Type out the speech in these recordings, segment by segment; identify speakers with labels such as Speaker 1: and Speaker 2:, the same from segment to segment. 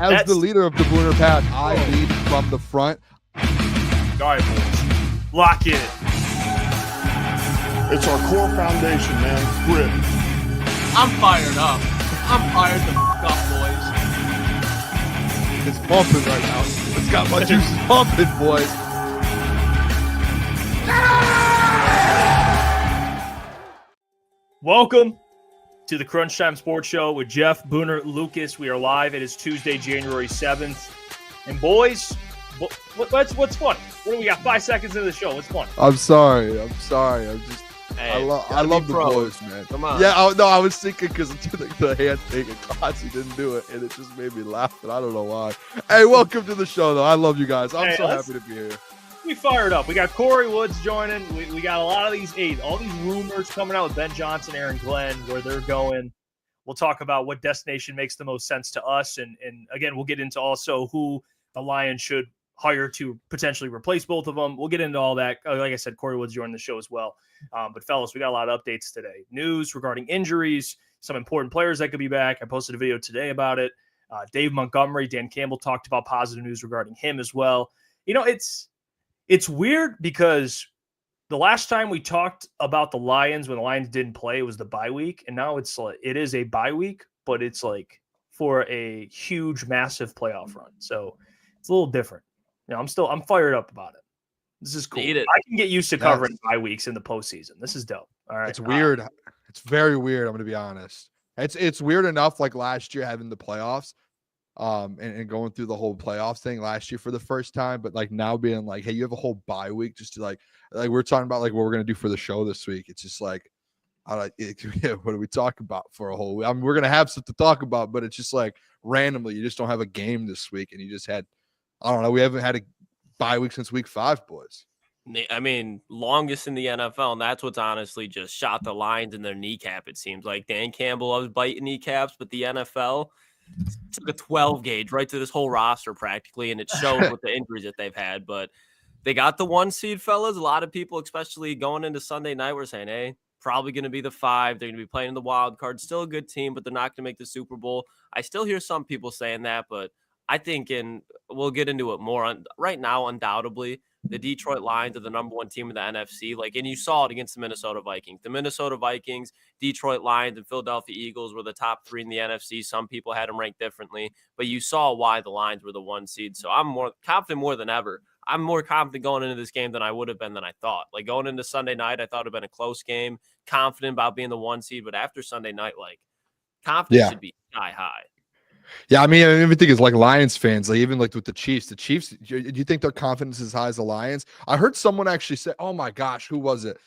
Speaker 1: As the leader of the Booner pack, I lead from the front.
Speaker 2: All right, boys. Lock in.
Speaker 3: It's our core foundation, man. Grit.
Speaker 4: I'm fired up. I'm fired the f*** up, boys.
Speaker 1: It's pumping right now. It's got my juices pumping, boys.
Speaker 2: Welcome to the Crunch Time Sports Show with Jeff, Booner, Lukas. We are live. It is Tuesday, January 7th. And boys, what's funny? What do we got? 5 seconds into the show. What's funny?
Speaker 1: I'm sorry. I'm just.
Speaker 4: Hey,
Speaker 1: I love the boys, man.
Speaker 4: Come on.
Speaker 1: Yeah, I was thinking because the hand thing and Klotz, he didn't do it, and it just made me laugh, but I don't know why. Hey, welcome to the show, though. I love you guys. I'm so happy to be here.
Speaker 2: We fired up. We got Kory Woods joining. We got a lot of all these rumors coming out with Ben Johnson, Aaron Glenn, where they're going. We'll talk about what destination makes the most sense to us, and again, we'll get into also who the Lions should hire to potentially replace both of them. We'll get into all that. Like I said, Kory Woods joined the show as well. But fellas, we got a lot of updates today. News regarding injuries, some important players that could be back. I posted a video today about it. Dave Montgomery, Dan Campbell talked about positive news regarding him as well. You know, it's weird because the last time we talked about the Lions when the Lions didn't play, it was the bye week. And now it is a bye week, but it's like for a huge, massive playoff run. So it's a little different. You know, I'm fired up about it. This is cool. I can get used to covering bye weeks in the postseason. This is dope. All right.
Speaker 1: It's weird. It's very weird. I'm going to be honest. It's weird enough like last year having the playoffs and going through the whole playoffs thing last year for the first time. But like now being like, hey, you have a whole bye week just to like we're talking about like what we're going to do for the show this week. It's just like, what do we talk about for a whole week? I mean, we're going to have stuff to talk about, but it's just like randomly, you just don't have a game this week. And you just had, I don't know. We haven't had a bye week since week 5, boys.
Speaker 4: I mean, longest in the NFL, and that's what's honestly just shot the Lions in their kneecap, it seems like. Dan Campbell was biting kneecaps, but the NFL took a 12 gauge right to this whole roster practically, and it shows with the injuries that they've had. But they got the 1 seed, fellas. A lot of people, especially going into Sunday night, were saying, hey, probably going to be the 5. They're going to be playing the wild card. Still a good team, but they're not going to make the Super Bowl. I still hear some people saying that, but I think, and we'll get into it more, right now, undoubtedly, the Detroit Lions are the number 1 team in the NFC. And you saw it against the Minnesota Vikings. The Minnesota Vikings, Detroit Lions, and Philadelphia Eagles were the top 3 in the NFC. Some people had them ranked differently, but you saw why the Lions were the 1 seed. So I'm more confident more than ever. I'm more confident going into this game than I would have been than I thought. Like going into Sunday night, I thought it would have been a close game, confident about being the 1 seed, but after Sunday night, confidence should be sky high.
Speaker 1: Yeah, I mean, everything is like Lions fans, like even like with the Chiefs. Do you think their confidence is as high as the Lions? I heard someone actually say, oh my gosh, who was it?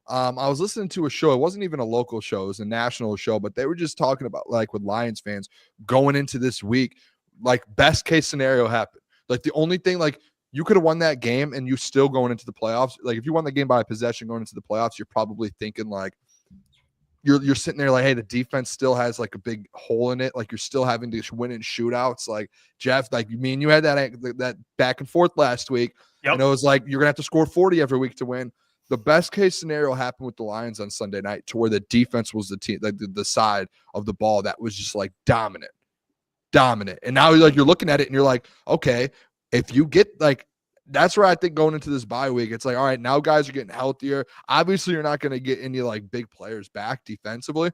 Speaker 1: I was listening to a show. It wasn't even a local show. It was a national show, but they were just talking about like with Lions fans going into this week, like best case scenario happened. Like the only thing, like you could have won that game and you still going into the playoffs. Like if you won the game by a possession going into the playoffs, you're probably thinking like, You're sitting there like, hey, the defense still has like a big hole in it. Like you're still having to win in shootouts. Like Jeff, like me and you had that back and forth last week.
Speaker 2: Yep.
Speaker 1: And it was like you're gonna have to score 40 every week to win. The best case scenario happened with the Lions on Sunday night, to where the defense was the team, like the side of the ball that was just like dominant. And now like you're looking at it and you're like, okay, if you get like. That's where I think going into this bye week, it's like, all right, now guys are getting healthier. Obviously, you're not going to get any like big players back defensively,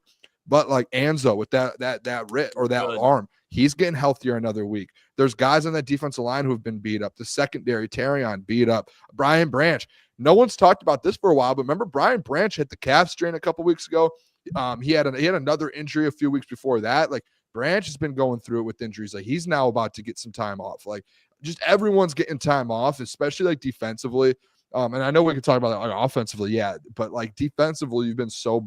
Speaker 1: but like Anzo with that writ or that arm, he's getting healthier another week. There's guys on that defensive line who have been beat up. The secondary, Terrion beat up. Brian Branch. No one's talked about this for a while, but remember Brian Branch hit the calf strain a couple weeks ago. He had another injury a few weeks before that. Like Branch has been going through it with injuries. Like he's now about to get some time off. Like just everyone's getting time off, especially like defensively. And I know we can talk about that like, offensively, yeah, but like defensively, you've been so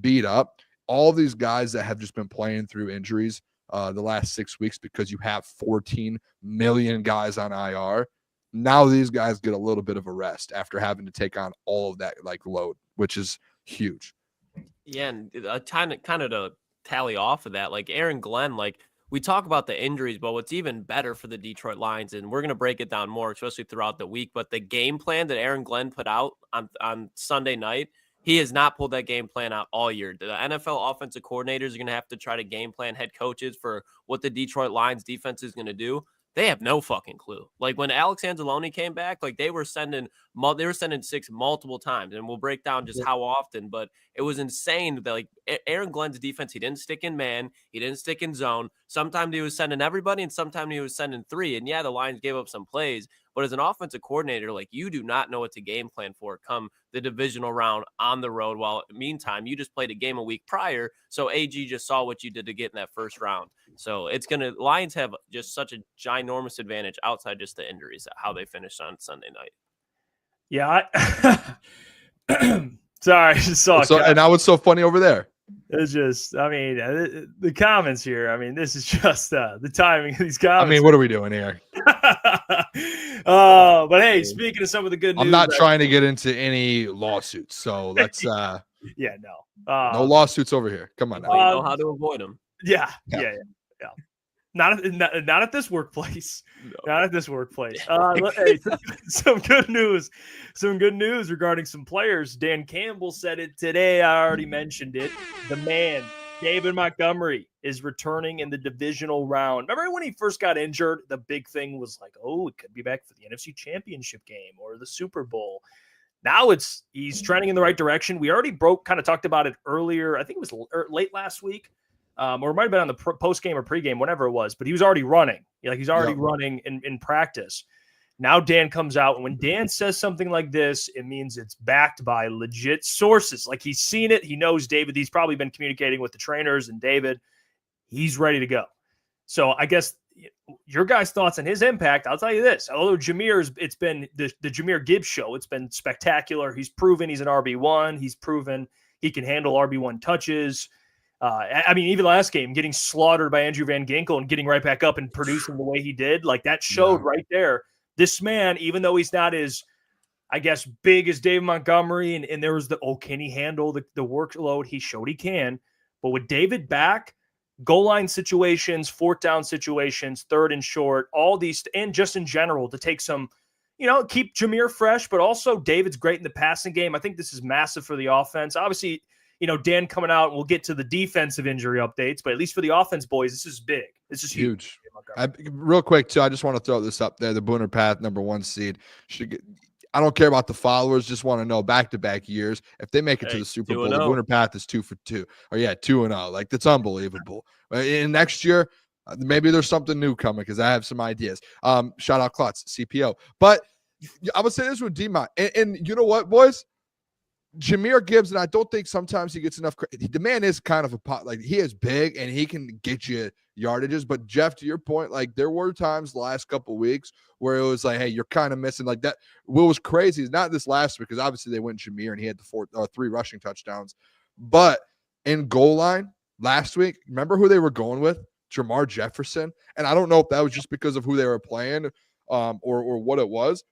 Speaker 1: beat up. All these guys that have just been playing through injuries the last 6 weeks because you have 14 million guys on IR. Now these guys get a little bit of a rest after having to take on all of that like load, which is huge.
Speaker 4: Yeah, and kind of to tally off of that, like Aaron Glenn, like we talk about the injuries, but what's even better for the Detroit Lions, and we're going to break it down more, especially throughout the week, but the game plan that Aaron Glenn put out on Sunday night, He has not pulled that game plan out all year. The NFL offensive coordinators are going to have to try to game plan head coaches for what the Detroit Lions defense is going to do. They have no fucking clue. Like when Alex Anzalone came back, like they were sending 6 multiple times, and we'll break down just how often, but it was insane that like Aaron Glenn's defense, he didn't stick in man, he didn't stick in zone. Sometimes he was sending everybody, and sometimes he was sending 3. And yeah, the Lions gave up some plays, but as an offensive coordinator, like you do not know what to game plan for come the divisional round on the road. While meantime, you just played a game a week prior, so AG just saw what you did to get in that first round. So Lions have just such a ginormous advantage outside just the injuries, how they finished on Sunday night.
Speaker 2: Yeah. Sorry, I just saw.
Speaker 1: And now what's so funny over there?
Speaker 2: It's just, I mean, the comments here. I mean, this is just the timing of these comments.
Speaker 1: I mean, what are we doing here?
Speaker 2: But hey, speaking of some of the good news,
Speaker 1: I'm not trying to get into any lawsuits, so let's.
Speaker 2: No
Speaker 1: lawsuits over here. Come on, now.
Speaker 4: We know how to avoid them.
Speaker 2: Yeah. Not at this workplace. No. Not at this workplace. Hey, some good news. Some good news regarding some players. Dan Campbell said it today. I already mentioned it. The man, David Montgomery, is returning in the divisional round. Remember when he first got injured? The big thing was like, oh, it could be back for the NFC Championship game or the Super Bowl. Now he's trending in the right direction. We already kind of talked about it earlier. I think it was late last week. Or it might have been on the post-game or pre-game, whatever it was, but he was already running. Like he's already running in practice. Now Dan comes out, and when Dan says something like this, it means it's backed by legit sources. Like he's seen it. He knows David. He's probably been communicating with the trainers and David. He's ready to go. So I guess your guys' thoughts on his impact, I'll tell you this. Although it's been the Jahmyr Gibbs show. It's been spectacular. He's proven he's an RB1. He's proven he can handle RB1 touches. I mean, even last game, getting slaughtered by Andrew Van Ginkel and getting right back up and producing the way he did, like that showed right there. This man, even though he's not as, I guess, big as David Montgomery, and there was can he handle the workload? He showed he can. But with David back, goal line situations, 4th down situations, 3rd and short, all these, and just in general, to take some, keep Jahmyr fresh, but also David's great in the passing game. I think this is massive for the offense. Obviously, Dan coming out, and we'll get to the defensive injury updates, but at least for the offense, boys, this is big. This is huge.
Speaker 1: Real quick, too, I just want to throw this up there. The Booner Path #1 seed I don't care about the followers. Just want to know back-to-back years. If they make it to the Super Bowl, the Booner Path is 2 for 2. Or 2-0. Like, that's unbelievable. And next year, maybe there's something new coming because I have some ideas. Shout out Klotz, CPO. But I would say this with D-Mont. And you know what, boys? Jahmyr Gibbs, and I don't think sometimes he gets enough credit. The man is kind of a pot. Like, he is big, and he can get you yardages. But, Jeff, to your point, like, there were times the last couple of weeks where it was like, hey, you're kind of missing. Like, that. What was crazy is not this last week because, obviously, they went Jahmyr, and he had the 3 rushing touchdowns. But in goal line last week, remember who they were going with? Jermar Jefferson. And I don't know if that was just because of who they were playing or what it was.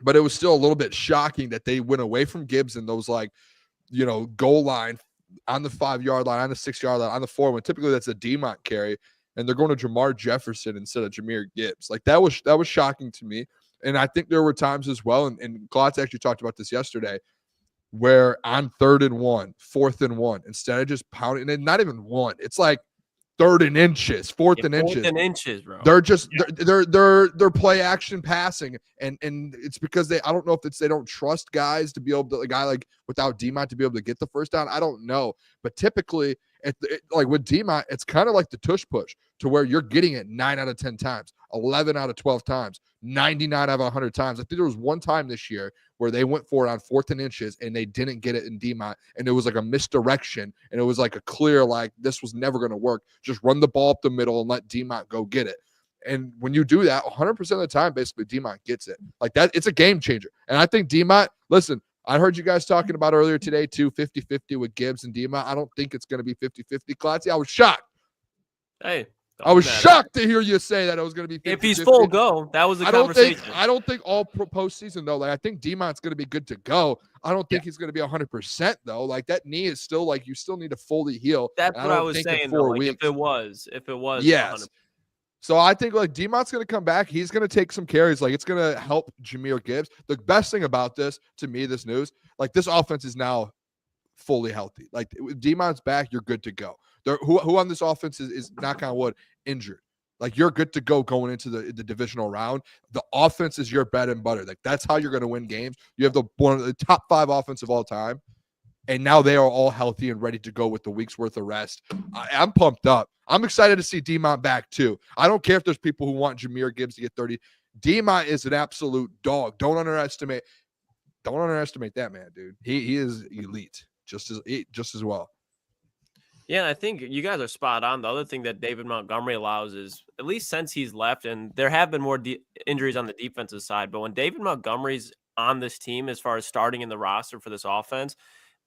Speaker 1: But it was still a little bit shocking that they went away from Gibbs and those, like, goal line on the 5-yard line, on the 6-yard line, on the 4, when typically that's a D-Mont carry, and they're going to Jermar Jefferson instead of Jahmyr Gibbs. Like, that was shocking to me. And I think there were times as well, and Klotz actually talked about this yesterday, where on 3rd and 1, 4th and 1, instead of just pounding, and not even 1, it's like 3rd and inches, 4th and inches. 4th
Speaker 4: and inches, bro.
Speaker 1: They're just they're play action passing, and it's because I don't know if it's they don't trust guys to be able to, a guy like without D-Mont to be able to get the first down. I don't know, but typically like with D-Mont, it's kind of like the tush push to where you're getting it 9 out of 10 times, 11 out of 12 times, 99 out of 100 times. I think there was one time this year where they went for it on 4th and inches and they didn't get it in D-Mont, and it was like a misdirection, and it was like a clear, like, this was never going to work. Just run the ball up the middle and let D-Mont go get it. And when you do that, 100% of the time, basically D-Mont gets it. Like that, it's a game changer. And I think D-Mont, listen, I heard you guys talking about earlier today too, 50-50 with Gibbs and D-Mont. I don't think it's going to be 50-50. Klotz, I was shocked.
Speaker 4: Hey.
Speaker 1: I was shocked to hear you say that it was going to be 50-50.
Speaker 4: If he's full go, that was the conversation.
Speaker 1: I don't think all postseason, though. Like, I think D-Mont's going to be good to go. I don't think he's going to be 100%, though. Like, that knee is still, like, you still need to fully heal.
Speaker 4: That's what I was saying, though. Like, if it was.
Speaker 1: Yes. 100%. So I think, like, D-Mont's going to come back. He's going to take some carries. Like, it's going to help Jahmyr Gibbs. The best thing about this, to me, this news, like, this offense is now fully healthy. Like if Demon's back, you're good to go. Who on this offense is knock on wood injured? Like you're good to go going into the divisional round. The offense is your bread and butter. Like that's how you're going to win games. You have one of the top 5 offense of all time, and now they are all healthy and ready to go with the week's worth of rest. I'm pumped up. I'm excited to see Demont back too. I don't care if there's people who want Jahmyr Gibbs to get 30. Demont is an absolute dog. Don't underestimate that man, dude. He is elite, just as well.
Speaker 4: Yeah, I think you guys are spot on. The other thing that David Montgomery allows is, at least since he's left, and there have been more injuries on the defensive side, but when David Montgomery's on this team as far as starting in the roster for this offense,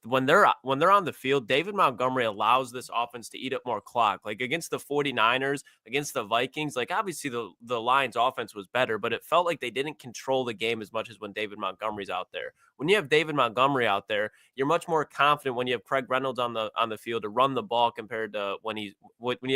Speaker 4: when they're on the field, David Montgomery allows this offense to eat up more clock. Like against the 49ers, against the Vikings, like obviously the Lions offense was better, but it felt like they didn't control the game as much as when David Montgomery's out there. When you have David Montgomery out there, you're much more confident when you have Craig Reynolds on the field to run the ball compared to when you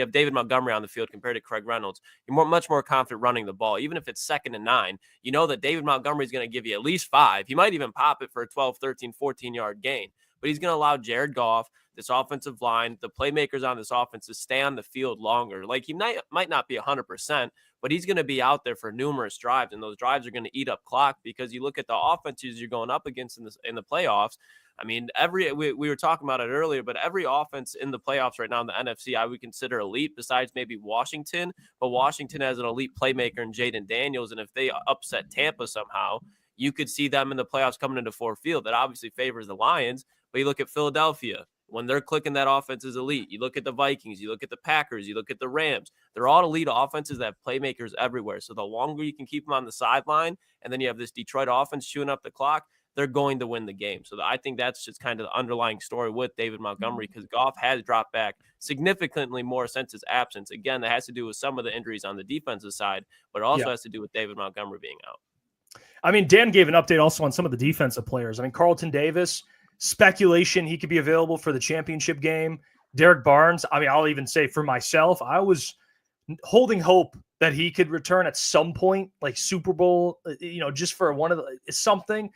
Speaker 4: have David Montgomery on the field compared to Craig Reynolds. You're much more confident running the ball. Even if it's 2nd and 9, you know that David Montgomery is going to give you at least 5. He might even pop it for a 12, 13, 14-yard gain. But he's going to allow Jared Goff, this offensive line, the playmakers on this offense to stay on the field longer. Like he might not be 100%, but he's going to be out there for numerous drives, and those drives are going to eat up clock because you look at the offenses you're going up against in the playoffs. I mean, we were talking about it earlier, but every offense in the playoffs right now in the NFC, I would consider elite besides maybe Washington. But Washington has an elite playmaker in Jaden Daniels, and if they upset Tampa somehow, you could see them in the playoffs coming into Ford Field. That obviously favors the Lions. But you look at Philadelphia, when they're clicking, that offense is elite. You look at the Vikings, you look at the Packers, you look at the Rams. They're all elite offenses that have playmakers everywhere. So the longer you can keep them on the sideline, and then you have this Detroit offense chewing up the clock, they're going to win the game. So I think that's just kind of the underlying story with David Montgomery, because Goff has dropped back significantly more since his absence. Again, that has to do with some of the injuries on the defensive side, but it also has to do with David Montgomery being out.
Speaker 2: I mean, Dan gave an update also on some of the defensive players. I mean, Carlton Davis, speculation he could be available for the championship game. Derek Barnes, I mean, I'll even say for myself, I was holding hope that he could return at some point, like Super Bowl, just for one of something.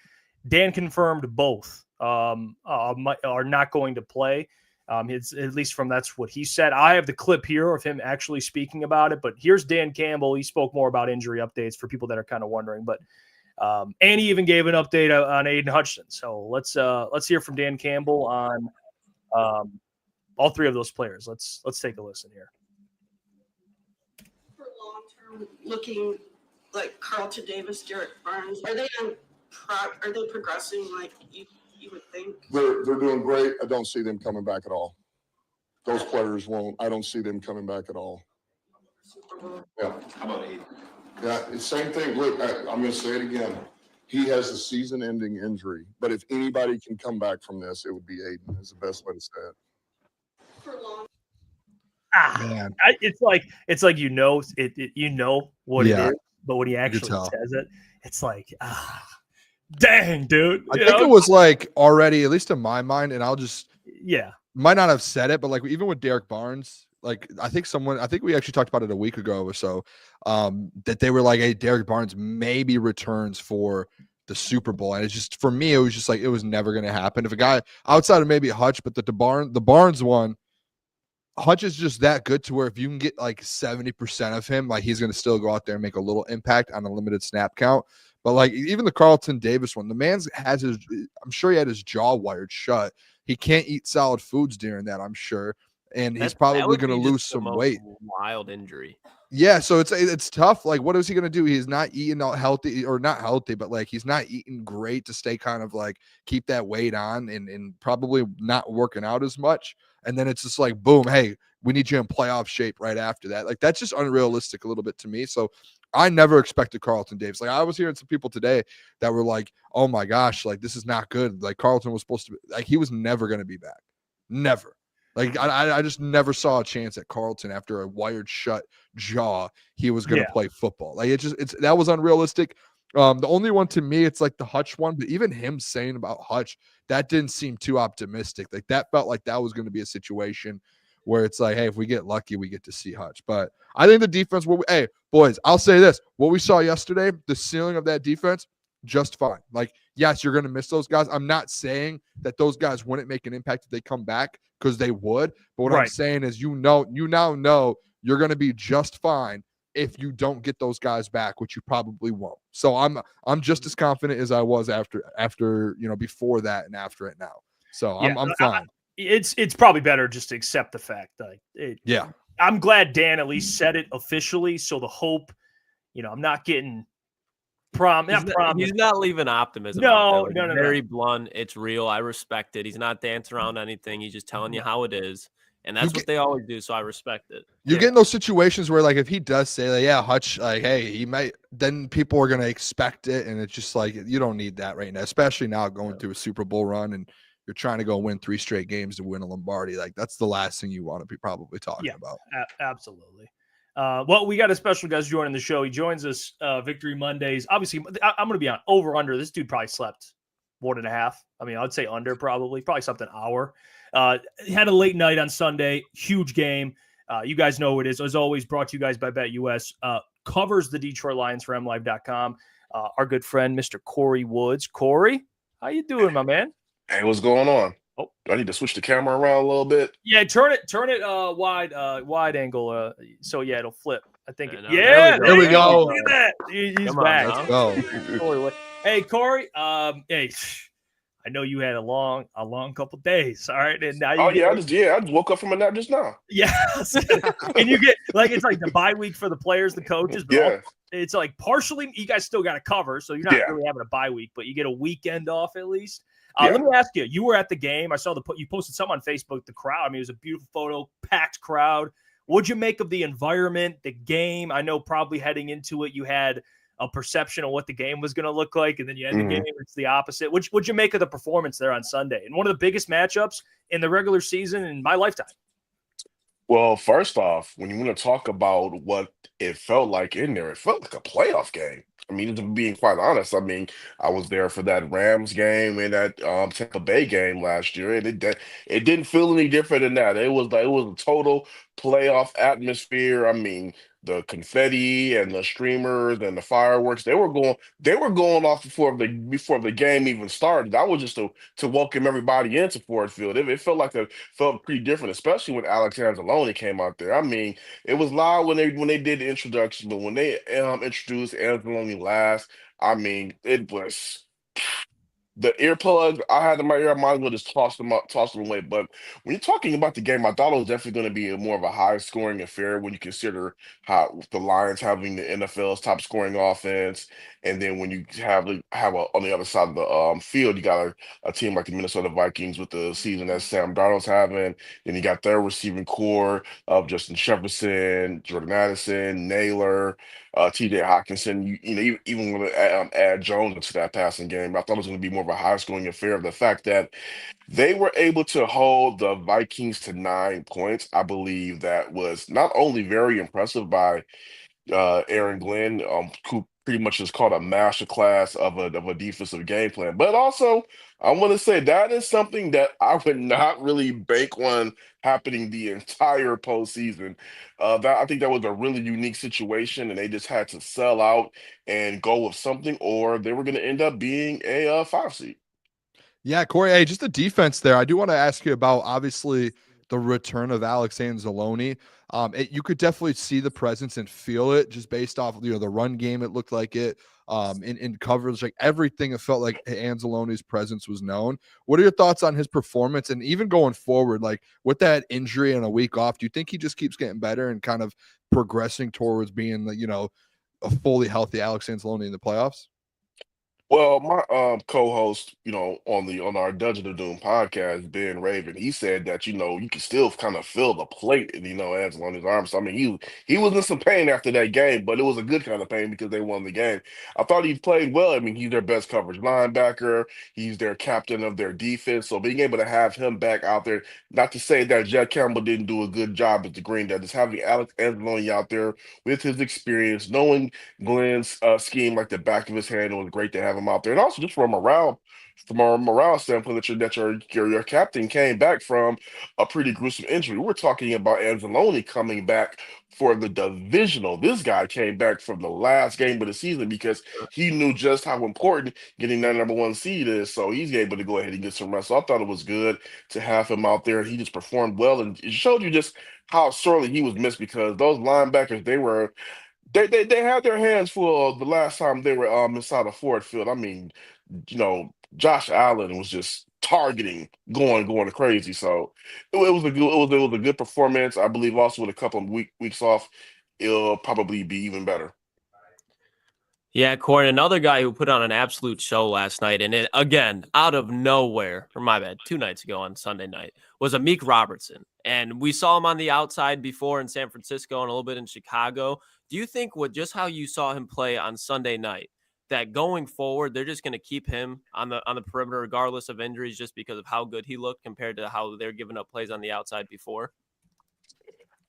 Speaker 2: Dan confirmed both are not going to play. It's at least that's what he said. I have the clip here of him actually speaking about it, but here's Dan Campbell. He spoke more about injury updates for people that are kind of wondering, but and he even gave an update on Aiden Hutchinson. So let's hear from Dan Campbell on all 3 of those players. Let's take a listen here.
Speaker 5: For long term, looking like Carlton Davis, Derek Barnes, are they progressing like you would think?
Speaker 3: They're doing great. I don't see them coming back at all. Those players won't. I don't see them coming back at all. Yeah.
Speaker 6: How about Aiden?
Speaker 3: Yeah, it's same thing. Look, I'm going to say it again. He has a season-ending injury, but if anybody can come back from this, it would be Aiden. Is the best way to say it.
Speaker 5: For long.
Speaker 1: Man.
Speaker 2: It's like it what it is, but when he actually says it, it's like dang, dude.
Speaker 1: I think it was like already, at least in my mind, and I'll just might not have said it, but like even with Derek Barnes. Like I think we actually talked about it a week ago or so, that they were like, hey, Derek Barnes maybe returns for the Super Bowl. And it's just, for me, it was just like, it was never going to happen. If a guy outside of maybe Hutch, but the Barnes one, Hutch is just that good to where if you can get like 70% of him, like he's going to still go out there and make a little impact on a limited snap count. But like even the Carlton Davis one, the man has I'm sure he had his jaw wired shut. He can't eat solid foods during that, I'm sure. And he's probably going to lose some weight.
Speaker 4: Wild injury.
Speaker 1: Yeah, so it's tough. Like, what is he going to do? He's not eating healthy, or not healthy, but like he's not eating great to stay kind of like keep that weight on, and probably not working out as much. And then it's just like, boom, hey, we need you in playoff shape right after that. Like that's just unrealistic a little bit to me. So I never expected Carlton Davis. Like I was hearing some people today that were like, oh my gosh, like this is not good. Like Carlton was supposed to be, like he was never going to be back. Never. Like, I just never saw a chance at Carlton after a wired shut jaw, he was going to play football. Like, that was unrealistic. The only one to me, it's like the Hutch one, but even him saying about Hutch, that didn't seem too optimistic. Like, that felt like that was going to be a situation where it's like, hey, if we get lucky, we get to see Hutch. But I think the defense, hey, boys, I'll say this. What we saw yesterday, the ceiling of that defense, just fine. Like, yes, you're going to miss those guys. I'm not saying that those guys wouldn't make an impact if they come back, because they would. But what I'm saying is, you now know you're going to be just fine if you don't get those guys back, which you probably won't. So I'm just as confident as I was after before that and after it now. So I'm fine.
Speaker 2: It's probably better just to accept the fact that I'm glad Dan at least said it officially. So the hope, I'm not getting
Speaker 4: He's not leaving optimism.
Speaker 2: No.
Speaker 4: Very blunt. It's real. I respect it. He's not dancing around anything. He's just telling you how it is. And that's what they always do. So I respect it.
Speaker 1: You get in those situations where, like, if he does say that, yeah, Hutch, like, hey, he might, then people are going to expect it. And it's just like, you don't need that right now, especially now going through a Super Bowl run and you're trying to go win 3 straight games to win a Lombardi. Like, that's the last thing you want to be probably talking about.
Speaker 2: Absolutely. Well, we got a special guest joining the show. He joins us Victory Mondays. Obviously, I'm going to be on over under. This dude probably slept 1.5. I mean, I'd say under probably slept an hour. He had a late night on Sunday. Huge game. You guys know what it is. As always, brought to you guys by BetUS. Covers the Detroit Lions for MLive.com. Our good friend, Mr. Kory Woods. Kory, how you doing, my man?
Speaker 6: Hey, what's going on?
Speaker 2: Oh,
Speaker 6: do I need to switch the camera around a little bit?
Speaker 2: Yeah, turn it wide angle. So yeah, it'll flip. I think.
Speaker 1: There we go.
Speaker 2: Look at that. He's back.
Speaker 1: Let's go.
Speaker 2: Hey, Kory. Hey, I know you had a long couple days. All right, and now
Speaker 6: I just woke up from a nap just now.
Speaker 2: Yes, and you get it's like the bye week for the players, the coaches. But it's like partially you guys still got to cover, so you're not really having a bye week, but you get a weekend off at least. Let me ask you were at the game. I saw you posted something on Facebook, the crowd. I mean, it was a beautiful photo, packed crowd. What'd you make of the environment, the game? I know probably heading into it, you had a perception of what the game was going to look like, and then you had the game, it's the opposite. What'd you make of the performance there on Sunday? And one of the biggest matchups in the regular season in my lifetime.
Speaker 6: Well, first off, when you want to talk about what it felt like in there, it felt like a playoff game. I mean, to being quite honest, I mean, I was there for that Rams game and that Tampa Bay game last year, and it didn't feel any different than that. It was a total playoff atmosphere. I mean, the confetti and the streamers and the fireworks, they were going off before the game even started. That was just to welcome everybody into Ford Field. It felt pretty different, especially when Alex Anzalone came out there. I mean, it was loud when they did the introduction, but when they introduced Anzalone last, I mean, it was the earplugs I had in my ear. I might as well just toss them away. But when you're talking about the game, I thought it was definitely going to be more of a high scoring affair when you consider how the Lions having the NFL's top scoring offense, and then when you have on the other side of the field, you got a team like the Minnesota Vikings with the season that Sam Darnold's having. Then you got their receiving core of Justin Jefferson, Jordan Addison, Naylor, T.J. Hawkinson. Even when add Jones into that passing game, I thought it was going to be more of a high scoring affair. Of the fact that they were able to hold the Vikings to 9 points, I believe that was not only very impressive by Aaron Glenn, who pretty much is called a masterclass of a defensive game plan. But also, I want to say that is something that I would not really bank on happening the entire postseason. I think that was a really unique situation, and they just had to sell out and go with something, or they were going to end up being a 5 seed.
Speaker 1: Yeah, Kory, hey, just the defense there. I do want to ask you about, obviously, the return of Alex Anzalone. You could definitely see the presence and feel it just based off of the run game. It looked like it in coverage, like everything. It felt like Anzalone's presence was known. What are your thoughts on his performance and even going forward, like with that injury and a week off? Do you think he just keeps getting better and kind of progressing towards being a fully healthy Alex Anzalone in the playoffs?
Speaker 6: Well, my co-host, on our Dungeon of Doom podcast, Ben Raven, he said that you can still kind of feel the plate, and Anzalone's arms. So, I mean, he was in some pain after that game, but it was a good kind of pain because they won the game. I thought he played well. I mean, he's their best coverage linebacker. He's their captain of their defense. So being able to have him back out there, not to say that Jeff Campbell didn't do a good job at the Green Day, just having Alex Anzalone out there with his experience, knowing Glenn's scheme like the back of his hand, it was great to have have him out there, and also just from a morale standpoint, your captain came back from a pretty gruesome injury. We're talking about Anzalone coming back for the divisional. This guy came back from the last game of the season because he knew just how important getting that number one seed is. So he's able to go ahead and get some rest. So I thought it was good to have him out there. He just performed well, and it showed you just how sorely he was missed because those linebackers, they had their hands full the last time they were inside of Ford Field. I mean, Josh Allen was just targeting, going crazy. So it was a good performance. I believe also with a couple of weeks off, it'll probably be even better.
Speaker 4: Yeah, Kory, another guy who put on an absolute show last night, and it, again, out of nowhere, or my bad, 2 nights ago on Sunday night, was Amik Robertson. And we saw him on the outside before in San Francisco and a little bit in Chicago. Do you think with just how you saw him play on Sunday night, that going forward, they're just going to keep him on the perimeter regardless of injuries just because of how good he looked compared to how they're giving up plays on the outside before?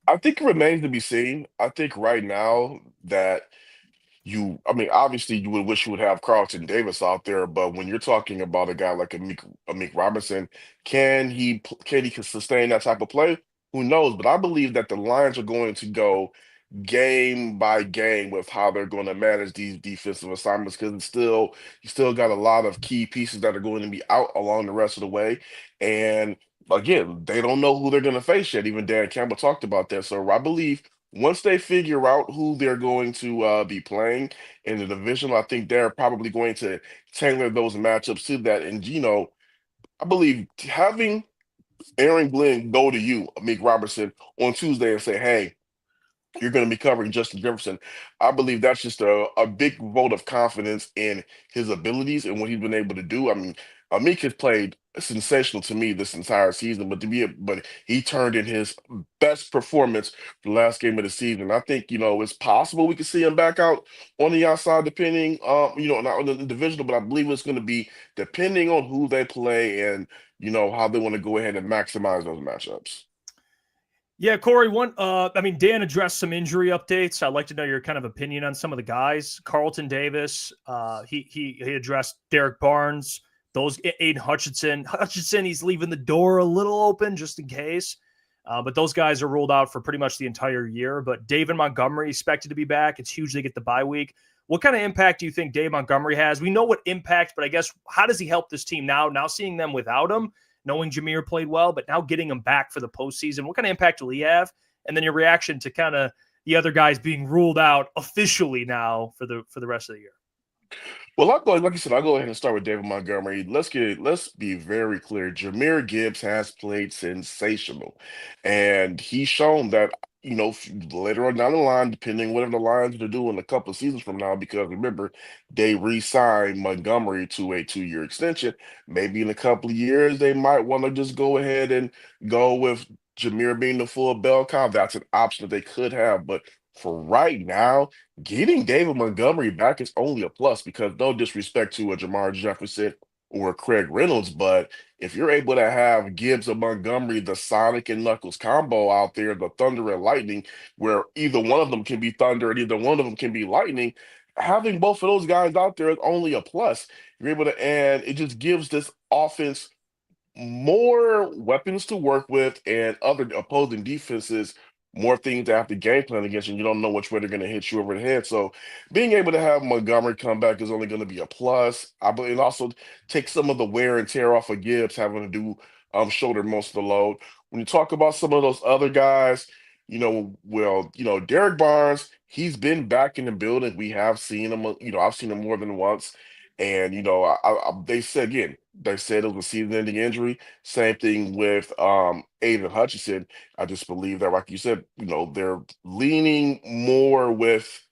Speaker 6: I think it remains to be seen. I think right now that obviously you would wish you would have Carlton Davis out there, but when you're talking about a guy like Amik Robinson, can he sustain that type of play? Who knows? But I believe that the Lions are going to go game by game with how they're going to manage these defensive assignments because you still got a lot of key pieces that are going to be out along the rest of the way. And again, they don't know who they're going to face yet. Even Dan Campbell talked about that. So I believe once they figure out who they're going to be playing in the division, I think they're probably going to tailor those matchups to that. And, I believe having Aaron Glenn go to you, Amik Robertson, on Tuesday and say, hey, you're going to be covering Justin Jefferson. I believe that's just a big vote of confidence in his abilities and what he's been able to do. I mean, Amik has played sensational to me this entire season, but he turned in his best performance for the last game of the season. I think, it's possible we could see him back out on the outside, depending, not on the divisional, but I believe it's going to be depending on who they play and, how they want to go ahead and maximize those matchups.
Speaker 2: Yeah, Kory, Dan addressed some injury updates. I'd like to know your kind of opinion on some of the guys. Carlton Davis, he addressed Derek Barnes, those Aiden Hutchinson, he's leaving the door a little open just in case. But those guys are ruled out for pretty much the entire year. But David Montgomery expected to be back. It's huge they get the bye week. What kind of impact do you think Dave Montgomery has? We know what impact, but I guess how does he help this team now? Now seeing them without him, knowing Jameer played well, but now getting him back for the postseason, what kind of impact will he have? And then your reaction to kind of the other guys being ruled out officially now for the rest of the year.
Speaker 6: Well, like you said, I'll go ahead and start with David Montgomery. Let's be very clear. Jameer Gibbs has played sensational, and he's shown that later on down the line, depending whatever the Lions are doing a couple of seasons from now, because remember they re-signed Montgomery to a 2-year extension. Maybe in a couple of years they might want to just go ahead and go with Jameer being the full bell cow. That's an option that they could have, but for right now, getting David Montgomery back is only a plus because no disrespect to a Jamar Jefferson or Craig Reynolds, but if you're able to have Gibbs and Montgomery, the Sonic and Knuckles combo out there, the Thunder and Lightning, where either one of them can be Thunder and either one of them can be Lightning, having both of those guys out there is only a plus. You're able to, and it just gives this offense more weapons to work with and other opposing defenses more things to have to game plan against, and you don't know which way they're going to hit you over the head. So being able to have Montgomery come back is only going to be a plus. I believe it also take some of the wear and tear off of Gibbs having to do shoulder most of the load. When you talk about some of those other guys, Derek Barnes, he's been back in the building. We have seen him, I've seen him more than once. And, they said it was a season-ending injury. Same thing with Aiden Hutchinson. I just believe that, like you said, they're leaning more with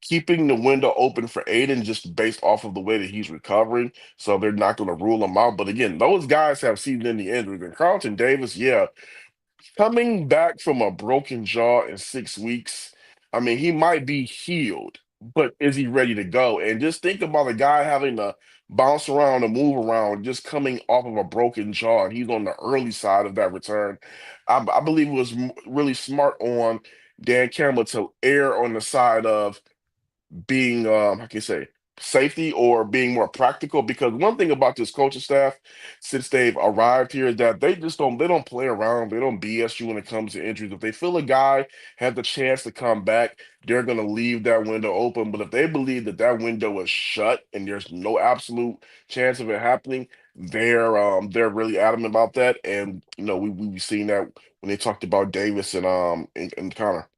Speaker 6: keeping the window open for Aiden just based off of the way that he's recovering. So they're not going to rule him out. But again, those guys have season-ending injuries. And Carlton Davis, coming back from a broken jaw in 6 weeks, I mean, he might be healed, but is he ready to go? And just think about a guy having to bounce around and move around, just coming off of a broken jaw, and he's on the early side of that return. I believe it was really smart on Dan Campbell to err on the side of being, how can you say, safety or being more practical, because one thing about this coaching staff since they've arrived here is that they don't play around, they don't BS you when it comes to injuries. If they feel a guy has the chance to come back, they're going to leave that window open. But if they believe that that window is shut and there's no absolute chance of it happening, they're really adamant about that. And we've seen that when they talked about Davis and Connor.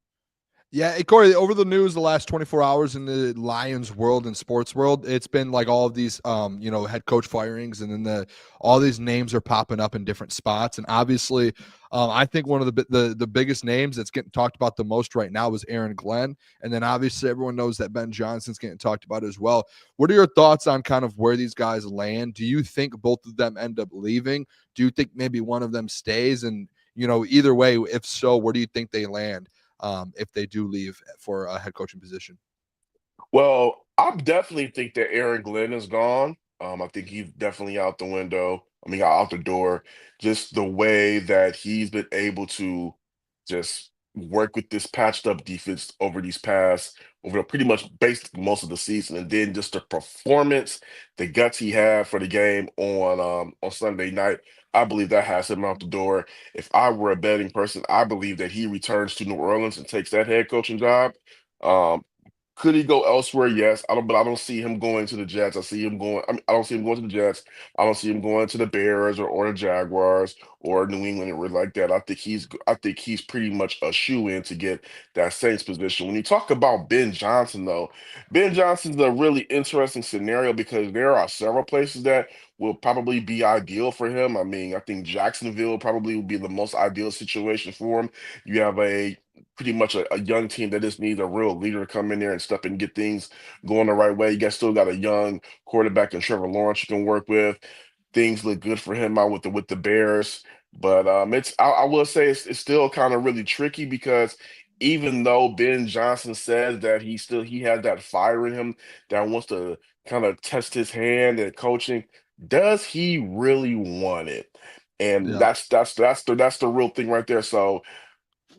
Speaker 1: Yeah, hey, Kory, over the news the last 24 hours in the Lions world and sports world, it's been like all of these, head coach firings, and then all these names are popping up in different spots. And obviously, I think one of the biggest names that's getting talked about the most right now is Aaron Glenn. And then obviously everyone knows that Ben Johnson's getting talked about as well. What are your thoughts on kind of where these guys land? Do you think both of them end up leaving? Do you think maybe one of them stays? And, either way, if so, where do you think they land? If they do leave for a head coaching position?
Speaker 6: Well, I definitely think that Aaron Glenn is gone. I think he's definitely out the window. I mean, out the door. Just the way that he's been able to just work with this patched up defense over pretty much basically most of the season, and then just the performance, the guts he had for the game on Sunday night. I believe that has him out the door. If I were a betting person, I believe that he returns to New Orleans and takes that head coaching job. Um, could he go elsewhere? Yes. But I don't see him going to the Jets. I don't see him going to the Jets. I don't see him going to the Bears or the Jaguars or New England or like that. I think he's pretty much a shoe-in to get that Saints position. When you talk about Ben Johnson, though, Ben Johnson's a really interesting scenario because there are several places that will probably be ideal for him. I mean, I think Jacksonville probably would be the most ideal situation for him. You have pretty much a young team that just needs a real leader to come in there and step and get things going the right way. Still got a young quarterback in Trevor Lawrence you can work with. Things look good for him out with the Bears, but I will say it's still kind of really tricky because even though Ben Johnson says that he has that fire in him that wants to kind of test his hand at coaching, does he really want it? And
Speaker 1: Yeah.
Speaker 6: that's the real thing right there. So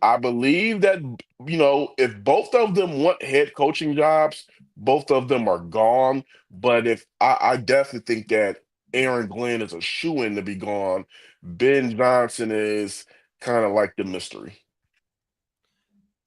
Speaker 6: I believe that, if both of them want head coaching jobs, both of them are gone. But if I definitely think that Aaron Glenn is a shoe-in to be gone, Ben Johnson is kind of like the mystery.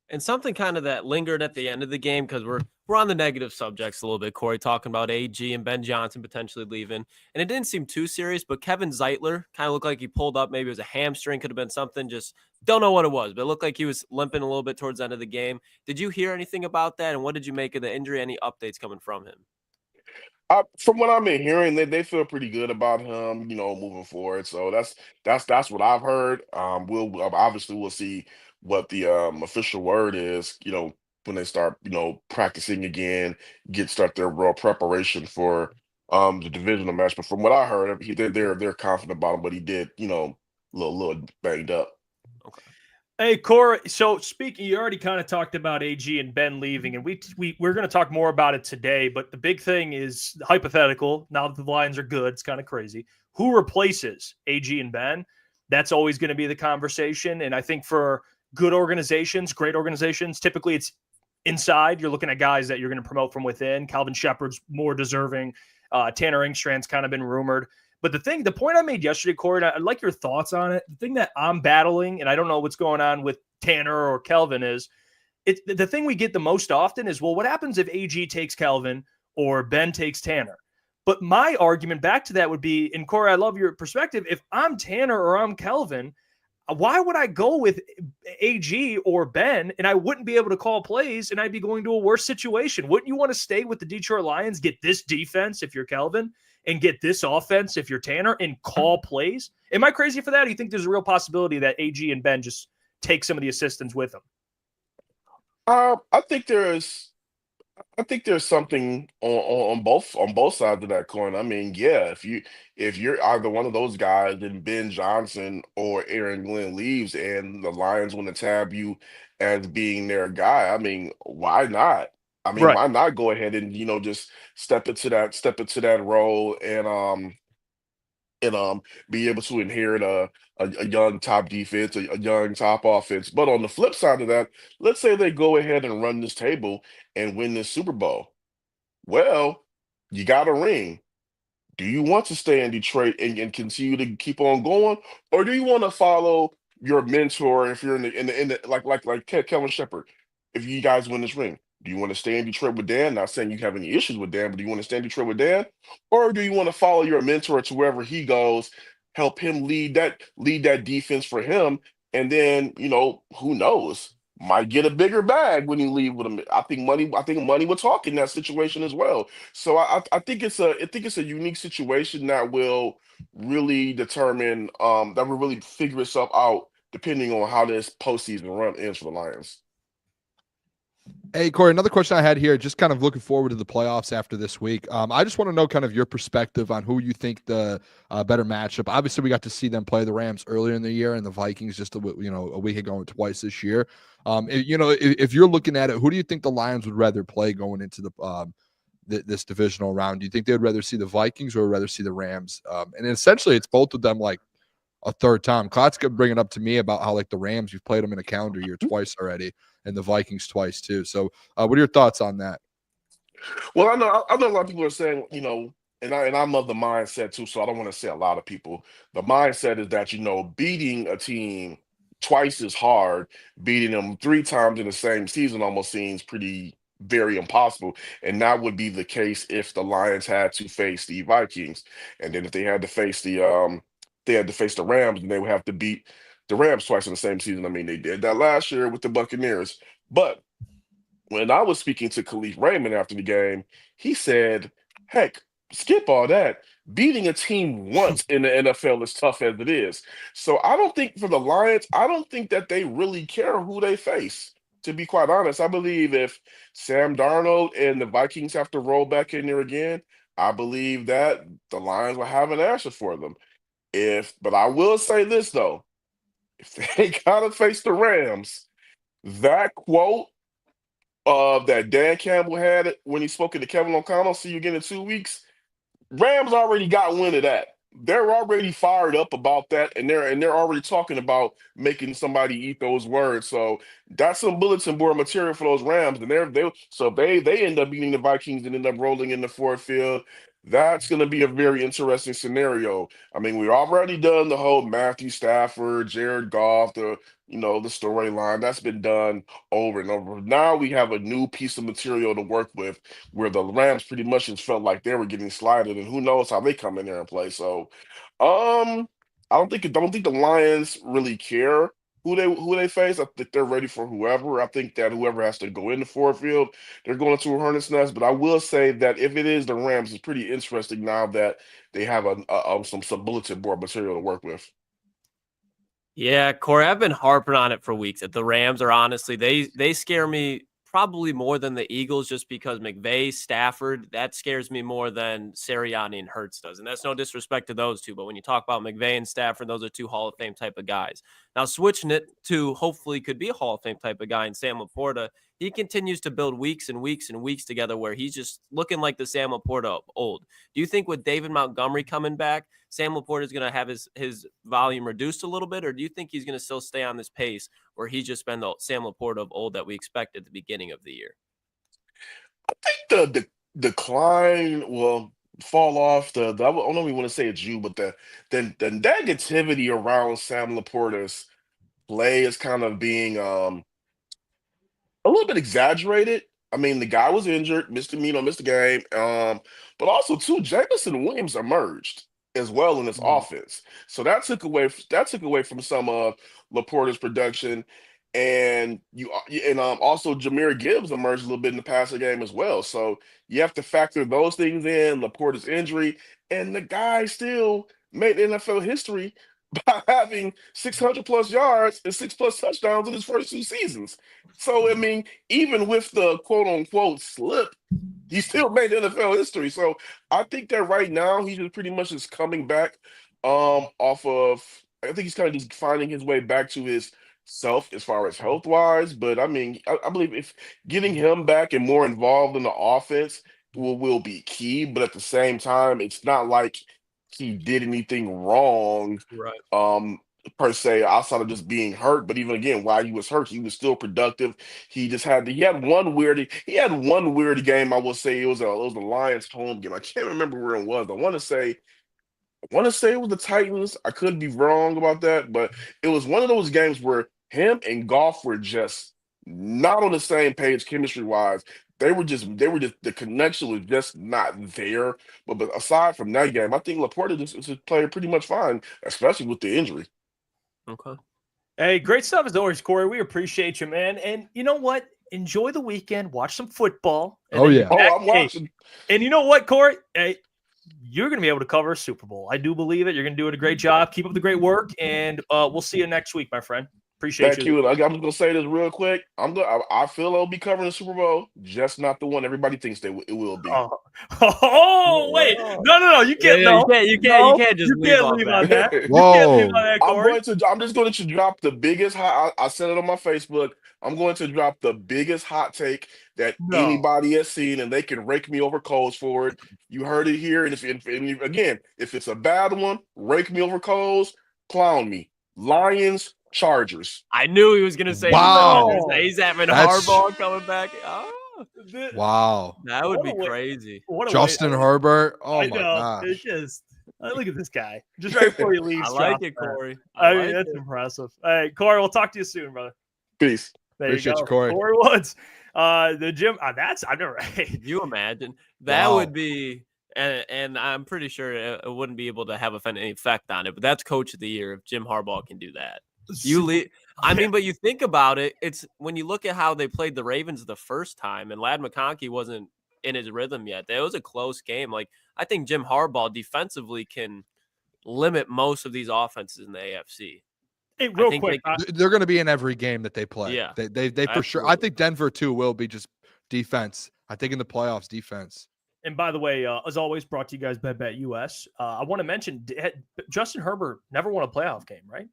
Speaker 4: And something kind of that lingered at the end of the game, because we're on the negative subjects a little bit, Kory, talking about AG and Ben Johnson potentially leaving. And it didn't seem too serious, but Kevin Zeitler kind of looked like he pulled up. Maybe it was a hamstring, could have been something. Just don't know what it was, but it looked like he was limping a little bit towards the end of the game. Did you hear anything about that? And what did you make of the injury? Any updates coming from him?
Speaker 6: From what I've been hearing, they feel pretty good about him, moving forward. So that's what I've heard. We'll see what the official word is, when they start, practicing again, start their real preparation for the divisional match. But from what I heard, they're confident about him, but he did, little banged up.
Speaker 4: Okay.
Speaker 2: Hey, Kory. So speaking, you already kind of talked about AG and Ben leaving, and we're going to talk more about it today. But the big thing is hypothetical. Now that the Lions are good, it's kind of crazy. Who replaces AG and Ben? That's always going to be the conversation. And I think for good organizations, great organizations, typically it's inside. You're looking at guys that you're going to promote from within. Calvin Shepard's more deserving. Tanner Engstrand's kind of been rumored. But the point I made yesterday, Kory, and I'd like your thoughts on it. The thing that I'm battling, and I don't know what's going on with Tanner or Kelvin, is the thing we get the most often is, well, what happens if AG takes Kelvin or Ben takes Tanner? But my argument back to that would be, and Kory, I love your perspective. If I'm Tanner or I'm Kelvin, why would I go with AG or Ben and I wouldn't be able to call plays and I'd be going to a worse situation? Wouldn't you want to stay with the Detroit Lions, get this defense if you're Kelvin, and get this offense if you're Tanner, and call plays? Am I crazy for that? Or do you think there's a real possibility that AG and Ben just take some of the assistants with them?
Speaker 6: I think there's something on both sides of that coin. I mean, yeah, if you're either one of those guys, then Ben Johnson or Aaron Glenn leaves, and the Lions want to tab you as being their guy. I mean, why not? I mean,
Speaker 2: Right.
Speaker 6: why not go ahead and just step into that role and be able to inherit a young top defense, a young top offense. But on the flip side of that, let's say they go ahead and run this table and win this Super Bowl. Well, You got a ring. Do you want to stay in Detroit and continue to keep on going, or do you want to follow your mentor? If you're in the like Kevin Shepard, if you guys win this ring, do you want to stay in Detroit with Dan? Not saying you have any issues with Dan, but do you want to stay in Detroit with Dan, or do you want to follow your mentor to wherever he goes, help him lead that defense for him, and then who knows? Might get a bigger bag when you leave with him. I think money will talk in that situation as well. So I think it's a unique situation that will really determine that will really figure itself out depending on how this postseason run ends for the Lions.
Speaker 1: Hey, Kory, another question I had here, just kind of looking forward to the playoffs after this week. I just want to know kind of your perspective on who you think the better matchup. Obviously, we got to see them play the Rams earlier in the year and the Vikings just a week ago and twice this year. If you're looking at it, who do you think the Lions would rather play going into this divisional round? Do you think they would rather see the Vikings or rather see the Rams? And essentially, it's both of them like a third time. Klotz could bring it up to me about how like the Rams, you've played them in a calendar year twice already, and the Vikings twice too. So what are your thoughts on that?
Speaker 6: Well, I know a lot of people are saying, and I'm of the mindset too, so I don't want to say a lot of people. The mindset is that, beating a team twice as hard, beating them 3 times in the same season almost seems very impossible. And that would be the case if the Lions had to face the Vikings. And then if they had to face the Rams, then they would have to beat the Rams twice in the same season. I mean, they did that last year with the Buccaneers. But when I was speaking to Khalif Raymond after the game, he said, heck, skip all that. Beating a team once in the NFL is tough as it is. So I don't think for the Lions, I don't think that they really care who they face. To be quite honest, I believe if Sam Darnold and the Vikings have to roll back in there again, I believe that the Lions will have an answer for them. But I will say this though, if they gotta face the Rams, that quote that Dan Campbell had when he spoke to Kevin O'Connell, see you again in 2 weeks. Rams already got wind of that. They're already fired up about that, and they're already talking about making somebody eat those words. So that's some bulletin board material for those Rams. And they end up beating the Vikings and end up rolling in the fourth field. That's going to be a very interesting scenario. I mean, we've already done the whole Matthew Stafford, Jared Goff, the storyline that's been done over and over. Now we have a new piece of material to work with where the Rams pretty much just felt like they were getting slided, and who knows how they come in there and play. So, I don't think the Lions really care who they face. I think they're ready for whoever. I think that whoever has to go in the Ford Field, they're going to a hornet's nest. But I will say that if it is the Rams, it's pretty interesting now that they have some bulletin board material to work with.
Speaker 4: Yeah, Kory, I've been harping on it for weeks that the Rams are honestly, they scare me probably more than the Eagles just because McVay, Stafford, that scares me more than Sirianni and Hurts does. And that's no disrespect to those two, but when you talk about McVay and Stafford, those are two Hall of Fame type of guys. Now, switching it to hopefully could be a Hall of Fame type of guy in Sam Laporta, he continues to build weeks and weeks and weeks together where he's just looking like the Sam Laporta of old. Do you think with David Montgomery coming back, Sam Laporta is going to have his volume reduced a little bit, or do you think he's going to still stay on this pace where he's just been the Sam Laporta of old that we expected at the beginning of the year?
Speaker 6: I think the decline will fall off. I don't know if we want to say it's you, but the negativity around Sam Laporta's play is kind of being a little bit exaggerated. I mean, the guy was injured, missed the game. But also too, Jameson Williams emerged as well in this offense. So that took away from some of Laporta's production. And also Jahmyr Gibbs emerged a little bit in the passing game as well. So you have to factor those things in, Laporta's injury, and the guy still made NFL history by having 600 plus yards and 6+ touchdowns in his first 2 seasons. So, I mean, even with the quote unquote slip, he still made NFL history. So I think that right now he's just pretty much just coming back off of, I think he's kind of just finding his way back to his self as far as health wise. But I mean, I believe if getting him back and more involved in the offense will be key. But at the same time, it's not like he did anything wrong
Speaker 4: Right.
Speaker 6: per se, outside of just being hurt. But even again, while he was hurt, he was still productive. He had one weird game. I will say it was a Lions home game. I can't remember where it was. I want to say it was the Titans. I could be wrong about that, but it was one of those games where him and Goff were just not on the same page chemistry wise. They were just the connection was just not there. But aside from that game, I think Laporta just played pretty much fine, especially with the injury.
Speaker 4: Okay.
Speaker 2: Hey, great stuff as always, Kory. We appreciate you, man. And you know what? Enjoy the weekend. Watch some football.
Speaker 1: Oh, yeah.
Speaker 6: I'm watching.
Speaker 2: And you know what, Kory? Hey, you're going to be able to cover a Super Bowl. I do believe it. You're going to do a great job. Keep up the great work, and we'll see you next week, my friend. Appreciate
Speaker 6: Thank you. I'm just gonna say this real quick. I feel I'll be covering the Super Bowl, just not the one everybody thinks it will be.
Speaker 2: Oh, wait. No. You can't.
Speaker 4: You can't just leave
Speaker 2: on that.
Speaker 1: Whoa.
Speaker 2: You can't leave on that, Kory.
Speaker 6: I'm just going to drop the biggest hot. I said it on my Facebook. I'm going to drop the biggest hot take that anybody has seen, and they can rake me over coals for it. You heard it here, and if it's a bad one, rake me over coals, clown me. Lions, Chargers.
Speaker 4: I knew he was going to say
Speaker 1: wow.
Speaker 4: He's having Harbaugh coming back. Oh,
Speaker 1: wow.
Speaker 4: That would be crazy.
Speaker 1: Justin Herbert. Oh, my gosh.
Speaker 2: It's just, look at this guy. Just right before he leaves.
Speaker 4: I like it, Kory.
Speaker 2: I mean, that's impressive. Hey, Kory, we'll talk to you soon, brother.
Speaker 6: Peace.
Speaker 2: There
Speaker 1: Appreciate
Speaker 2: you go.
Speaker 1: you, Kory.
Speaker 2: Kory Woods. The gym. I've never.
Speaker 4: Can you imagine? That would be. And I'm pretty sure it wouldn't be able to have any effect on it, but that's Coach of the Year if Jim Harbaugh can do that. But you think about it, it's when you look at how they played the Ravens the first time, and Ladd McConkey wasn't in his rhythm yet. It was a close game. Like, I think Jim Harbaugh defensively can limit most of these offenses in the AFC.
Speaker 2: Hey, real quick,
Speaker 1: they're going to be in every game that they play.
Speaker 4: Yeah,
Speaker 1: they for sure. I think Denver too will be just defense. I think in the playoffs, defense.
Speaker 2: And by the way, as always, brought to you guys by Bet US. I want to mention Justin Herbert never won a playoff game, right?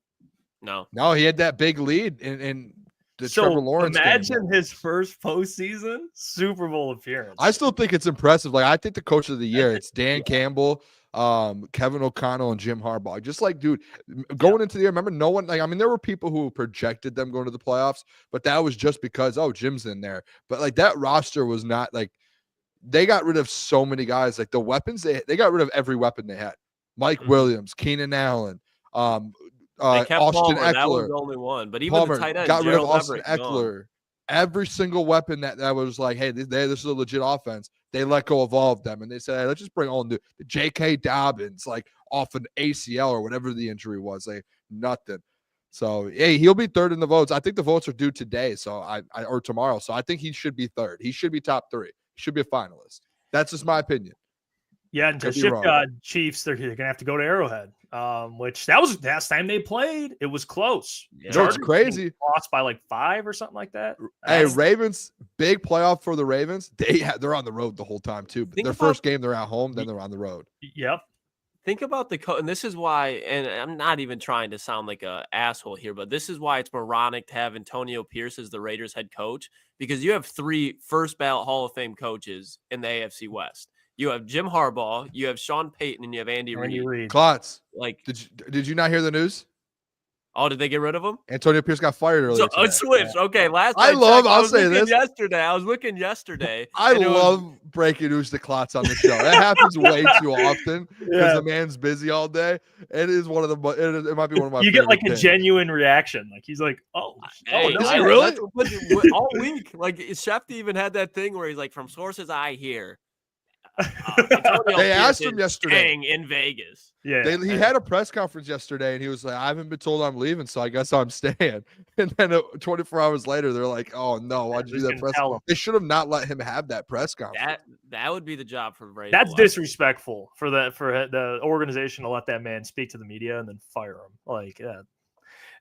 Speaker 4: No,
Speaker 1: he had that big lead in the Trevor Lawrence
Speaker 2: imagine
Speaker 1: game.
Speaker 2: his first postseason Super Bowl appearance.
Speaker 1: I still think it's impressive. Like, I think the Coach of the Year, it's Dan Campbell, Kevin O'Connell, and Jim Harbaugh. Just like, dude, going into the year, remember, no one, there were people who projected them going to the playoffs, but that was just because, Jim's in there. But like, that roster was not like, they got rid of so many guys. Like, the weapons, they got rid of every weapon they had. Mike Williams, Keenan Allen, Austin
Speaker 4: Palmer,
Speaker 1: Eckler.
Speaker 4: that was the only one. But even
Speaker 1: Palmer,
Speaker 4: the tight end
Speaker 1: got rid of
Speaker 4: Gerald
Speaker 1: Austin Eckler. Every single weapon that was like, hey, this is a legit offense. They let go of all of them, and they said, hey, let's just bring all new. J.K. Dobbins, like off an ACL or whatever the injury was, like nothing. So, hey, he'll be third in the votes. I think the votes are due today, or tomorrow. So I think he should be third. He should be top 3. He should be a finalist. That's just my opinion.
Speaker 2: Yeah, and to shift Chiefs, they're going to have to go to Arrowhead, which that was the last time they played. It was close.
Speaker 1: Yeah. It's crazy.
Speaker 2: Lost by like 5 or something like that.
Speaker 1: Hey, Ravens, big playoff for the Ravens. They're on the road the whole time too. Their first game, they're at home, then they're on the road.
Speaker 2: Yep.
Speaker 4: Think about and this is why, and I'm not even trying to sound like an asshole here, but this is why it's moronic to have Antonio Pierce as the Raiders head coach, because you have 3 first ballot Hall of Fame coaches in the AFC West. You have Jim Harbaugh, you have Sean Payton, and you have Andy Reid.
Speaker 1: Klotz,
Speaker 4: like,
Speaker 1: did you not hear the news?
Speaker 4: Oh, did they get rid of him?
Speaker 1: Antonio Pierce got fired earlier.
Speaker 4: So it switched. Yeah. Okay,
Speaker 1: I
Speaker 4: was looking yesterday.
Speaker 1: I love breaking news to Klotz on the show. That happens way too often because the man's busy all day. It is one of the. It might be one of my.
Speaker 2: You get like a genuine reaction. Like he's like,
Speaker 4: hey,
Speaker 2: is he really?
Speaker 4: All week, like Shefty even had that thing where he's like, from sources I hear.
Speaker 1: They asked him yesterday
Speaker 4: in Vegas.
Speaker 2: Yeah,
Speaker 1: he had a press conference yesterday, and he was like, "I haven't been told I'm leaving, so I guess I'm staying." And then 24 hours later, they're like, "Oh no, why'd you do that press conference?" They should have not let him have that press conference.
Speaker 4: That would be the job for Vrabel.
Speaker 2: That's disrespectful for the organization to let that man speak to the media and then fire him. Like,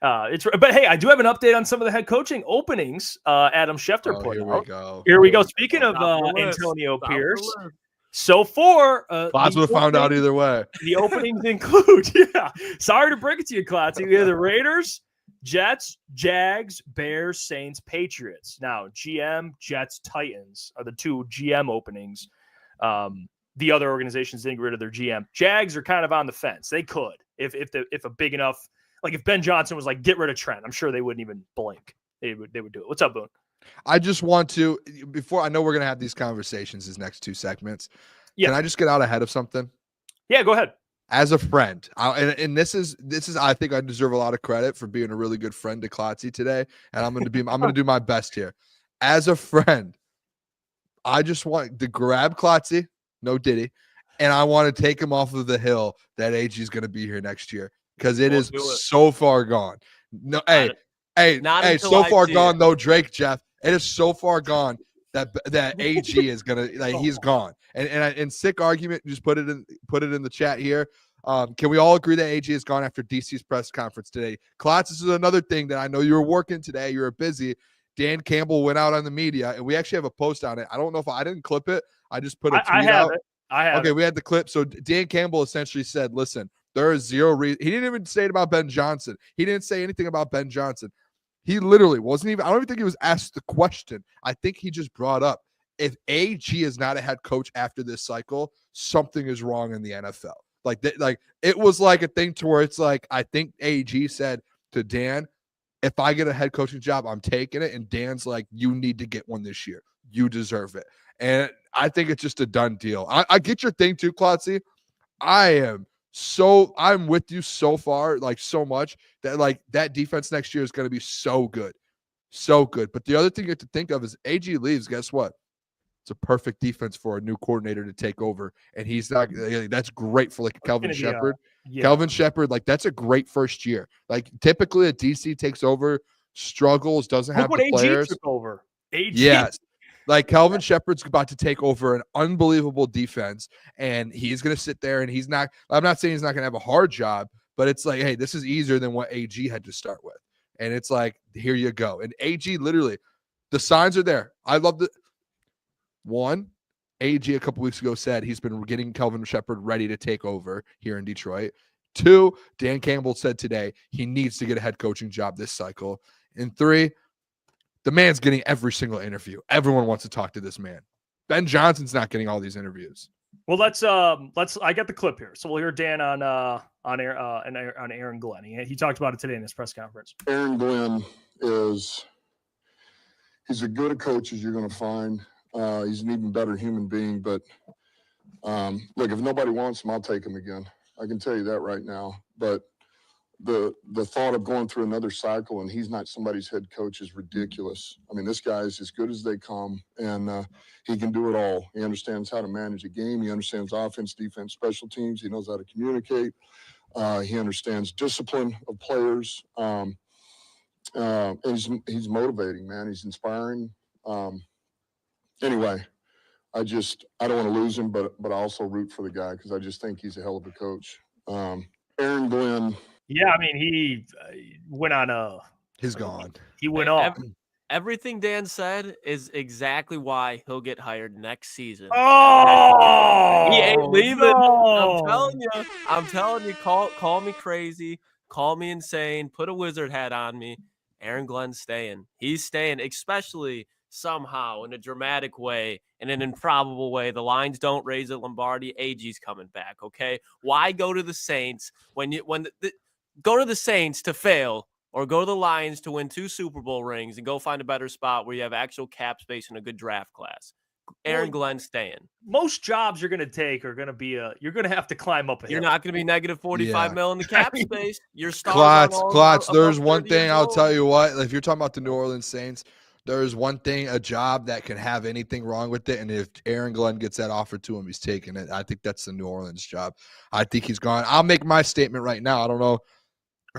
Speaker 2: but hey, I do have an update on some of the head coaching openings. Adam Schefter put out. Here we go. Speaking of Antonio Pierce. So far,
Speaker 1: Klotz would have found out either way.
Speaker 2: The openings include, sorry to break it to you, Klotz. You have the Raiders, Jets, Jags, Bears, Saints, Patriots. Now, GM, Jets, Titans are the 2 GM openings. The other organizations didn't get rid of their GM. Jags are kind of on the fence. They could if a big enough Like if Ben Johnson was like, get rid of Trent, I'm sure they wouldn't even blink. They would do it. What's up, Boone?
Speaker 1: I just want to, before I know we're going to have these conversations, these next 2 segments.
Speaker 2: Yeah.
Speaker 1: Can I just get out ahead of something?
Speaker 2: Yeah, go ahead.
Speaker 1: As a friend, and this is I think I deserve a lot of credit for being a really good friend to Klotzy today, and I'm going to do my best here. As a friend, I just want to grab Klotzy, no Diddy, and I want to take him off of the hill that AG is going to be here next year because it is so far gone. No, hey, so far gone. No Drake, Jeff. It is so far gone that AG is gonna he's gone. And sick argument. Just put it in the chat here. Can we all agree that AG is gone after DC's press conference today? Klotz, this is another thing that I know you were working today. You were busy. Dan Campbell went out on the media, and we actually have a post on it. I don't know if I didn't clip it. I just put a tweet out.
Speaker 2: I have
Speaker 1: it. We had the clip. So Dan Campbell essentially said, listen, there is zero reason. He didn't even say it about Ben Johnson. He didn't say anything about Ben Johnson. He literally wasn't even – I don't even think he was asked the question. I think he just brought up, if AG is not a head coach after this cycle, something is wrong in the NFL. It was like a thing to where it's like, I think AG said to Dan, if I get a head coaching job, I'm taking it. And Dan's like, you need to get one this year. You deserve it. And I think it's just a done deal. I get your thing too, Klotzy. I'm with you so far, so much that that defense next year is going to be so good. So good. But the other thing you have to think of is AG leaves. Guess what? It's a perfect defense for a new coordinator to take over. And he's not, that's great for Kelvin Shepard. Kelvin Shepard, that's a great first year. Typically a DC takes over, struggles, doesn't have the players.
Speaker 2: AG took over. AG.
Speaker 1: Yes. Kelvin Shepard's about to take over an unbelievable defense, and he's going to sit there, and I'm not saying he's not going to have a hard job, but it's hey, this is easier than what AG had to start with. And it's here you go. And AG, literally, the signs are there. I love one, AG a couple weeks ago said he's been getting Kelvin Shepard ready to take over here in Detroit. 2, Dan Campbell said today he needs to get a head coaching job this cycle. And 3, the man's getting every single interview. Everyone wants to talk to this man. Ben Johnson's not getting all these interviews.
Speaker 2: Well, let's I got the clip here. So we'll hear Dan on Aaron Glenn. He talked about it today in his press conference.
Speaker 3: Aaron Glenn he's as good a coach as you're going to find. He's an even better human being, but look, if nobody wants him, I'll take him again. I can tell you that right now. But the thought of going through another cycle and he's not somebody's head coach is ridiculous. I mean, this guy is as good as they come, and he can do it all. He understands how to manage a game. He understands offense, defense, special teams. He knows how to communicate. He understands discipline of players. And he's motivating, man. He's inspiring. Anyway, I don't want to lose him, but I also root for the guy because I just think he's a hell of a coach. Aaron Glenn.
Speaker 2: Yeah, I mean, he went on
Speaker 1: he's gone.
Speaker 2: He went off.
Speaker 4: Everything Dan said is exactly why he'll get hired next season.
Speaker 2: Oh,
Speaker 4: he ain't leaving.
Speaker 2: No.
Speaker 4: I'm telling you, call me crazy, call me insane, put a wizard hat on me. Aaron Glenn's staying. He's staying, especially somehow in a dramatic way, in an improbable way. The lines don't raise at Lombardi. AG's coming back. Okay, why go to the Saints go to the Saints to fail, or go to the Lions to win 2 Super Bowl rings and go find a better spot where you have actual cap space and a good draft class? Aaron Glenn staying.
Speaker 2: Most jobs you're going to take are going to be you're going to have to climb up a hill.
Speaker 4: You're not going to be negative 45 mil in the cap space. Your stars
Speaker 1: Klotz, there's one thing I'll tell you what. If you're talking about the New Orleans Saints, there's one thing, a job that can have anything wrong with it. And if Aaron Glenn gets that offer to him, he's taking it. I think that's the New Orleans job. I think he's gone. I'll make my statement right now. I don't know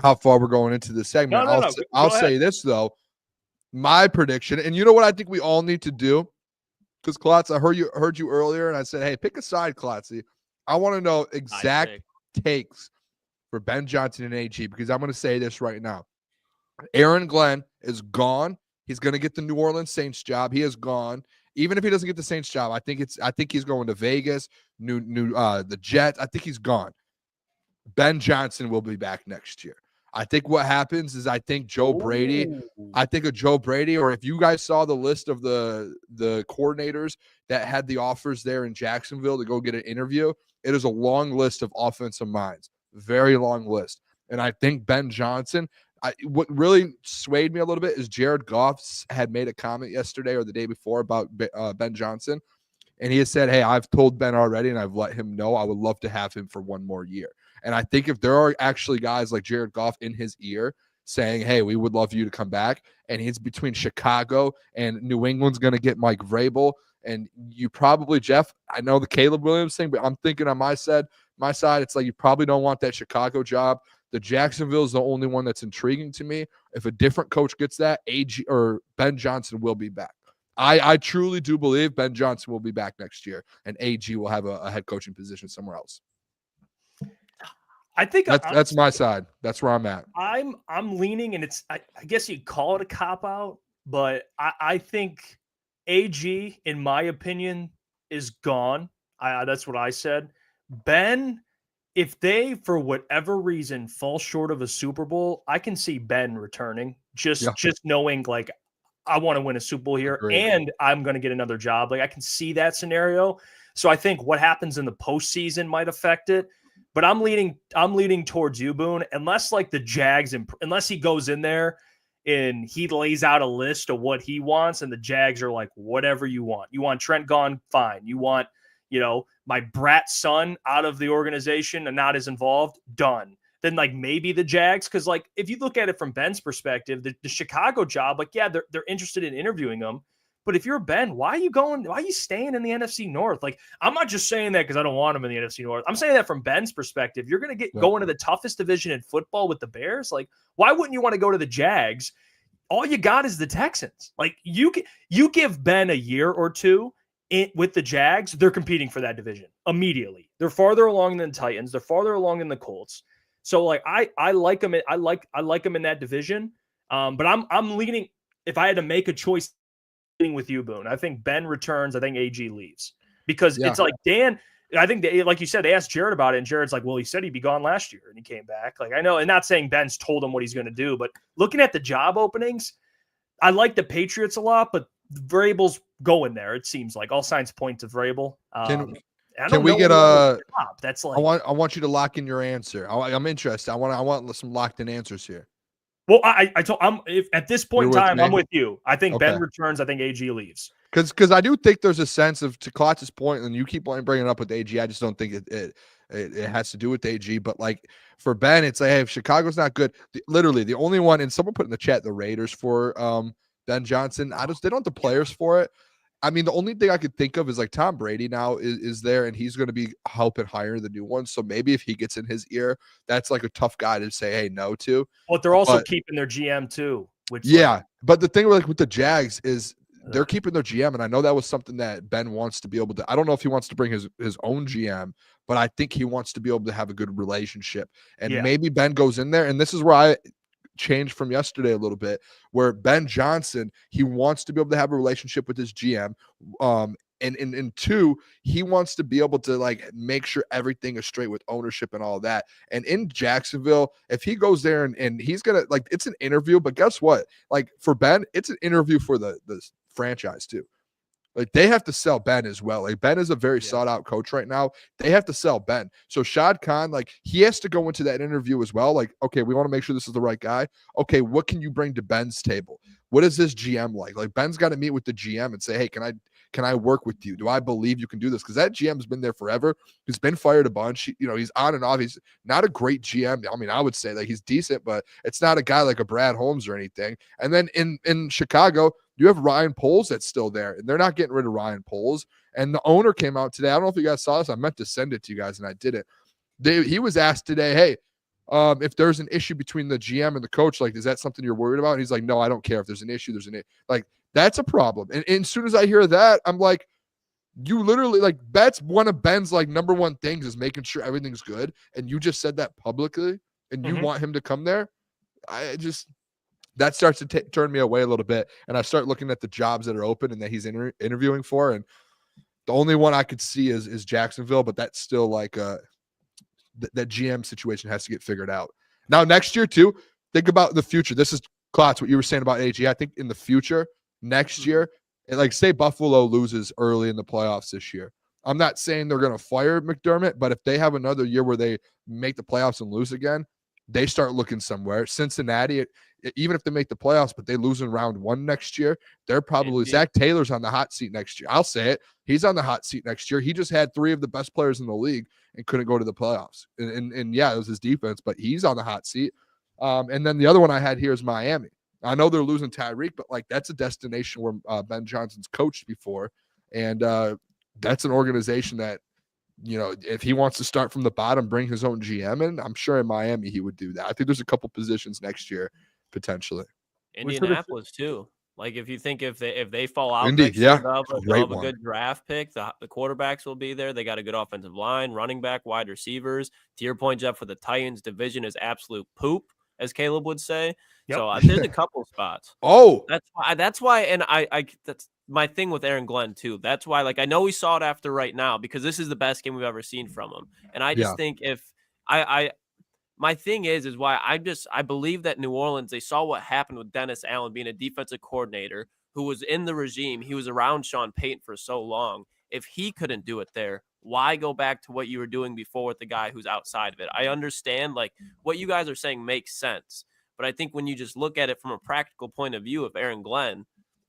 Speaker 1: how far we're going into this segment. I'll say this, though. My prediction, and you know what I think we all need to do? Because, Klotz, I heard you earlier, and I said, hey, pick a side, Klotzy. I want to know exact takes for Ben Johnson and AG, because I'm going to say this right now. Aaron Glenn is gone. He's going to get the New Orleans Saints job. He is gone. Even if he doesn't get the Saints job, I think he's going to Vegas, the Jets. I think he's gone. Ben Johnson will be back next year. I think what happens is I think Joe Brady, or if you guys saw the list of the coordinators that had the offers there in Jacksonville to go get an interview, it is a long list of offensive minds, very long list. And I think Ben Johnson, what really swayed me a little bit is Jared Goff had made a comment yesterday or the day before about Ben Johnson. And he has said, hey, I've told Ben already and I've let him know I would love to have him for one more year. And I think if there are actually guys like Jared Goff in his ear saying, hey, we would love you to come back, and he's between Chicago and New England's going to get Mike Vrabel, and you probably, Jeff, I know the Caleb Williams thing, but I'm thinking on my side, it's like you probably don't want that Chicago job. The Jacksonville is the only one that's intriguing to me. If a different coach gets that, AG or Ben Johnson will be back. I truly do believe Ben Johnson will be back next year, and AG will have a head coaching position somewhere else.
Speaker 2: I think
Speaker 1: that's my side. That's where I'm at.
Speaker 2: I'm leaning, and it's I guess you'd call it a cop out, but I think AG, in my opinion, is gone. That's what I said. Ben, if they for whatever reason fall short of a Super Bowl, I can see Ben returning. Just knowing like I want to win a Super Bowl here, and I'm going to get another job. Like I can see that scenario. So I think what happens in the postseason might affect it. But I'm leaning towards you, Boone, unless like the Jags, unless he goes in there and he lays out a list of what he wants, and the Jags are like, whatever you want. You want Trent gone, fine. You want, my brat son out of the organization and not as involved, done. Then like maybe the Jags, because like if you look at it from Ben's perspective, the Chicago job, like yeah, they're interested in interviewing him. But if you're Ben, why are you staying in the NFC North? Like, I'm not just saying that because I don't want him in the NFC North. I'm saying that from Ben's perspective. You're going to go into the toughest division in football with the Bears. Like, why wouldn't you want to go to the Jags? All you got is the Texans. Like, you give Ben a year or two with the Jags, they're competing for that division immediately. They're farther along than the Titans. They're farther along than the Colts. So, like, I like them. I like them in that division. But I'm leaning. If I had to make a choice, with you, Boone. I think Ben returns. I think AG leaves because it's like Dan. I think like you said, they asked Jared about it, and Jared's like, "Well, he said he'd be gone last year, and he came back." Like I know, and not saying Ben's told him what he's going to do, but looking at the job openings, I like the Patriots a lot, but Vrabel's going there. It seems like all signs point to Vrabel.
Speaker 1: Can we get a?
Speaker 2: That's like
Speaker 1: I want you to lock in your answer. I'm interested. I want some locked in answers here.
Speaker 2: Well, if at this point in time, I'm with you. I think
Speaker 1: Okay.
Speaker 2: Ben returns. I think AG leaves.
Speaker 1: Because I do think there's a sense of, to Klotz's point, and you keep bringing it up with AG. I just don't think it has to do with AG. But like for Ben, it's like, hey, if Chicago's not good, literally the only one, and someone put in the chat the Raiders for Ben Johnson. They don't have the players for it. I mean, the only thing I could think of is like Tom Brady now is there, and he's going to be helping hire the new one. So maybe if he gets in his ear, that's like a tough guy to say, hey, no to.
Speaker 2: But they're also keeping their GM too. Which
Speaker 1: but the thing with the Jags is they're keeping their GM, and I know that was something that Ben wants to be able to. I don't know if he wants to bring his own GM, but I think he wants to be able to have a good relationship. And maybe Ben goes in there, and this is where I changed from yesterday a little bit, where Ben Johnson, he wants to be able to have a relationship with his GM. And two, he wants to be able to like make sure everything is straight with ownership and all that. And in Jacksonville, if he goes there and he's gonna like, it's an interview, but guess what? Like for Ben, it's an interview for the franchise too. Like they have to sell Ben as well. Like Ben is a very sought out coach right now. They have to sell Ben. So Shad Khan, like he has to go into that interview as well. Like, okay, we want to make sure this is the right guy. Okay, what can you bring to Ben's table? What is this GM like? Like Ben's got to meet with the GM and say, hey, can I work with you? Do I believe you can do this? Because that GM's been there forever. He's been fired a bunch. He's on and off. He's not a great GM. I mean, I would say like he's decent, but it's not a guy like a Brad Holmes or anything. And then in Chicago, you have Ryan Poles that's still there, and they're not getting rid of Ryan Poles. And the owner came out today. I don't know if you guys saw this. I meant to send it to you guys, and I didn't. He was asked today, hey, if there's an issue between the GM and the coach, like, is that something you're worried about? And he's like, no, I don't care. If there's an issue, like, that's a problem. And as soon as I hear that, I'm like, you literally, like, that's one of Ben's, like, number one things is making sure everything's good. And you just said that publicly, and you want him to come there. That starts to turn me away a little bit. And I start looking at the jobs that are open and that he's interviewing for. And the only one I could see is Jacksonville, but that's still like that GM situation has to get figured out. Now, next year, too, think about the future. This is, Klotz, what you were saying about AG. I think in the future, next year, and like say Buffalo loses early in the playoffs this year. I'm not saying they're going to fire McDermott, but if they have another year where they make the playoffs and lose again, they start looking somewhere. Cincinnati, even if they make the playoffs, but they lose in round 1 next year, they're probably Zach Taylor's on the hot seat next year. I'll say it. He's on the hot seat next year. He just had 3 of the best players in the league and couldn't go to the playoffs. And yeah, it was his defense, but he's on the hot seat. And then the other one I had here is Miami. I know they're losing Tyreek, but like that's a destination where Ben Johnson's coached before. And that's an organization that, you know, if he wants to start from the bottom, bring his own GM in, I'm sure in Miami he would do that. I think there's a couple positions next year potentially.
Speaker 4: Indianapolis too. Like if you think if they fall out
Speaker 1: Indy,
Speaker 4: next year,
Speaker 1: yeah,
Speaker 4: they'll have a good draft pick. The quarterbacks will be there. They got a good offensive line, running back, wide receivers. To your point, Jeff, for the Titans division is absolute poop, as Caleb would say.
Speaker 2: Yep.
Speaker 4: So there's a couple spots.
Speaker 1: Oh,
Speaker 4: that's why, and I that's my thing with Aaron Glenn too. That's why, like, I know we saw it after right now because this is the best game we've ever seen from him. And I just think if my thing is why I believe that New Orleans, they saw what happened with Dennis Allen being a defensive coordinator who was in the regime. He was around Sean Payton for so long. If he couldn't do it there, why go back to what you were doing before with the guy who's outside of it? I understand, like, what you guys are saying makes sense. But I think when you just look at it from a practical point of view of Aaron Glenn,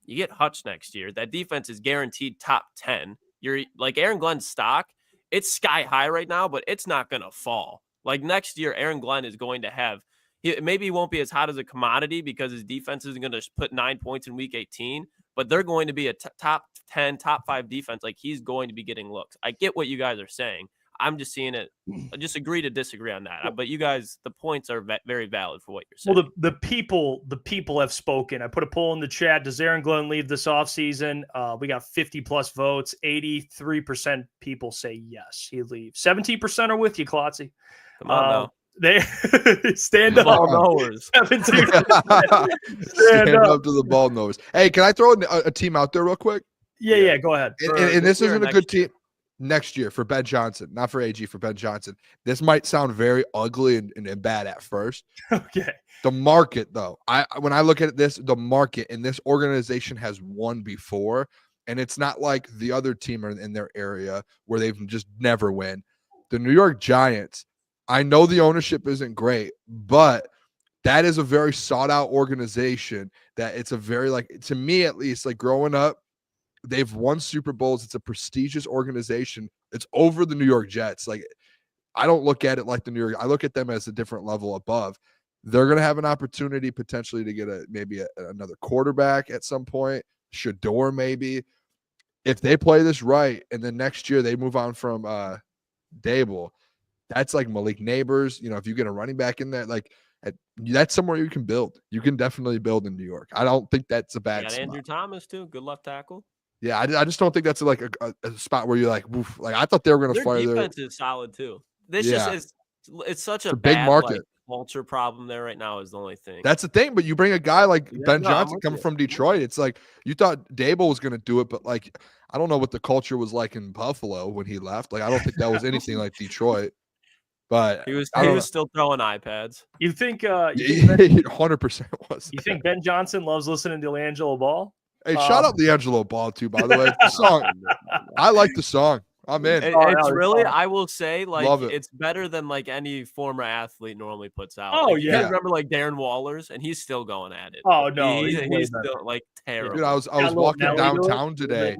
Speaker 4: you get Hutch next year. That defense is guaranteed top 10. You're like Aaron Glenn's stock, it's sky high right now, but it's not going to fall. Like next year, Aaron Glenn is going to have, maybe he won't be as hot as a commodity because his defense isn't going to put 9 points in week 18, but they're going to be a top 10, top 5 defense. Like he's going to be getting looks. I get what you guys are saying. I'm just seeing it. I just agree to disagree on that. But you guys, the points are very valid for what you're saying.
Speaker 2: Well, the people have spoken. I put a poll in the chat. Does Aaron Glenn leave this offseason? We got 50 plus votes. 83% people say yes, he leaves. 17% are with you, Klotzy.
Speaker 4: Come on now.
Speaker 2: They stand up.
Speaker 4: Ball knowers.
Speaker 2: 17%.
Speaker 1: stand up to the ball knowers. Hey, can I throw a team out there real quick?
Speaker 2: Yeah, go ahead.
Speaker 1: And this isn't a good team. Next year for Ben Johnson, not for AG, for Ben Johnson. This might sound very ugly and bad at first.
Speaker 2: Okay.
Speaker 1: The market, though, when I look at this, the market and this organization has won before, and it's not like the other team in their area where they've just never win. The New York Giants, I know the ownership isn't great, but that is a very sought-out organization that it's a very, like, to me at least, like growing up, they've won Super Bowls. It's a prestigious organization. It's over the New York Jets. Like, I don't look at it like the New York. I look at them as a different level above. They're going to have an opportunity potentially to get another quarterback at some point. Shador maybe. If they play this right, and then next year they move on from Dable, that's like Malik Neighbors. You know, if you get a running back in there, like that's somewhere you can build. You can definitely build in New York. I don't think that's a bad spot.
Speaker 4: Andrew Thomas too. Good left tackle.
Speaker 1: Yeah, I just don't think that's like a spot where you're like, woof. Like I thought they were going to fire
Speaker 4: their defense is solid too. This just is it's such a
Speaker 1: big
Speaker 4: bad,
Speaker 1: market.
Speaker 4: Like, culture problem there right now is the only thing.
Speaker 1: That's the thing. But you bring a guy like Ben Johnson coming from Detroit. It's like you thought Dable was going to do it, but like I don't know what the culture was like in Buffalo when he left. Like I don't think that was anything like Detroit. But
Speaker 4: he was still throwing iPads.
Speaker 2: You think
Speaker 1: 100% was.
Speaker 2: You think Ben Johnson loves listening to LiAngelo Ball?
Speaker 1: Hey, shout out LiAngelo Ball too, by the way. The song. I like the song. I'm in.
Speaker 4: It's really, I will say, like,
Speaker 1: Love it.
Speaker 4: It's better than like any former athlete normally puts out.
Speaker 2: Oh,
Speaker 4: like,
Speaker 2: yeah.
Speaker 4: You guys remember like Darren Wallers, and he's still going at it.
Speaker 2: Oh no,
Speaker 4: he's still like terrible.
Speaker 1: Dude, I was walking downtown today.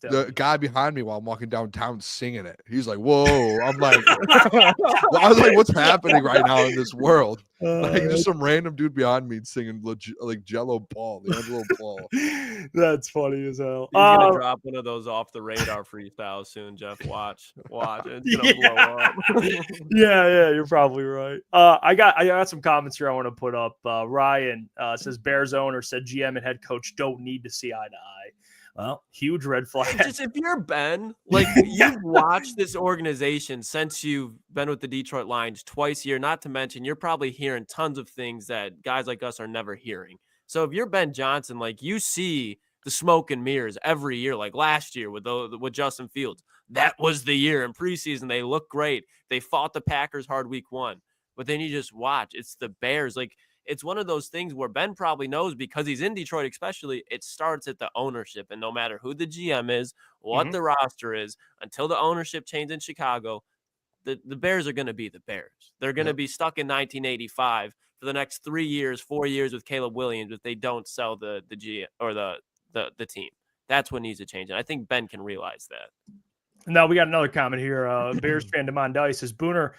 Speaker 1: The guy behind me while I'm walking downtown singing it. He's like, "Whoa!" I'm like, I was like, "What's happening right now in this world?" Like just some random dude behind me singing like Jello Ball, the Angelo Ball.
Speaker 2: That's funny as hell.
Speaker 4: He's gonna drop one of those off the radar freestyles soon, Jeff. Watch. It's gonna blow up.
Speaker 2: yeah, you're probably right. I got some comments here I want to put up. Ryan says Bears owner said GM and head coach don't need to see eye to eye. Well, huge red flag.
Speaker 4: Just if you're Ben, like you've watched this organization since you've been with the Detroit Lions twice a year, not to mention you're probably hearing tons of things that guys like us are never hearing. So if you're Ben Johnson, like you see the smoke and mirrors every year, like last year with Justin Fields, that was the year. In preseason, they looked great. They fought the Packers hard week 1, but then you just watch. It's the Bears. Like, it's one of those things where Ben probably knows because he's in Detroit, especially it starts at the ownership. And no matter who the GM is, what the roster is, until the ownership change in Chicago, the Bears are going to be the Bears. They're going to be stuck in 1985 for the next 3 years, 4 years with Caleb Williams if they don't sell the team. That's what needs to change. And I think Ben can realize that.
Speaker 2: Now we got another comment here. Bears fan Demond Dice says, Booner,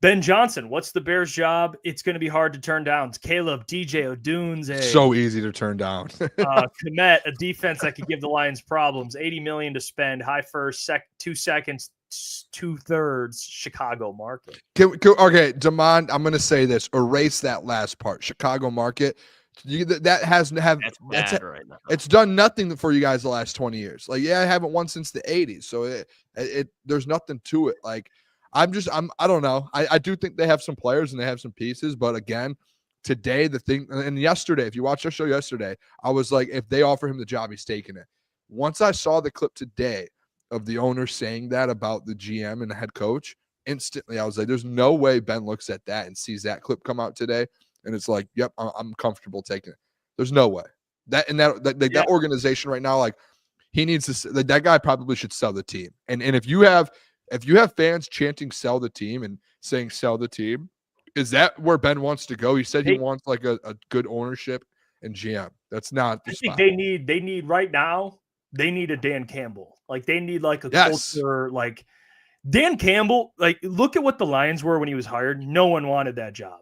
Speaker 2: Ben Johnson, what's the Bears' job? It's going to be hard to turn down. It's Caleb, DJ, O'Dunes,
Speaker 1: so easy to turn down.
Speaker 2: Komet, a defense that could give the Lions problems. $80 million to spend. High first, 2 seconds, 2/3 Chicago market.
Speaker 1: Okay, Demond, I'm going to say this. Erase that last part. Chicago market. That hasn't have.
Speaker 4: That's bad right now.
Speaker 1: It's done nothing for you guys the last 20 years. Like, I haven't won since the 80s. So there's nothing to it. Like, I don't know. I do think they have some players and they have some pieces, but again, today and yesterday, if you watched our show yesterday, I was like, if they offer him the job, he's taking it. Once I saw the clip today of the owner saying that about the GM and the head coach, instantly I was like, there's no way Ben looks at that and sees that clip come out today and it's like, yep, I'm comfortable taking it. There's no way. That organization right now, like, he needs to. That guy probably should sell the team. And if you have fans chanting "sell the team" and saying "sell the team," is that where Ben wants to go? He said he wants like a good ownership and GM. That's not the spot.
Speaker 2: They need right now. They need a Dan Campbell. Like, they need like a culture. Like, Dan Campbell. Like, look at what the Lions were when he was hired. No one wanted that job.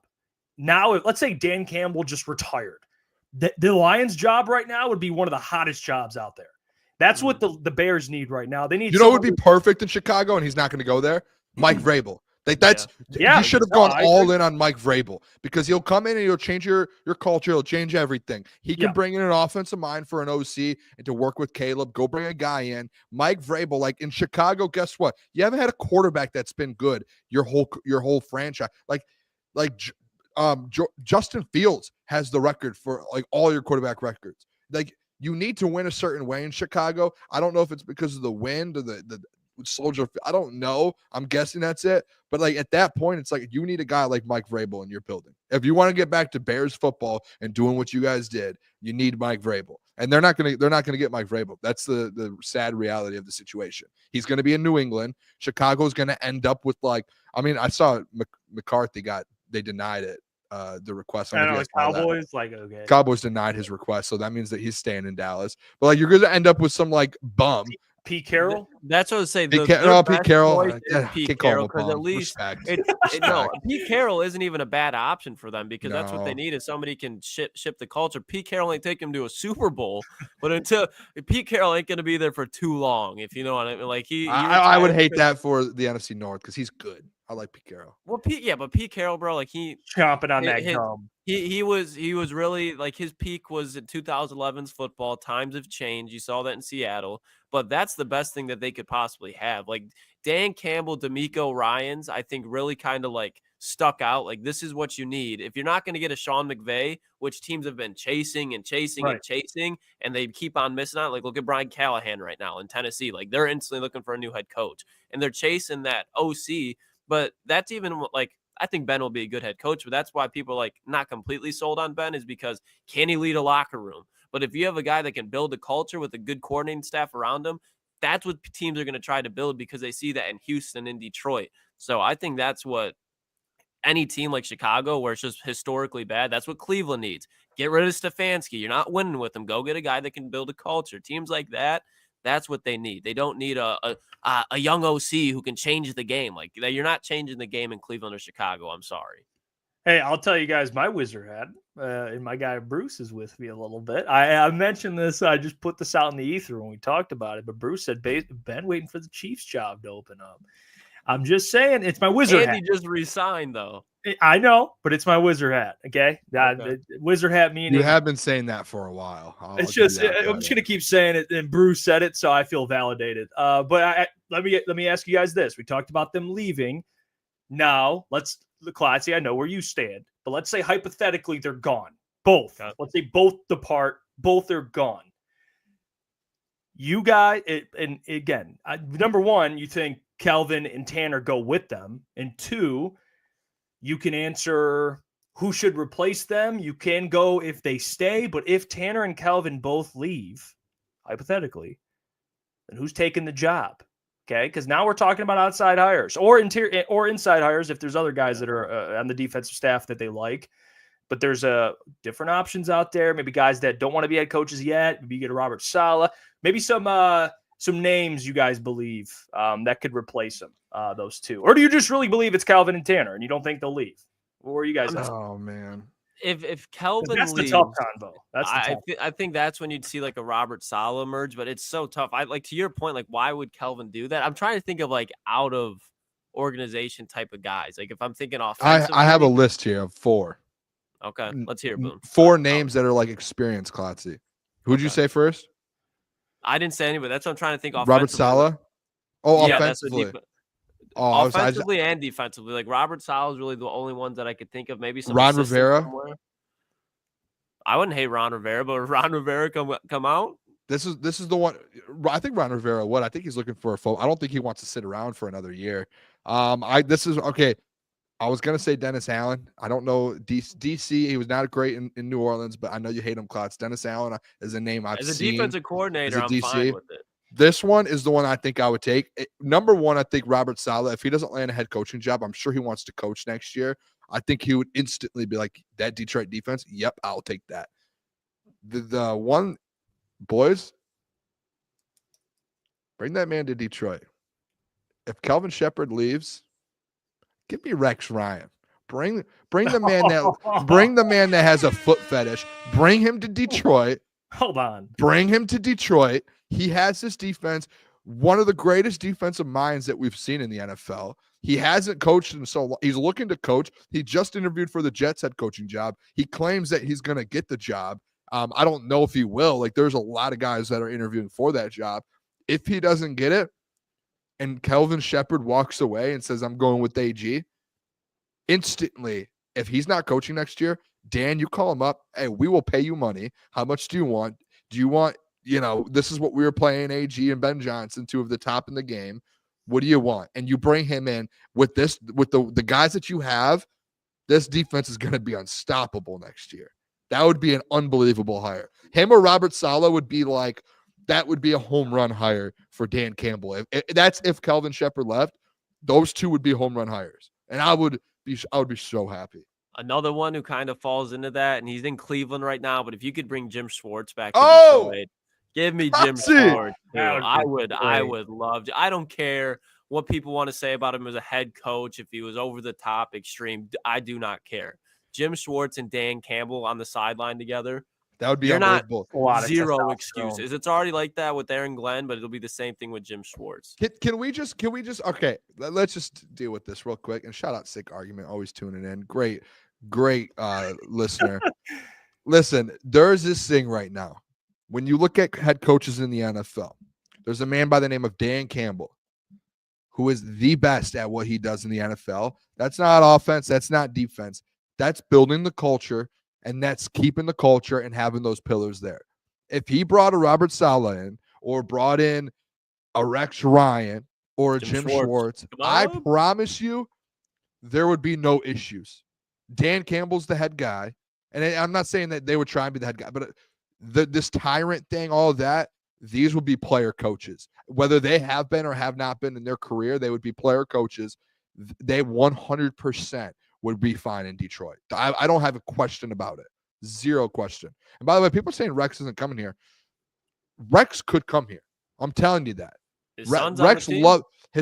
Speaker 2: Now, let's say Dan Campbell just retired. The Lions' job right now would be one of the hottest jobs out there. That's what the Bears need right now. They need.
Speaker 1: What would be perfect in Chicago, and he's not going to go there? Mike Vrabel. Like, that's you should have gone all in on Mike Vrabel, because he'll come in and he'll change your culture. He'll change everything. He can bring in an offensive mind for an OC and to work with Caleb. Go bring a guy in. Mike Vrabel, like in Chicago, guess what? You haven't had a quarterback that's been good your whole franchise. Justin Fields has the record for like all your quarterback records. Like, you need to win a certain way in Chicago. I don't know if it's because of the wind or the Soldier. I don't know. I'm guessing that's it. But like, at that point, it's like you need a guy like Mike Vrabel in your building. If you want to get back to Bears football and doing what you guys did, you need Mike Vrabel. And they're not gonna get Mike Vrabel. That's the sad reality of the situation. He's gonna be in New England. Chicago's gonna end up with I saw McCarthy they denied it. The request.
Speaker 2: Cowboys,
Speaker 1: Cowboys denied his request, so that means that he's staying in Dallas. But like, you're going to end up with some like bum.
Speaker 2: Pete Carroll.
Speaker 4: That's what I was saying.
Speaker 1: Pete Carroll.
Speaker 4: Pete Carroll, because at least Pete Carroll isn't even a bad option for them, because that's what they need, is somebody can ship the culture. Pete Carroll ain't take him to a Super Bowl, but until Pete Carroll ain't going to be there for too long, if you know what I mean. Like
Speaker 1: I would hate that for the NFC North, because he's good. I like Pete Carroll.
Speaker 4: Well, Pete Carroll, bro, like he
Speaker 2: chomping on that gum.
Speaker 4: He was really, like, his peak was in 2011's football. Times have changed. You saw that in Seattle, but that's the best thing that they could possibly have. Like, Dan Campbell, D'Amico Ryans, I think really kind of like stuck out. Like, this is what you need. If you're not going to get a Sean McVay, which teams have been chasing and chasing and chasing, and they keep on missing out. Like, look at Brian Callahan right now in Tennessee. Like, they're instantly looking for a new head coach, and they're chasing that OC. But that's even like, I think Ben will be a good head coach, but that's why people like not completely sold on Ben, is because can he lead a locker room? But if you have a guy that can build a culture with a good coordinating staff around him, that's what teams are going to try to build, because they see that in Houston and Detroit. So I think that's what any team like Chicago, where it's just historically bad, that's what Cleveland needs. Get rid of Stefanski. You're not winning with him. Go get a guy that can build a culture. Teams like that, that's what they need. They don't need a young OC who can change the game. Like, you're not changing the game in Cleveland or Chicago. I'm sorry.
Speaker 2: Hey, I'll tell you guys my wizard hat, and my guy Bruce is with me a little bit. I mentioned this. I just put this out in the ether when we talked about it. But Bruce said Ben waiting for the Chiefs job to open up. I'm just saying, it's my wizard hat.
Speaker 4: He just resigned, though.
Speaker 2: I know, but it's my wizard hat. Okay, wizard hat meaning
Speaker 1: you have been saying that for a while.
Speaker 2: I'm just gonna keep saying it, and Bruce said it, so I feel validated. But let me ask you guys this: we talked about them leaving. Now Klotzy, I know where you stand, but let's say hypothetically they're gone, both. Okay. Let's say both depart, both are gone. You guys, and again, number one, you think Kelvin and Tanner go with them, and two, you can answer who should replace them. You can go if they stay, but if Tanner and Kelvin both leave, hypothetically, then who's taking the job? Okay, because now we're talking about outside hires or interior or inside hires if there's other guys that are on the defensive staff that they like. But there's different options out there. Maybe guys that don't want to be head coaches yet. Maybe you get a Robert Saleh. Maybe some names you guys believe that could replace them. Those two, or do you just really believe it's Calvin and Tanner, and you don't think they'll leave? Or are you guys?
Speaker 1: Oh man,
Speaker 4: if Kelvin
Speaker 2: that's
Speaker 4: leaves,
Speaker 2: the tough convo. That's the tough.
Speaker 4: I think that's when you'd see like a Robert Saleh emerge, but it's so tough. I like to your point, like why would Kelvin do that? I'm trying to think of like out of organization type of guys. Like if I'm thinking offensively,
Speaker 1: I have a list here of 4.
Speaker 4: Okay, let's hear Boone.
Speaker 1: 4 names that are like experienced, Klotzy. Who'd you say first?
Speaker 4: I didn't say anybody. That's what I'm trying to think.
Speaker 1: Robert Saleh. Oh,
Speaker 4: yeah,
Speaker 1: offensively.
Speaker 4: Offensively and defensively. Like Robert Saleh is really the only ones that I could think of. Maybe some
Speaker 1: Ron Rivera.
Speaker 4: Somewhere. I wouldn't hate Ron Rivera, but if Ron Rivera come out.
Speaker 1: This is the one. I think Ron Rivera would. I think he's looking for a I don't think he wants to sit around for another year. This is okay. I was gonna say Dennis Allen. I don't know DC. He was not great in New Orleans, but I know you hate him, Klotz. Dennis Allen is a name I've seen.
Speaker 4: As a defensive coordinator, I'm fine with it.
Speaker 1: This one is the one I think I would take. Number 1, I think Robert Saleh. If he doesn't land a head coaching job, I'm sure he wants to coach next year. I think he would instantly be like, that Detroit defense. Yep, I'll take that. The one, boys, bring that man to Detroit. If Kelvin Shepard leaves, give me Rex Ryan. Bring the man that has a foot fetish. Bring him to Detroit.
Speaker 2: Hold on.
Speaker 1: Bring him to Detroit. He has this defense, one of the greatest defensive minds that we've seen in the NFL. He hasn't coached in so long. He's looking to coach. He just interviewed for the Jets head coaching job. He claims that he's going to get the job. I don't know if he will. Like, there's a lot of guys that are interviewing for that job. If he doesn't get it and Kelvin Shepard walks away and says, I'm going with AG, instantly, if he's not coaching next year, Dan, you call him up. Hey, we will pay you money. How much do you want? Do you want, this is what we were playing AG and Ben Johnson, 2 of the top in the game. What do you want? And you bring him in with the guys that you have. This defense is going to be unstoppable next year. That would be an unbelievable hire. Him or Robert Saleh would be like, that would be a home run hire for Dan Campbell. That's if Kelvin Shepard left. Those 2 would be home run hires. And I would be so happy.
Speaker 4: Another one who kind of falls into that, and he's in Cleveland right now, but if you could bring Jim Schwartz back to Detroit, give me Jim Schwartz. I would love to. I don't care what people want to say about him as a head coach, if he was over the top, extreme. I do not care. Jim Schwartz and Dan Campbell on the sideline together.
Speaker 1: That would be unbelievable.
Speaker 4: Zero excuses. It's already like that with Aaron Glenn, but it'll be the same thing with Jim Schwartz.
Speaker 1: Can we just okay, let's just deal with this real quick. And shout out Sick Argument, always tuning in. Great listener. Listen, there's this thing right now. When you look at head coaches in the NFL, there's a man by the name of Dan Campbell who is the best at what he does in the NFL. That's not offense. That's not defense. That's building the culture, and that's keeping the culture and having those pillars there. If he brought a Robert Saleh in or brought in a Rex Ryan or a Jim Schwartz, I promise you there would be no issues. Dan Campbell's the head guy, and I'm not saying that they would try and be the head guy, but this tyrant thing, all of that, these would be player coaches. Whether they have been or have not been in their career, they would be player coaches. They 100% would be fine in Detroit. I don't have a question about it. Zero question. And by the way, people are saying Rex isn't coming here. Rex could come here. I'm telling you that. His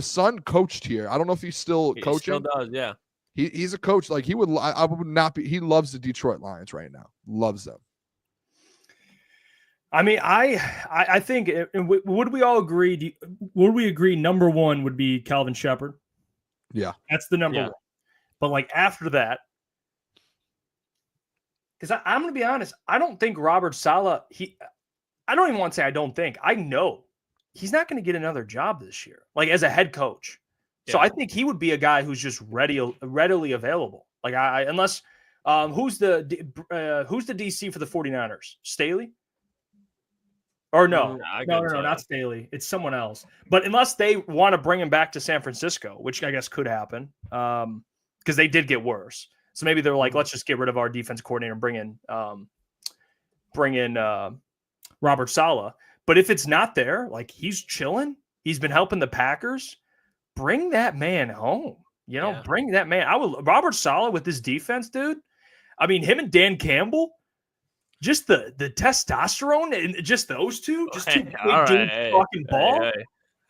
Speaker 1: son coached here. I don't know if he's still coaching.
Speaker 4: He still does, yeah.
Speaker 1: He's a coach. Like, he would. I would not be. He loves the Detroit Lions right now. Loves them.
Speaker 2: I mean, I think. Would we all agree? Would we agree? Number 1 would be Calvin Shepard.
Speaker 1: Yeah,
Speaker 2: that's the number 1. But like after that, because I'm going to be honest, I don't think Robert Saleh. I don't even want to say I don't think. I know he's not going to get another job this year, like as a head coach. Yeah. So I think he would be a guy who's just readily available. Like unless who's the DC for the 49ers? Staley? Or no, not Staley. It's someone else. But unless they want to bring him back to San Francisco, which I guess could happen, because they did get worse. So maybe they're like, let's just get rid of our defense coordinator and bring in Robert Saleh. But if it's not there, like he's chilling, He's been helping the Packers. Bring that man home.
Speaker 4: Yeah.
Speaker 2: Bring that man. Robert Saleh with this defense, dude. I mean, him and Dan Campbell, just the testosterone and just those two, just two big dudes talking ball.
Speaker 4: Hey.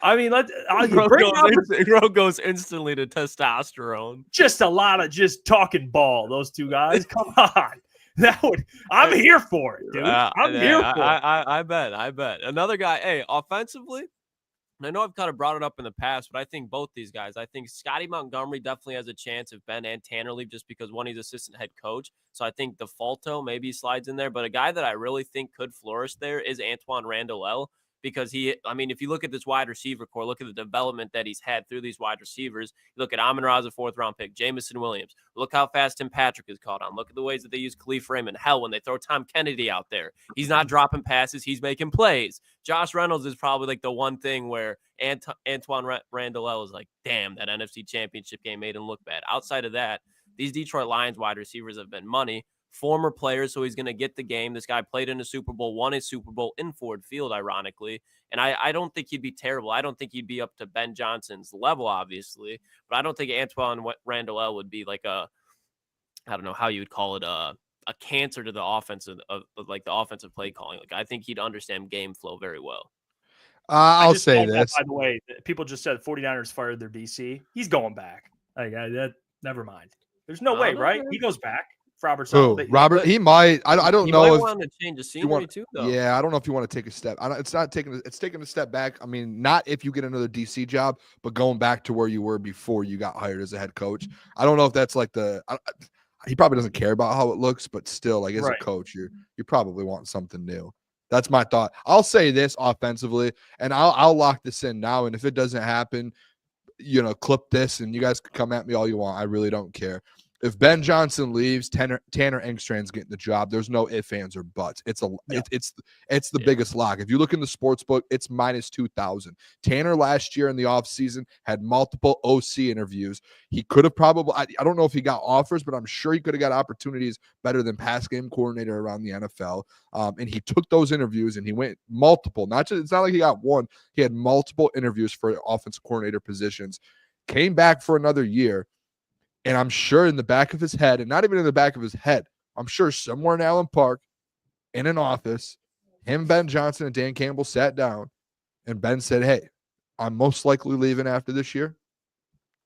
Speaker 2: I mean,
Speaker 4: Gro goes instantly to testosterone.
Speaker 2: Just a lot of just talking ball. Those two guys, come on. I'm here for it, dude. I'm here for it.
Speaker 4: I bet. Another guy, hey, offensively, and I know I've kind of brought it up in the past, but I think both these guys, I think Scotty Montgomery definitely has a chance if Ben and Tanner leave just because one, he's assistant head coach. So I think DeFalto maybe slides in there. But a guy that I really think could flourish there is Antoine Randall, because if you look at this wide receiver core, look at the development that he's had through these wide receivers. You look at Amon-Ra as a 4th-round pick, Jamison Williams. Look how fast Tim Patrick is caught on. Look at the ways that they use Khalif Raymond. Hell, when they throw Tom Kennedy out there, he's not dropping passes. He's making plays. Josh Reynolds is probably like the one thing where Antoine Randall is like, damn, that NFC Championship game made him look bad. Outside of that, these Detroit Lions wide receivers have been money. Former players, so he's going to get the game. This guy played in a Super Bowl, won a Super Bowl in Ford Field, ironically. And I don't think he'd be terrible. I don't think he'd be up to Ben Johnson's level, obviously. But I don't think Antoine Randall would be like I don't know how you would call it, a cancer to the offensive of like the offensive play calling. Like I think he'd understand game flow very well.
Speaker 1: I'll say this.
Speaker 2: By the way, people just said 49ers fired their DC. He's going back. Never mind. There's no way, right? He goes back. Robert Saleh.
Speaker 1: Robert, he might. I don't know if
Speaker 4: want to change the scenery too, though.
Speaker 1: Yeah, I don't know if you want to take a step. It's taking a step back. I mean, not if you get another DC job, but going back to where you were before you got hired as a head coach. I don't know if that's like he probably doesn't care about how it looks, but still, like as a coach, you probably want something new. That's my thought. I'll say this offensively, and I'll lock this in now. And if it doesn't happen, clip this, and you guys can come at me all you want. I really don't care. If Ben Johnson leaves, Tanner Engstrand's getting the job. There's no ifs, ands, or buts. It's the biggest lock. If you look in the sports book, it's minus 2,000. Tanner last year in the offseason had multiple OC interviews. He could have probably, I don't know if he got offers, but I'm sure he could have got opportunities better than pass game coordinator around the NFL. And he took those interviews and he went multiple. It's not like he got one. He had multiple interviews for offensive coordinator positions. Came back for another year. And I'm sure in the back of his head, and not even in the back of his head, I'm sure somewhere in Allen Park, in an office, him, Ben Johnson, and Dan Campbell sat down, and Ben said, hey, I'm most likely leaving after this year.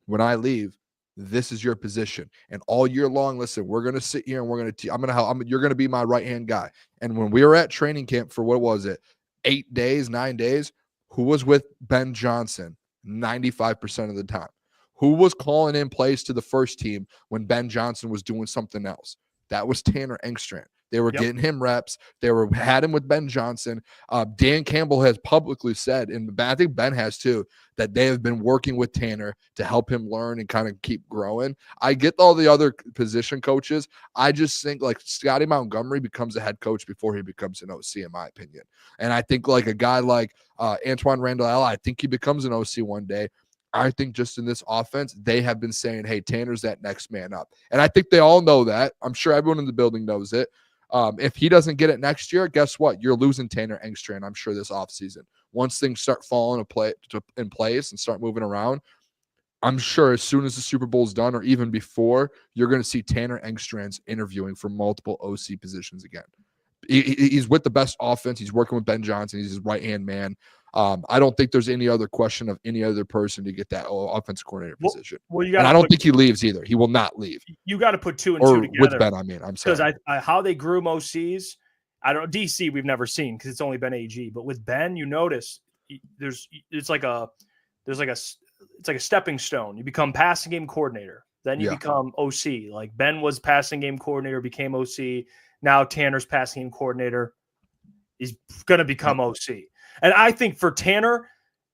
Speaker 1: When I leave, this is your position. And all year long, listen, we're going to sit here and we're going to you're going to be my right-hand guy. And when we were at training camp for, 9 days, who was with Ben Johnson 95% of the time? Who was calling in plays to the first team when Ben Johnson was doing something else? That was Tanner Engstrand. They were getting him reps. They had him with Ben Johnson. Dan Campbell has publicly said, and I think Ben has too, that they have been working with Tanner to help him learn and kind of keep growing. I get all the other position coaches. I just think like Scotty Montgomery becomes a head coach before he becomes an OC, in my opinion. And I think like a guy like Antoine Randall, I think he becomes an OC one day. I think just in this offense, they have been saying, hey, Tanner's that next man up. And I think they all know that. I'm sure everyone in the building knows it. If he doesn't get it next year, guess what? You're losing Tanner Engstrand, I'm sure, this offseason. Once things start falling in place and start moving around, I'm sure as soon as the Super Bowl is done or even before, you're going to see Tanner Engstrand's interviewing for multiple OC positions again. He's with the best offense. He's working with Ben Johnson. He's his right-hand man. I don't think there's any other question of any other person to get that offensive coordinator position. And I don't think he leaves either. He will not leave.
Speaker 2: You got to put two and two together.
Speaker 1: With Ben, I'm sorry.
Speaker 2: Because how they groom OCs, DC we've never seen because it's only been AG. But with Ben, you notice it's like a stepping stone. You become passing game coordinator, then you become OC. Like Ben was passing game coordinator, became OC. Now Tanner's passing game coordinator. He's going to become OC. And I think for Tanner,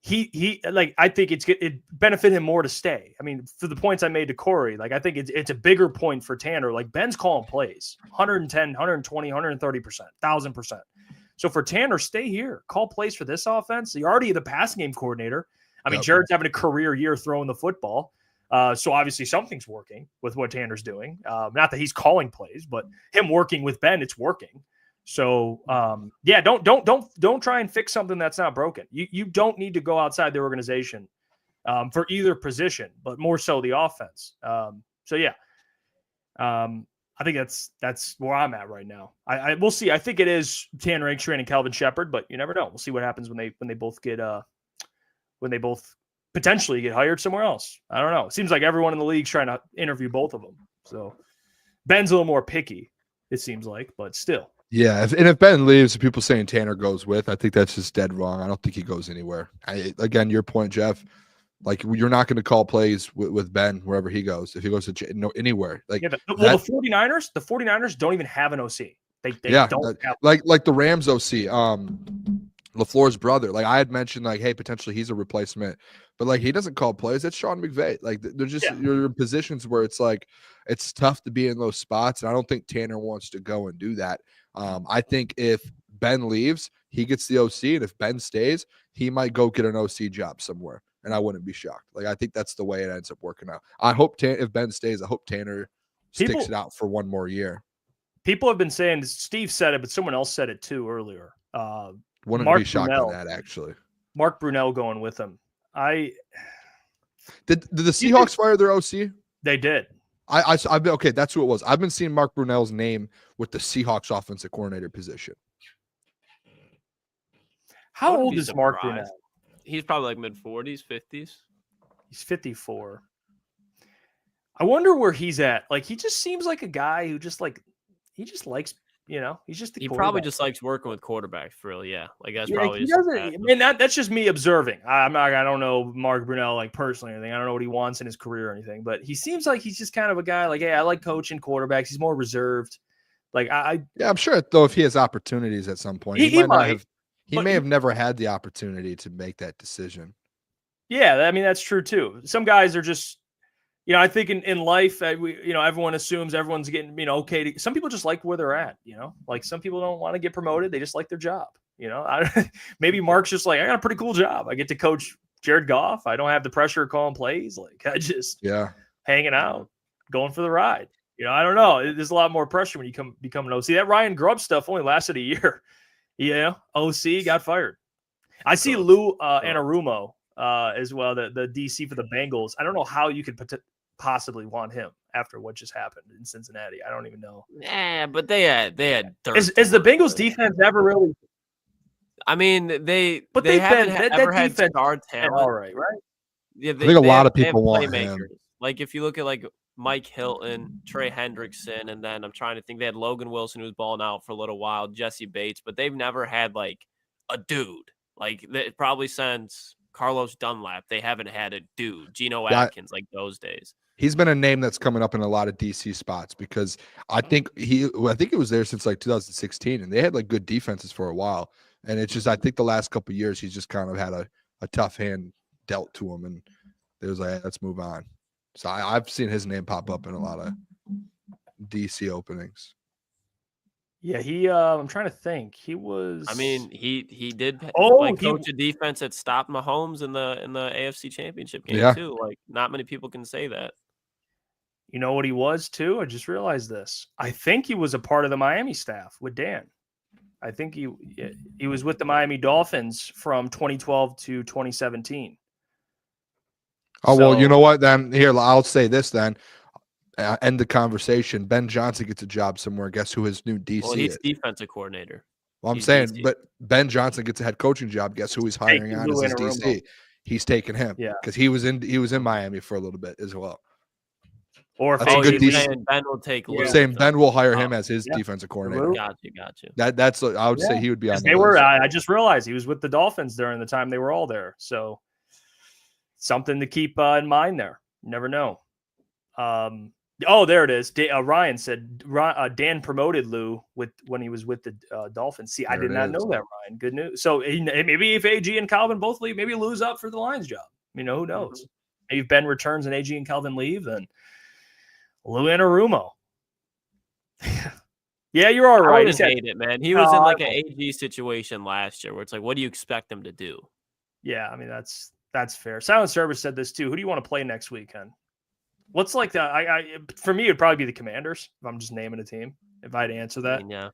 Speaker 2: I think it benefit him more to stay. I mean, for the points I made to Kory, like I think it's a bigger point for Tanner. Like Ben's calling plays 110, 120, 130%, 1,000%. So for Tanner, stay here, call plays for this offense. You're already the passing game coordinator. I mean, Jared's having a career year throwing the football. So obviously something's working with what Tanner's doing. Not that he's calling plays, but him working with Ben, it's working. So don't try and fix something that's not broken. You don't need to go outside the organization for either position, but more so the offense. I think that's where I'm at right now. We'll see. I think it is Tanner Engstrand and Calvin Shepard, but you never know. We'll see what happens when they both get when they both potentially get hired somewhere else. I don't know. It seems like everyone in the league's trying to interview both of them. So Ben's a little more picky, it seems like, but still.
Speaker 1: Yeah, if Ben leaves, people saying Tanner goes with, I think that's just dead wrong. I don't think he goes anywhere. Again, your point, Jeff. Like, you're not going to call plays with Ben wherever he goes. If he goes to anywhere, like
Speaker 2: the 49ers don't even have an OC. They don't have
Speaker 1: like the Rams OC, LaFleur's brother. Like, I had mentioned, like, hey, potentially he's a replacement, but like he doesn't call plays. That's Sean McVay. Like, they're just you're in positions where it's like it's tough to be in those spots, and I don't think Tanner wants to go and do that. I think if Ben leaves, he gets the OC, and if Ben stays, he might go get an OC job somewhere. And I wouldn't be shocked. Like, I think that's the way it ends up working out. I hope if Ben stays, I hope Tanner sticks it out for one more year.
Speaker 2: People have been saying, Steve said it, but someone else said it too earlier.
Speaker 1: Wouldn't be shocked on that, actually.
Speaker 2: Mark Brunell going with him.
Speaker 1: Did the Seahawks fire their OC?
Speaker 2: They did.
Speaker 1: I've been okay. That's who it was. I've been seeing Mark Brunell's name with the Seahawks offensive coordinator position.
Speaker 2: How old is Mark Brunell?
Speaker 4: He's probably like mid-40s, 50s.
Speaker 2: He's 54. I wonder where he's at. Like, he just seems like a guy who just likes, he's just
Speaker 4: he probably just likes working with quarterbacks, really. Yeah, like that's probably.
Speaker 2: That's just me observing. I don't know Mark Brunell like personally or anything. I don't know what he wants in his career or anything, but he seems like he's just kind of a guy like, hey, I like coaching quarterbacks. He's more reserved. Like
Speaker 1: I'm sure though if he has opportunities at some point, he might. He may have never had the opportunity to make that decision.
Speaker 2: Yeah, I mean, that's true too. Some guys are just, I think in life, everyone assumes everyone's getting, okay. Some people just like where they're at, like some people don't want to get promoted. They just like their job, maybe Mark's just like, I got a pretty cool job. I get to coach Jared Goff. I don't have the pressure of calling plays. Like I just hanging out, going for the ride. I don't know. There's a lot more pressure when you become an OC. That Ryan Grubb stuff only lasted a year. Yeah, OC got fired. I see Lou Anarumo as well, the DC for the Bengals. I don't know how you could possibly want him after what just happened in Cincinnati. I don't even know.
Speaker 4: Yeah, but they had.
Speaker 2: Is the Bengals defense ever really?
Speaker 4: I mean, they haven't ever had star talent.
Speaker 2: All right.
Speaker 4: Yeah,
Speaker 1: I think a lot of people want him.
Speaker 4: Like if you look at like Mike Hilton, Trey Hendrickson, and then I'm trying to think they had Logan Wilson who was balling out for a little while, Jesse Bates, but they've never had like a dude. Like probably since Carlos Dunlap, they haven't had a dude. Geno Atkins, like those days.
Speaker 1: He's been a name that's coming up in a lot of DC spots because I think it was there since like 2016, and they had like good defenses for a while. And it's just I think the last couple of years he's just kind of had a tough hand dealt to him, and it was like, let's move on. So I've seen his name pop up in a lot of DC openings.
Speaker 2: Yeah, I'm trying to think. He was.
Speaker 4: I mean, he did coach a defense that stopped Mahomes in the AFC Championship game too. Like, not many people can say that.
Speaker 2: You know what he was too? I just realized this. I think he was a part of the Miami staff with Dan. I think he was with the Miami Dolphins from 2012 to 2017.
Speaker 1: Oh, well, you know what? Then here, I'll say this then. End the conversation. Ben Johnson gets a job somewhere. Guess who his new DC
Speaker 4: Well, he's
Speaker 1: is?
Speaker 4: Defensive coordinator.
Speaker 1: Well, I'm saying, DC. But Ben Johnson gets a head coaching job. Guess who he's hiring on as his DC? He's taking him. Yeah, because he was in Miami for a little bit as well.
Speaker 4: Or if Ben will take.
Speaker 1: Saying Ben will hire him as his defensive coordinator.
Speaker 4: Got you.
Speaker 1: That's I would say he would be on.
Speaker 2: They were. I just realized he was with the Dolphins during the time they were all there. So something to keep in mind there. You never know. Oh, there it is. Ryan said Dan promoted Lou when he was with the Dolphins. See, I did not know that, Ryan. Good news. So maybe if AG and Calvin both leave, maybe Lou's up for the Lions job. Who knows? Maybe if Ben returns and AG and Calvin leave, then Lou Anarumo. Yeah, you're all right.
Speaker 4: I wouldn't hate it, man. He was in like an AG situation last year where it's like, what do you expect him to do?
Speaker 2: Yeah, I mean, that's fair. Silent Service said this too. Who do you want to play next weekend? What's like the for me, it'd probably be the Commanders if I'm just naming a team. If I had to answer that,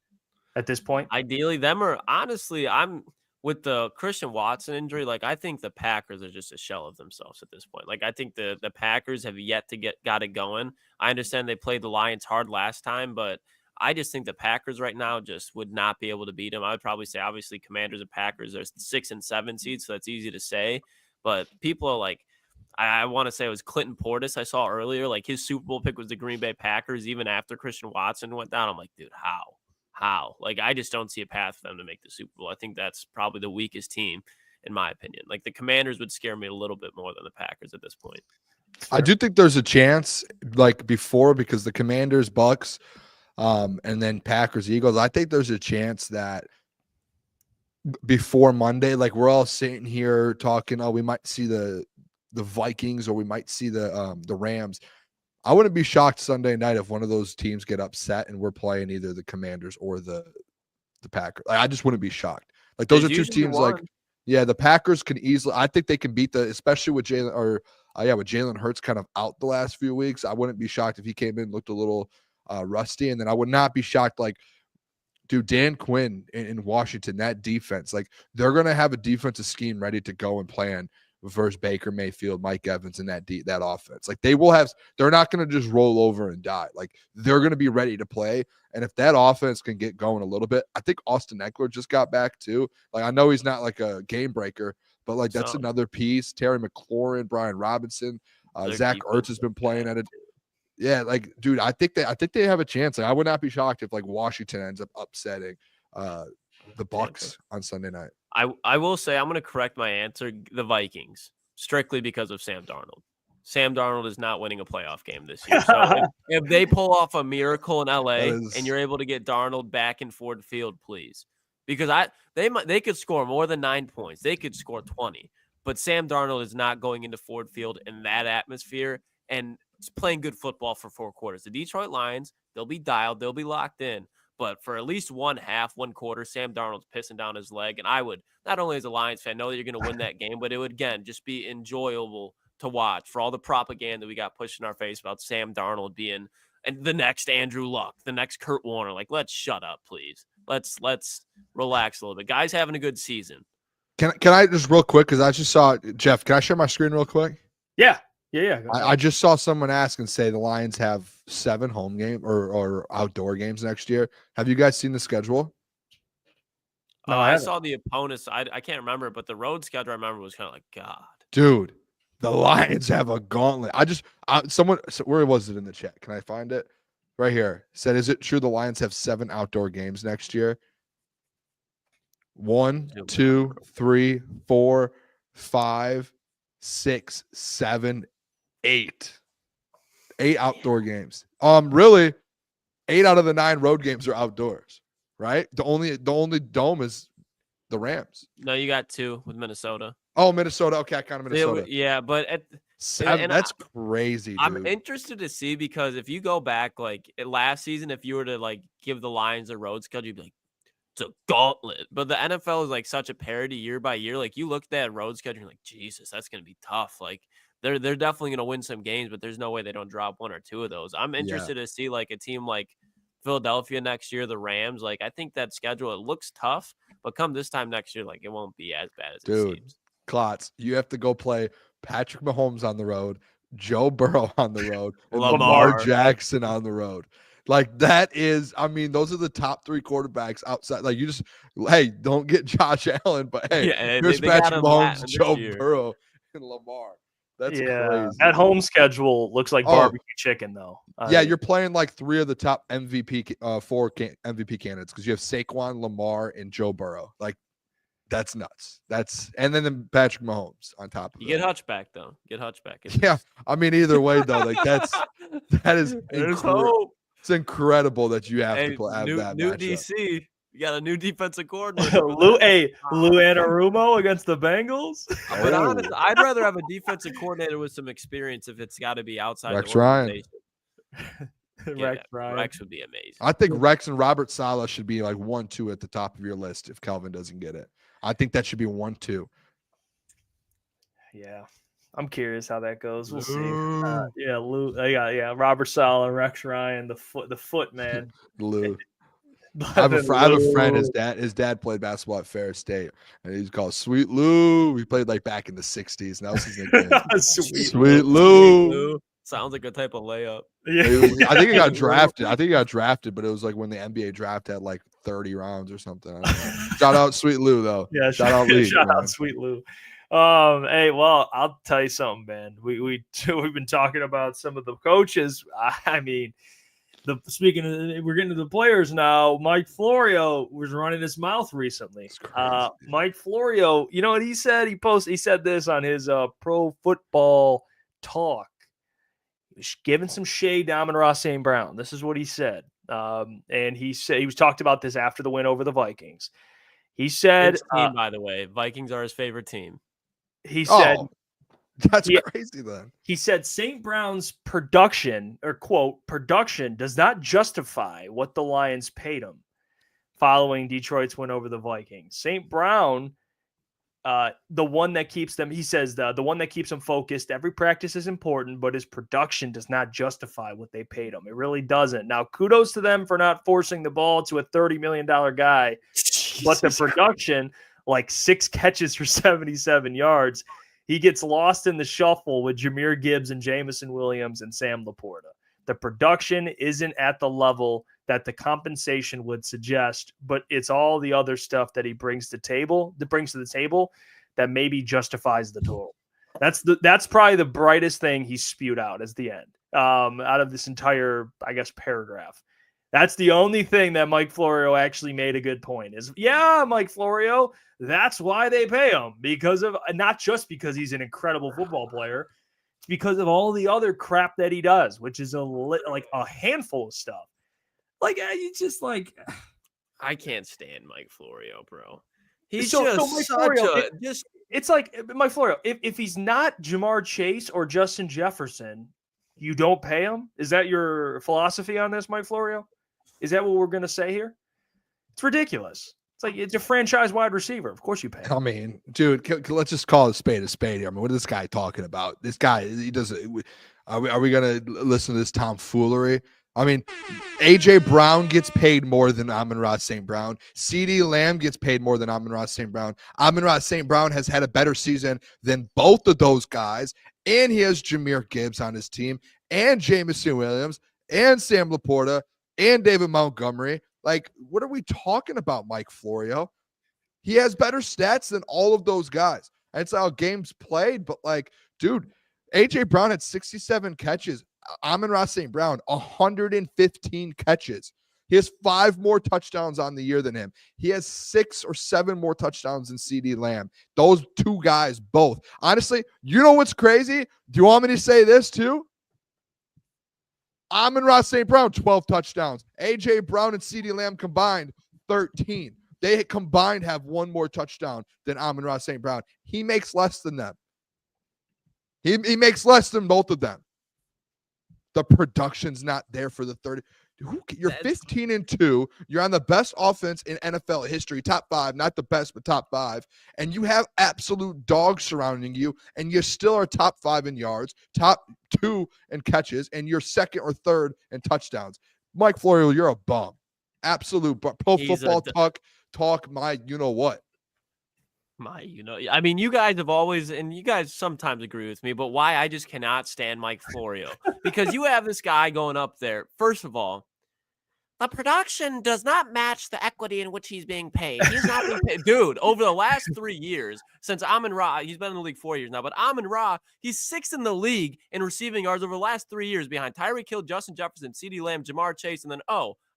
Speaker 2: at this point?
Speaker 4: Ideally, them or honestly, I'm with the Christian Watson injury. Like, I think the Packers are just a shell of themselves at this point. Like, I think the Packers have yet to got it going. I understand they played the Lions hard last time, but I just think the Packers right now just would not be able to beat them. I would probably say, obviously, Commanders and Packers are 6 and 7 seeds, so that's easy to say. But people are like, I want to say it was Clinton Portis I saw earlier. Like, his Super Bowl pick was the Green Bay Packers, even after Christian Watson went down. I'm like, dude, how? Like, I just don't see a path for them to make the Super Bowl. I think that's probably the weakest team, in my opinion. Like, the Commanders would scare me a little bit more than the Packers at this point.
Speaker 1: I do think there's a chance, like before, because the Commanders, Bucks, and then Packers, Eagles. I think there's a chance that before Monday, like we're all sitting here talking, oh, we might see the Vikings or we might see the Rams. I wouldn't be shocked Sunday night if one of those teams get upset and we're playing either the Commanders or the Packers. Like, I just wouldn't be shocked. Like, those are two teams. Like, yeah, the Packers can easily. I think they can beat especially with Jalen with Jalen Hurts kind of out the last few weeks. I wouldn't be shocked if he came in, looked a little rusty, and then I would not be shocked. Like, dude, Dan Quinn in Washington, that defense, like they're gonna have a defensive scheme ready to go and plan versus Baker Mayfield, Mike Evans, and that offense. Like, they will have. They're not gonna just roll over and die. Like, they're gonna be ready to play. And if that offense can get going a little bit, I think Austin Eckler just got back too. Like, I know he's not like a game breaker, but like that's another piece. Terry McLaurin, Brian Robinson, Zach Ertz has been playing at it. Yeah, like, dude, I think they have a chance. Like, I would not be shocked if like Washington ends up upsetting the Bucks on Sunday night.
Speaker 4: I will say I'm going to correct my answer. The Vikings, strictly because of Sam Darnold. Sam Darnold is not winning a playoff game this year. So if they pull off a miracle in LA and you're able to get Darnold back in Ford Field, please, because they could score more than 9 points. They could score 20, but Sam Darnold is not going into Ford Field in that atmosphere and playing good football for 4 quarters. The Detroit Lions, they'll be dialed, they'll be locked in. But for at least one quarter, Sam Darnold's pissing down his leg. And I would, not only as a Lions fan, know that you're going to win that game, but it would, again, just be enjoyable to watch for all the propaganda we got pushed in our face about Sam Darnold being the next Andrew Luck, the next Kurt Warner. Like, let's shut up, please. Let's relax a little bit. Guys having a good season.
Speaker 1: Can I just real quick, because I just saw, Jeff, can I share my screen real quick?
Speaker 2: Yeah.
Speaker 1: I just saw someone ask and say the Lions have 7 home game or outdoor games next year. Have you guys seen the schedule?
Speaker 2: No,
Speaker 4: I saw the opponents. I can't remember, but the road schedule I remember was kind of like, God.
Speaker 1: Dude, the Lions have a gauntlet. Where was it in the chat? Can I find it? Right here. Said, is it true the Lions have 7 outdoor games next year? 1, 2, 3, 4, 5, 6, 7, 8 outdoor games. Really, 8 out of the 9 road games are outdoors, right? The only dome is the Rams.
Speaker 4: No, you got 2 with Minnesota.
Speaker 1: Oh, Minnesota. Okay, I counted Minnesota.
Speaker 4: Yeah, but
Speaker 1: that's crazy, dude.
Speaker 4: I'm interested to see, because if you go back like last season, if you were to like give the Lions a road schedule, you'd be like, it's a gauntlet. But the NFL is like such a parity year by year. Like, you look at that road schedule, you're like, Jesus, that's going to be tough. Like, they're definitely going to win some games, but there's no way they don't drop 1 or 2 of those. I'm interested to see like a team like Philadelphia next year, the Rams. Like, I think that schedule, it looks tough, but come this time next year, like, it won't be as bad as it seems.
Speaker 1: Klotz, you have to go play Patrick Mahomes on the road, Joe Burrow on the road, and Lamar Jackson on the road. Like, that is, I mean, those are the top 3 quarterbacks outside. Like, you just, hey, don't get Josh Allen, but hey, here's Patrick Mahomes, Joe Burrow, and Lamar. That's crazy.
Speaker 2: That home schedule looks like barbecue chicken, though.
Speaker 1: You're playing like 3 of the top MVP, 4 MVP candidates, because you have Saquon, Lamar, and Joe Burrow. Like, that's nuts. And then Patrick Mahomes on top of it.
Speaker 4: You get Hutchback, though.
Speaker 1: Yeah, I mean, either way, though, like that is incredible. It's incredible that you have to have that
Speaker 4: new
Speaker 1: matchup.
Speaker 4: DC. You got a new defensive coordinator.
Speaker 2: Lou Anarumo against the Bengals.
Speaker 4: But honestly, I'd rather have a defensive coordinator with some experience if it's got to be outside
Speaker 1: Rex
Speaker 4: the organization.
Speaker 1: Ryan.
Speaker 4: Rex would be amazing.
Speaker 1: I think Rex and Robert Saleh should be like 1, 2 at the top of your list if Kelvin doesn't get it. I think that should be 1, 2.
Speaker 2: Yeah. I'm curious how that goes. We'll see. Lou. Robert Saleh, Rex Ryan, the foot man.
Speaker 1: Lou. I have a friend. His dad played basketball at Ferris State, and he's called Sweet Lou. He played like back in the '60s, and that was his nickname. Sweet Lou.
Speaker 4: Sounds like a type of layup.
Speaker 2: Yeah.
Speaker 1: I think he got drafted. But it was like when the NBA draft had like 30 rounds or something. I don't know. Shout out Sweet Lou though.
Speaker 2: Yeah,
Speaker 1: shout out
Speaker 2: Sweet Lou. Hey, well, I'll tell you something, man. We've been talking about some of the coaches. I mean, we're getting to the players now. Mike Florio was running his mouth recently. Mike Florio, you know what he said? He said this on his Pro Football Talk. He was giving some shade to Amon-Ra St. Brown. This is what he said. And he said he was talked about this after the win over the Vikings. He said,
Speaker 4: team, by the way, Vikings are his favorite team.
Speaker 2: He said,
Speaker 1: that's crazy then.
Speaker 2: He said St. Brown's production, or quote, production does not justify what the Lions paid him following Detroit's win over the Vikings. St. Brown, the one that keeps them, he says, the one that keeps them focused. Every practice is important, but his production does not justify what they paid him. It really doesn't. Now, kudos to them for not forcing the ball to a $30 million guy, but the production, like 6 catches for 77 yards, he gets lost in the shuffle with Jahmyr Gibbs and Jamison Williams and Sam Laporta. The production isn't at the level that the compensation would suggest, but it's all the other stuff that he brings to the table that maybe justifies the total. That's probably the brightest thing he spewed out as the end out of this entire, I guess, paragraph. That's the only thing that Mike Florio actually made a good point is, Mike Florio, that's why they pay him, because of, not just because he's an incredible football player, it's because of all the other crap that he does, which is a handful of stuff. Like, you just like,
Speaker 4: I can't stand Mike Florio, bro. He's
Speaker 2: it's like Mike Florio. If he's not Jamar Chase or Justin Jefferson, you don't pay him. Is that your philosophy on this, Mike Florio? Is that what we're going to say here? It's ridiculous. It's like, it's a franchise wide receiver. Of course you pay him.
Speaker 1: I mean, dude, let's just call a spade here. I mean, what is this guy talking about? This guy, he doesn't. Are we going to listen to this tomfoolery? I mean, A.J. Brown gets paid more than Amon-Ra St. Brown. CeeDee Lamb gets paid more than Amon-Ra St. Brown. Amon-Ra St. Brown has had a better season than both of those guys, and he has Jahmyr Gibbs on his team, and Jamison Williams, and Sam Laporta, and David Montgomery. Like, what are we talking about, Mike Florio? He has better stats than all of those guys. That's how games played, but like, dude, A.J. Brown had 67 catches. Amon-Ra St. Brown, 115 catches. He has 5 more touchdowns on the year than him. He has 6 or 7 more touchdowns than CeeDee Lamb. Those two guys both. Honestly, you know what's crazy? Do you want me to say this too? Amon-Ra St. Brown, 12 touchdowns. A.J. Brown and CeeDee Lamb combined, 13. They combined have 1 more touchdown than Amon-Ra St. Brown. He makes less than them. He makes less than both of them. The production's not there for the 30. You're 15-2. You're on the best offense in NFL history, top 5, not the best, but top 5. And you have absolute dogs surrounding you, and you still are top 5 in yards, top 2 in catches, and you're 2nd or 3rd in touchdowns. Mike Florio, you're a bum. Absolute bum. Pro Football Talk, my you-know-what.
Speaker 4: I mean, you guys have always, and you guys sometimes agree with me, but why I just cannot stand Mike Florio? Because you have this guy going up there. First of all, the production does not match the equity in which he's being paid. He's not being paid. Dude, over the last 3 years, since Amon-Ra, he's been in the league 4 years now, but Amon-Ra, he's 6th in the league in receiving yards over the last 3 years behind Tyreek Hill, Justin Jefferson, CeeDee Lamb, Jamar Chase, and then,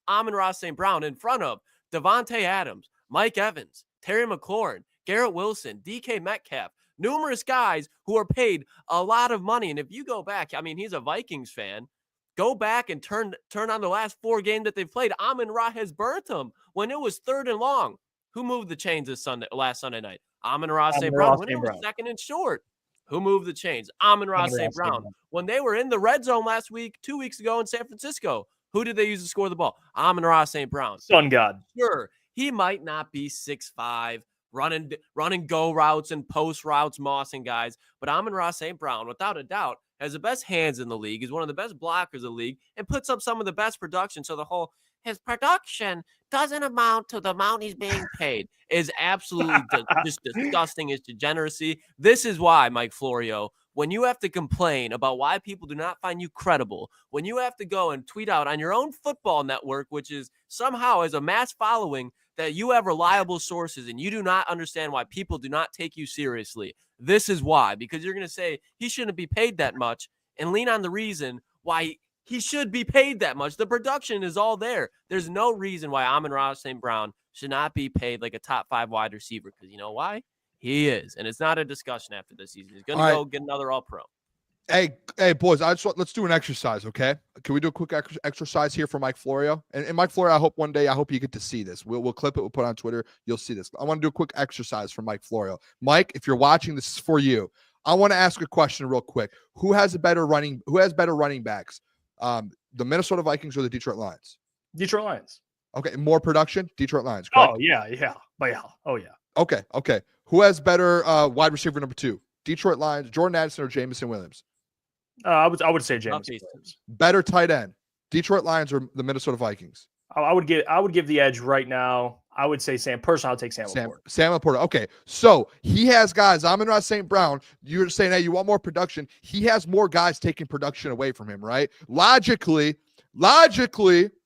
Speaker 4: Amon-Ra St. Brown in front of Devontae Adams, Mike Evans, Terry McLaurin, Garrett Wilson, DK Metcalf, numerous guys who are paid a lot of money. And if you go back, I mean, he's a Vikings fan. Go back and turn on the last 4 games that they've played. Amon-Ra has burnt them when it was 3rd and long. Who moved the chains last Sunday night? Amon-Ra St. Brown. When it was 2nd and short. Who moved the chains? Amon-Ra St. Brown. When they were in the red zone last week, 2 weeks ago in San Francisco, who did they use to score the ball? Amon-Ra St. Brown.
Speaker 2: Sun God.
Speaker 4: Sure, he might not be 6'5", running go routes and post routes, mossing guys. But Amon-Ra St. Brown, without a doubt, has the best hands in the league, is one of the best blockers of the league, and puts up some of the best production. So the whole, his production doesn't amount to the amount he's being paid is absolutely just disgusting. It's degeneracy. This is why, Mike Florio, when you have to complain about why people do not find you credible, when you have to go and tweet out on your own football network, which is somehow as a mass following, that you have reliable sources and you do not understand why people do not take you seriously. This is why, because you're going to say he shouldn't be paid that much and lean on the reason why he should be paid that much. The production is all there. There's no reason why Amon-Ra St. Brown should not be paid like a top 5 wide receiver, because you know why? He is. And it's not a discussion after this season. He's going to go get another all-pro.
Speaker 1: Hey, boys, let's do an exercise, okay? Can we do a quick exercise here for Mike Florio? And Mike Florio, I hope you get to see this. We'll clip it. We'll put it on Twitter. You'll see this. I want to do a quick exercise for Mike Florio. Mike, if you're watching, this is for you. I want to ask a question real quick. Who has better running backs? The Minnesota Vikings or the Detroit Lions?
Speaker 2: Detroit Lions.
Speaker 1: Okay, more production? Detroit Lions, correct?
Speaker 2: Oh, yeah. But yeah. Oh, yeah.
Speaker 1: Okay. Who has better wide receiver number 2? Detroit Lions, Jordan Addison or Jamison Williams?
Speaker 2: I would say James Williams.
Speaker 1: Better tight end, Detroit Lions or the Minnesota Vikings?
Speaker 2: I would give the edge right now. I would say I'll take Sam Laporta.
Speaker 1: Sam Laporta. Okay, so he has guys. Amon-Ra St. Brown. You're saying, hey, you want more production? He has more guys taking production away from him, right? Logically,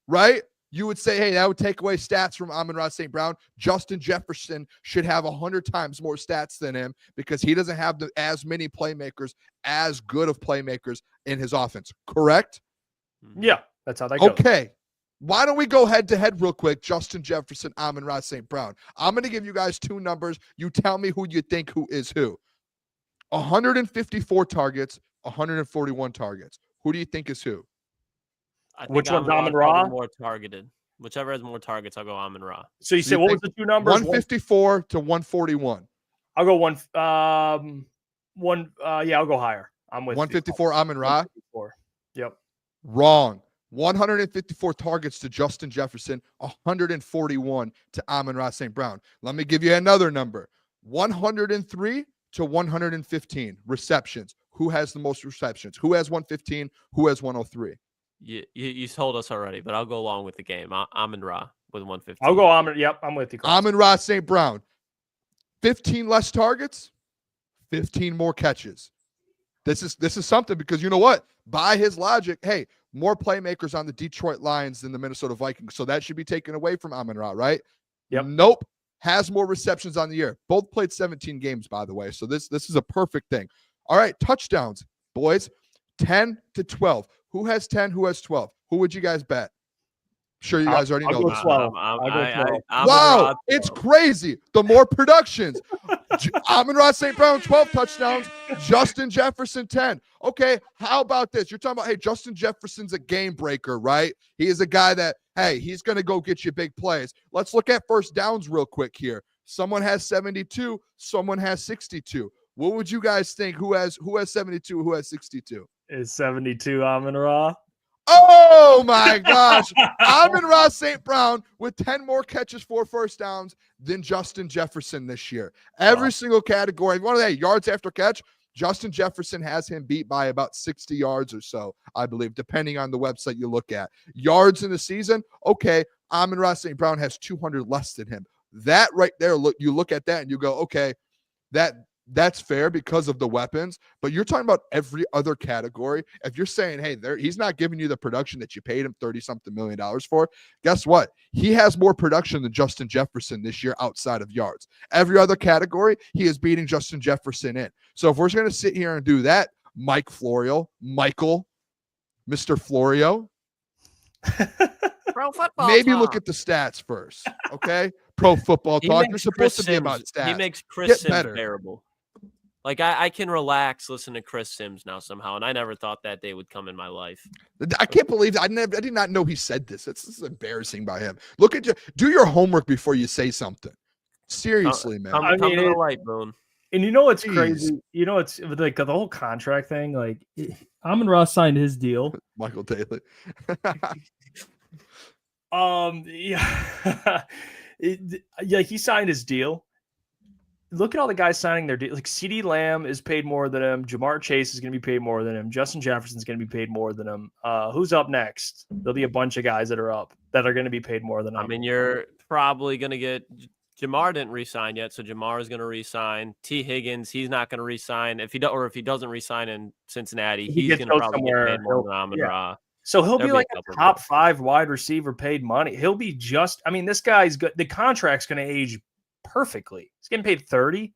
Speaker 1: right? You would say, hey, that would take away stats from Amon-Ra St. Brown. Justin Jefferson should have 100 times more stats than him because he doesn't have as many playmakers, as good of playmakers in his offense. Correct?
Speaker 2: Yeah, that's how that goes.
Speaker 1: Okay. Why don't we go head-to-head real quick? Justin Jefferson, Amon-Ra St. Brown. I'm going to give you guys 2 numbers. You tell me who you think who is who. 154 targets, 141 targets. Who do you think is who?
Speaker 2: Which one's Amon-Ra?
Speaker 4: More targeted. Whichever has more targets, I'll go Amon-Ra.
Speaker 2: So you say what was the 2 numbers?
Speaker 1: 154 to 141.
Speaker 2: I'll go I'll go higher. I'm with
Speaker 1: 154 Amon-Ra.
Speaker 2: Yep.
Speaker 1: Wrong. 154 targets to Justin Jefferson, 141 to Amon-Ra St. Brown. Let me give you another number. 103 to 115 receptions. Who has the most receptions? Who has 115? Who has 103?
Speaker 4: You told us already, but I'll go along with the game. Amon-Ra with 115.
Speaker 2: I'll go Amon. Yep, I'm with you.
Speaker 1: Amon-Ra St. Brown. 15 less targets, 15 more catches. This is something because you know what? By his logic, hey, more playmakers on the Detroit Lions than the Minnesota Vikings. So that should be taken away from Amon-Ra, right?
Speaker 2: Yep.
Speaker 1: Nope. Has more receptions on the year. Both played 17 games, by the way. So this is a perfect thing. All right, touchdowns, boys. 10 to 12. Who has 10? Who has 12? Who would you guys bet? Sure, you guys already know. Wow, it's crazy. The more productions. Amon-Ra St. Brown, 12 touchdowns. Justin Jefferson, 10. Okay, how about this? You're talking about, hey, Justin Jefferson's a game breaker, right? He is a guy that, hey, he's going to go get you big plays. Let's look at first downs real quick here. Someone has 72. Someone has 62. What would you guys think? Who has 72? Who has 62?
Speaker 2: Is 72 Amon-Ra?
Speaker 1: Oh my gosh. Amon-Ra St. Brown with 10 more catches for first downs than Justin Jefferson this year. Every single category. One of the yards after catch, Justin Jefferson has him beat by about 60 yards or so, I believe, depending on the website you look at. Yards in the season, okay, Amon-Ra St. Brown has 200 less than him. That right there, you look at that and you go, okay, that's fair because of the weapons, but you're talking about every other category. If you're saying, hey, he's not giving you the production that you paid him $30-something million for, guess what? He has more production than Justin Jefferson this year outside of yards. Every other category, he is beating Justin Jefferson in. So if we're going to sit here and do that, Mike Florio, Michael, Mr. Florio,
Speaker 4: Pro football
Speaker 1: maybe
Speaker 4: talk.
Speaker 1: Look at the stats first, okay? Pro football talk. You're supposed to be about stats.
Speaker 4: He makes Chris Sims bearable. Like, I can relax listening to Chris Sims now somehow, and I never thought that day would come in my life.
Speaker 1: I can't believe I did not know he said this. This is embarrassing by him. Look at you. Do your homework before you say something. Seriously, man.
Speaker 4: Come to the light, Boone.
Speaker 2: And you know what's crazy? You know, it's like the whole contract thing. Like, Amon-Ra signed his deal.
Speaker 1: Michael Taylor.
Speaker 2: Yeah. He signed his deal. look at all the guys signing their deal. Like CeeDee Lamb is paid more than him. Jamar Chase is going to be paid more than him. Justin Jefferson's going to be paid more than him. Who's up next? There'll be a bunch of guys that are up that are going to be paid more than him.
Speaker 4: I mean, you're probably going to get Jamar didn't re-sign yet, so Jamar is going to re-sign. T. Higgins, he's not going to re-sign. If he doesn't re-sign in Cincinnati, he's going to probably get paid more than Amon-Ra.
Speaker 2: So he'll be like a top 5 wide receiver paid money. He'll be just, I mean, this guy's good. The contract's going to age perfectly. He's getting paid 30.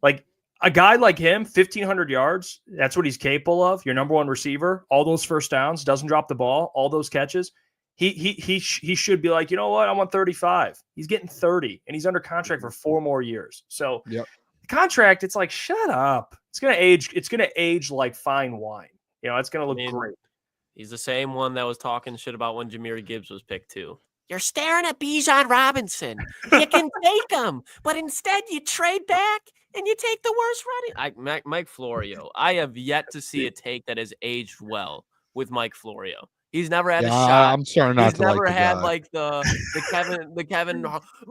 Speaker 2: Like a guy like him, 1,500 yards, that's what he's capable of. Your number 1 receiver, all those first downs, doesn't drop the ball, all those catches. He should be like, you know what? I want 35. He's getting 30, and he's under contract for 4 more years. So the contract, it's like, shut up. It's going to age. It's going to age like fine wine. You know, it's going to look great.
Speaker 4: He's the same one that was talking shit about when Jahmyr Gibbs was picked too. You're staring at Bijan Robinson. You can take him, but instead you trade back and you take the worst running. Mike Florio. I have yet to see a take that has aged well with Mike Florio. He's never had a shot.
Speaker 1: I'm sorry not
Speaker 4: he's
Speaker 1: to
Speaker 4: never
Speaker 1: like
Speaker 4: had
Speaker 1: guy.
Speaker 4: Like the Kevin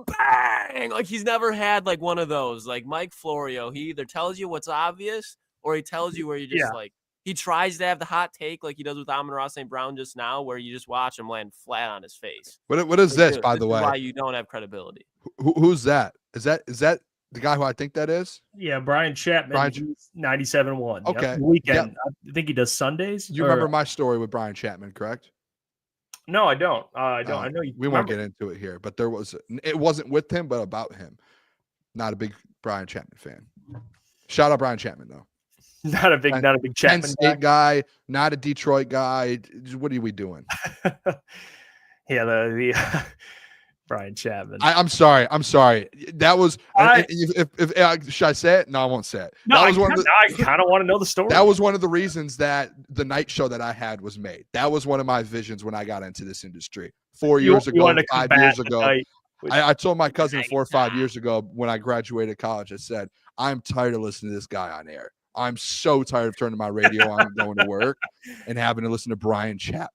Speaker 4: bang. Like he's never had like one of those. Like Mike Florio, he either tells you what's obvious or he tells you where you just like. He tries to have the hot take like he does with Amon-Ra St. Brown just now, where you just watch him land flat on his face.
Speaker 1: What is this, by the way?
Speaker 4: Why you don't have credibility?
Speaker 1: Who's that? Is that the guy who I think that is?
Speaker 2: Yeah, Brian Chapman. 97.1.
Speaker 1: Okay.
Speaker 2: Yep. Weekend. Yep. I think he does Sundays.
Speaker 1: You remember my story with Brian Chapman, correct?
Speaker 2: No, I don't. I don't. I know you.
Speaker 1: We won't get into it here, but it wasn't with him, but about him. Not a big Brian Chapman fan. Shout out Brian Chapman though.
Speaker 2: Not a big Chapman
Speaker 1: Penn State guy, not a Detroit guy. What are we doing?
Speaker 2: Yeah, the Brian Chapman.
Speaker 1: I'm sorry. That was if should I say it? No, I won't say it.
Speaker 2: No, I kind of want to know the story.
Speaker 1: That was one of the reasons that the night show that I had was made. That was one of my visions when I got into this industry 4 years ago, 5 years ago. I told my cousin 4 or 5 years ago when I graduated college, I said, I'm tired of listening to this guy on air. I'm so tired of turning my radio on and going to work and having to listen to Brian Chapman.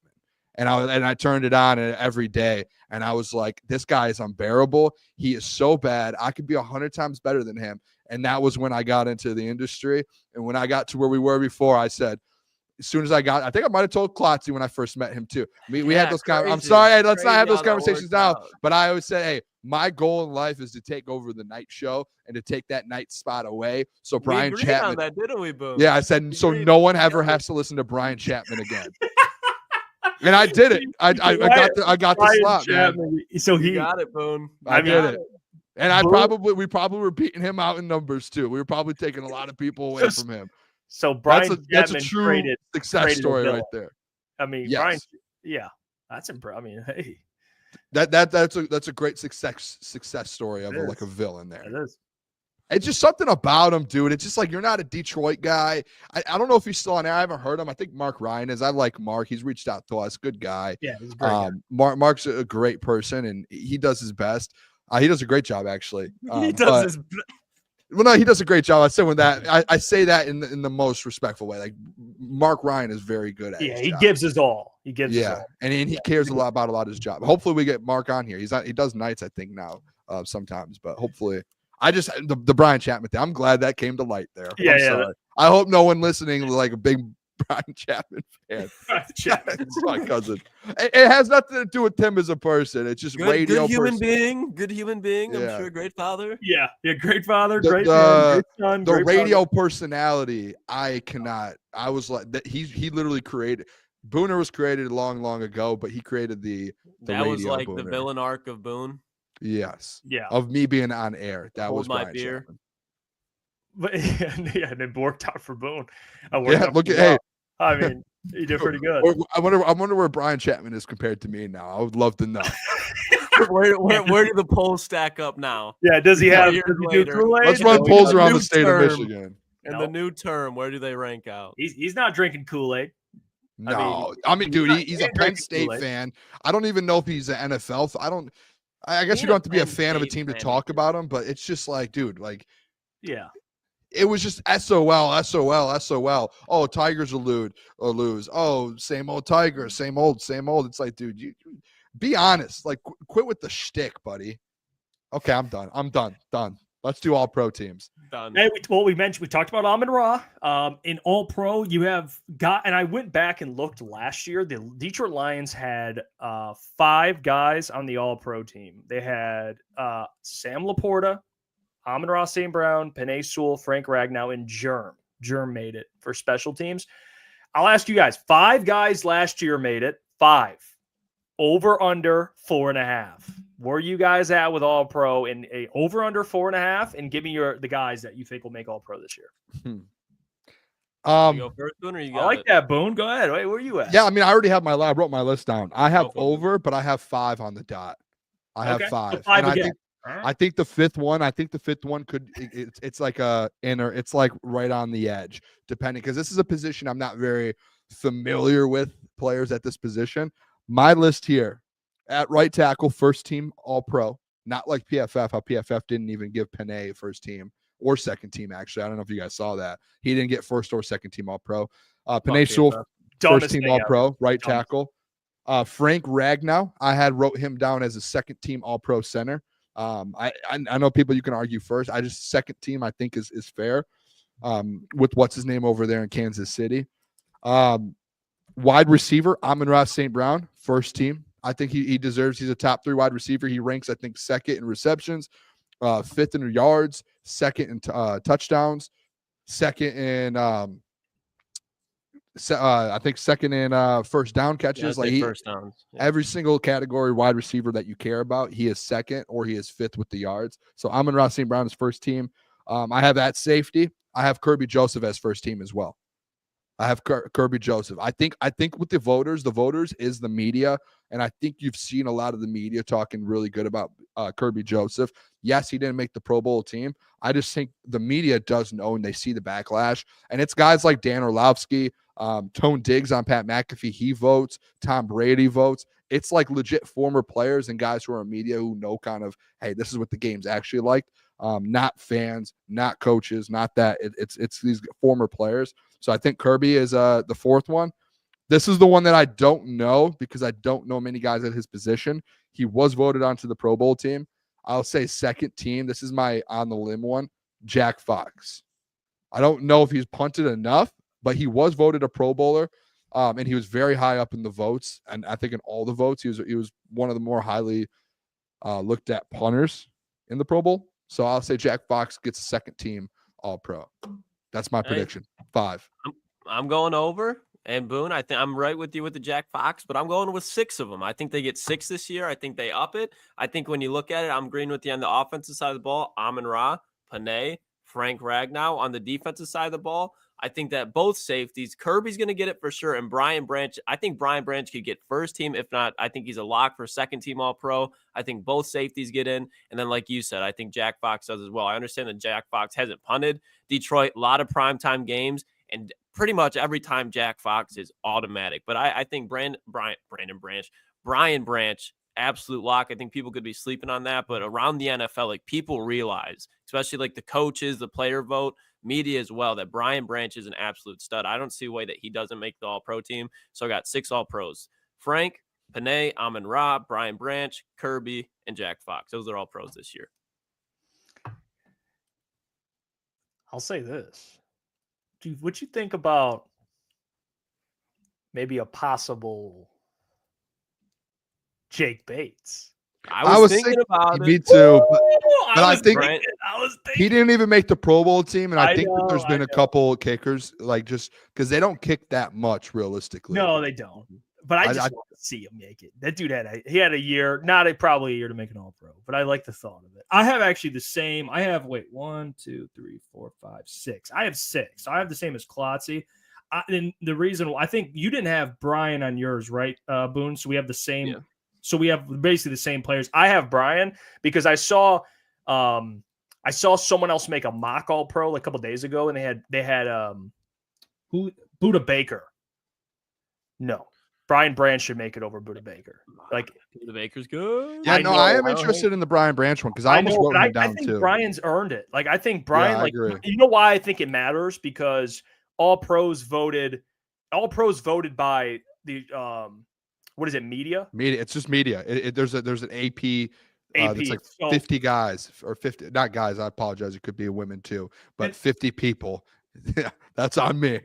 Speaker 1: And I turned it on every day. And I was like, this guy is unbearable. He is so bad. I could be 100 times better than him. And that was when I got into the industry. And when I got to where we were before, I said, as soon as I think I might have told Klotz when I first met him too. We had those I'm sorry, let's not have those conversations now. But I always say, hey, my goal in life is to take over the night show and to take that night spot away. So Brian Chapman.
Speaker 4: On that, didn't we, Boom?
Speaker 1: Yeah, I said so no one ever has to listen to Brian Chapman again. And I did it. I got the slot, man.
Speaker 2: So he
Speaker 4: got it, Boone.
Speaker 1: I did it. And we probably were beating him out in numbers too. We were probably taking a lot of people away from him.
Speaker 2: So Brian
Speaker 1: that's a true success story right there.
Speaker 2: I mean, yes. Brian, yeah, that's impressive. I mean, hey,
Speaker 1: that's a great success story of like a villain there.
Speaker 2: It is.
Speaker 1: It's just something about him, dude. It's just like you're not a Detroit guy. I don't know if he's still on air. I haven't heard him. I think Mark Ryan is. I like Mark. He's reached out to us. Good guy.
Speaker 2: Yeah, he's a great guy.
Speaker 1: Mark's a great person, and he does his best. He does a great job, actually.
Speaker 4: He does his best.
Speaker 1: Well, no, he does a great job. I say I say that in the most respectful way. Like Mark Ryan is very good at it.
Speaker 2: Yeah, he gives his all. He gives his all.
Speaker 1: And he cares a lot about his job. Hopefully we get Mark on here. He does nights, I think, now sometimes, but hopefully the Brian Chapman thing. I'm glad that came to light there.
Speaker 2: Yeah.
Speaker 1: I hope no one listening like a big Brian Chapman fan.
Speaker 2: It's
Speaker 1: my cousin. It has nothing to do with him as a person. It's just radio.
Speaker 4: Good human being. I'm sure great father.
Speaker 2: Yeah, great father, great man, great son.
Speaker 1: The radio personality, I was like that. He literally created. Booner was created long ago, but he created the
Speaker 4: that
Speaker 1: radio
Speaker 4: was like
Speaker 1: Booner.
Speaker 4: The villain arc of Boone.
Speaker 1: Yes.
Speaker 2: Yeah.
Speaker 1: Of me being on air. That was
Speaker 4: my
Speaker 1: Brian
Speaker 4: beer.
Speaker 1: Chapman.
Speaker 2: But and it worked out for Boone. I mean, he did pretty good.
Speaker 1: I wonder where Brian Chapman is compared to me now. I would love to know.
Speaker 4: where do the polls stack up now?
Speaker 2: Yeah, does he have?
Speaker 1: Let's run polls around the state of Michigan.
Speaker 4: In the new term, where do they rank out?
Speaker 2: He's not drinking Kool-Aid.
Speaker 1: No, I mean, dude, he's a Penn State fan. I don't even know if he's an NFL. I guess you don't have to be a fan of a team to talk about him, but it's just like, dude, like,
Speaker 2: yeah.
Speaker 1: It was just SOL. Oh, Tigers will lose. Oh, same old Tigers, same old. It's like, dude, you be honest. Like, quit with the shtick, buddy. Okay, I'm done. Let's do all pro teams.
Speaker 4: Done.
Speaker 2: Hey, we talked about Amon-Ra. In All Pro, you have and I went back and looked last year. The Detroit Lions had 5 guys on the All Pro team. They had Sam Laporta, Amon-Ra St. Brown, Penei Sewell, Frank Ragnow, and Germ. Germ made it for special teams. I'll ask you guys, 5 guys last year made it. 5. Over under 4.5. Where you guys at with All Pro and a over under 4.5? And give me the guys that you think will make All Pro this year.
Speaker 4: You go first, Booner, you got
Speaker 2: I like
Speaker 4: it?
Speaker 2: that, Boone. Go ahead. Wait, where are you at?
Speaker 1: Yeah, I mean, I already have I wrote my list down. I have
Speaker 4: Go for it.
Speaker 1: over, but I have 5 on the dot. I have
Speaker 2: Okay,
Speaker 1: 5.
Speaker 2: so 5
Speaker 1: And
Speaker 2: again.
Speaker 1: I think the fifth one could it's like it's like right on the edge, depending, because this is a position I'm not very familiar with players at this position. My list here at right tackle, first team All Pro, not like PFF, how PFF didn't even give Penei first team or second team. Actually, I don't know if you guys saw that. He didn't get first or second team All Pro. Penei Sewell, first team All Pro, right tackle. Frank Ragnow, I wrote him down as a second team All Pro center. I know people you can argue first. I just second team I think is fair. With what's his name over there in Kansas City. Wide receiver Amon-Ra St. Brown, first team. I think he deserves. He's a top 3 wide receiver. He ranks, I think, 2nd in receptions, 5th in yards, 2nd in touchdowns, 2nd in I think 2nd in first down catches.
Speaker 4: First downs. Yeah.
Speaker 1: Every single category wide receiver that you care about, he is 2nd or he is 5th with the yards. So Amon-Ra St. Brown is first team. I have at safety. I have Kirby Joseph as first team as well. I have Kirby Joseph. I think with the voters is the media, and I think you've seen a lot of the media talking really good about Kirby Joseph. Yes, he didn't make the Pro Bowl team. I just think the media does know, and they see the backlash. And it's guys like Dan Orlovsky, Tone Diggs on Pat McAfee, he votes. Tom Brady votes. It's like legit former players and guys who are in media who know kind of, hey, this is what the game's actually like. Not fans, not coaches, not that. It's these former players. So I think Kirby is the 4th one. This is the one that I don't know because I don't know many guys at his position. He was voted onto the Pro Bowl team. I'll say second team. This is my on the limb one, Jack Fox. I don't know if he's punted enough, but he was voted a Pro Bowler, and he was very high up in the votes. And I think in all the votes, he was one of the more highly looked at punters in the Pro Bowl. So I'll say Jack Fox gets a second team All Pro. That's my prediction. 5.
Speaker 4: I'm going over. And Boone, I think I'm right with you with the Jack Fox, but I'm going with 6 of them. I think they get 6 this year. I think they up it. I think when you look at it, I'm agreeing with you on the offensive side of the ball. Amon-Ra, Penei, Frank Ragnow on the defensive side of the ball. I think that both safeties, Kirby's going to get it for sure. And Brian Branch, I think Brian Branch could get first team. If not, I think he's a lock for second team All Pro. I think both safeties get in. And then, like you said, I think Jack Fox does as well. I understand that Jack Fox hasn't punted. Detroit, a lot of primetime games. And pretty much every time Jack Fox is automatic. But I think Brian Branch, absolute lock. I think people could be sleeping on that. But around the NFL, like people realize, especially like the coaches, the player vote, media as well, that Brian Branch is an absolute stud. I don't see a way that he doesn't make the All-Pro team. So I got 6 All-Pros. Frank, Penei, Amon-Ra, Brian Branch, Kirby, and Jack Fox. Those are All-Pros this year.
Speaker 2: I'll say this. Dude, what you think about maybe a possible Jake Bates?
Speaker 4: I was thinking about it.
Speaker 1: Me too. But I think
Speaker 2: he
Speaker 1: didn't even make the Pro Bowl team, and I think that there's been a couple kickers, like just because they don't kick that much realistically.
Speaker 2: No, they don't. But I just want to see him make it. That dude had a year, probably a year to make an All Pro. But I like the thought of it. I have actually the same. I have 1, 2, 3, 4, 5, 6. I have 6. I have the same as Klotzy. And the reason I think you didn't have Brian on yours, right, Boone? So we have the same. Yeah. So we have basically the same players. I have Brian because I saw someone else make a mock All Pro like a couple days ago, and they had Buda Baker. No. Brian Branch should make it over Buda Baker. Like
Speaker 4: Buda Baker's good.
Speaker 1: Yeah, I am interested in the Brian Branch one because I almost wrote him down too.
Speaker 2: Brian's earned it. Like I think Brian,
Speaker 1: you
Speaker 2: know why I think it matters? Because all pros voted by the what is it, media?
Speaker 1: Media. It's just media. There's an AP That's like 50 guys or 50, not guys. I apologize. It could be women too, but 50 people. Yeah, that's on me.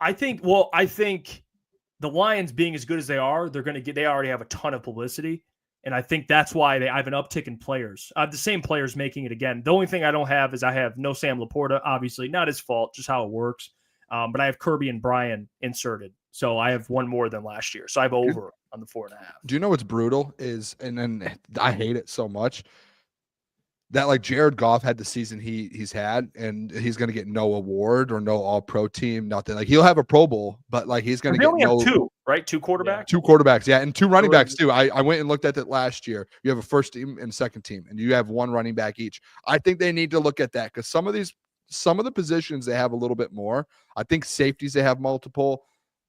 Speaker 2: I think the Lions being as good as they are, they already have a ton of publicity. And I think that's why I have an uptick in players. I have the same players making it again. The only thing I don't have is I have no Sam Laporta, obviously. Not his fault, just how it works. But I have Kirby and Brian inserted. So I have one more than last year. So I have over on the 4.5.
Speaker 1: Do you know what's brutal is, and then I hate it so much, that like Jared Goff had the season he's had, and he's going to get no award or no all-pro team, nothing. Like he'll have a Pro Bowl, but like he's going to get no.
Speaker 2: Have two, right? Two quarterbacks?
Speaker 1: Two quarterbacks, yeah, and two running backs too. I went and looked at that last year. You have a first team and second team, and you have one running back each. I think they need to look at that because some of the positions they have a little bit more. I think safeties they have multiple.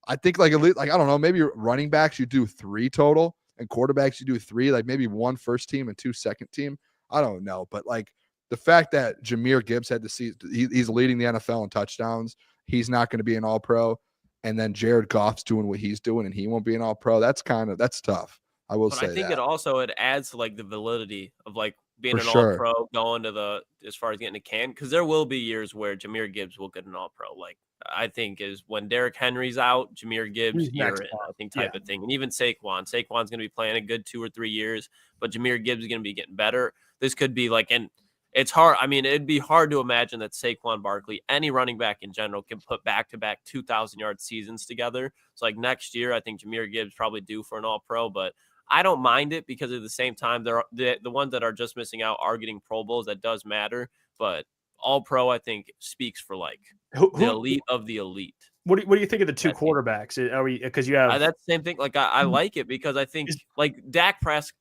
Speaker 1: I think like I don't know, maybe running backs you do 3 total, and quarterbacks you do 3, like maybe 1 first team and 2 second team. I don't know, but like the fact that Jahmyr Gibbs had to see he's leading the NFL in touchdowns, he's not going to be an all-pro, and then Jared Goff's doing what he's doing and he won't be an all-pro. That's tough. I will say
Speaker 4: I think
Speaker 1: that.
Speaker 4: it adds to like the validity of like being
Speaker 1: For
Speaker 4: an
Speaker 1: sure.
Speaker 4: all-pro, going to as far as getting a can, because there will be years where Jahmyr Gibbs will get an all-pro. Like I think is when Derrick Henry's out, Jahmyr Gibbs, I think type of thing. And even Saquon's going to be playing a good 2 or 3 years, but Jahmyr Gibbs is going to be getting better. This could be like, and it's hard. I mean, it'd be hard to imagine that Saquon Barkley, any running back in general, can put back-to-back 2,000-yard seasons together. So like next year, I think Jahmyr Gibbs probably due for an all-pro, but I don't mind it because at the same time, the ones that are just missing out are getting Pro Bowls. That does matter, but all-pro, I think, speaks for like the elite of the elite.
Speaker 2: What do you think of the 2 quarterbacks? Are we because you have
Speaker 4: that's the same thing? Like I like it because I think like Dak Prescott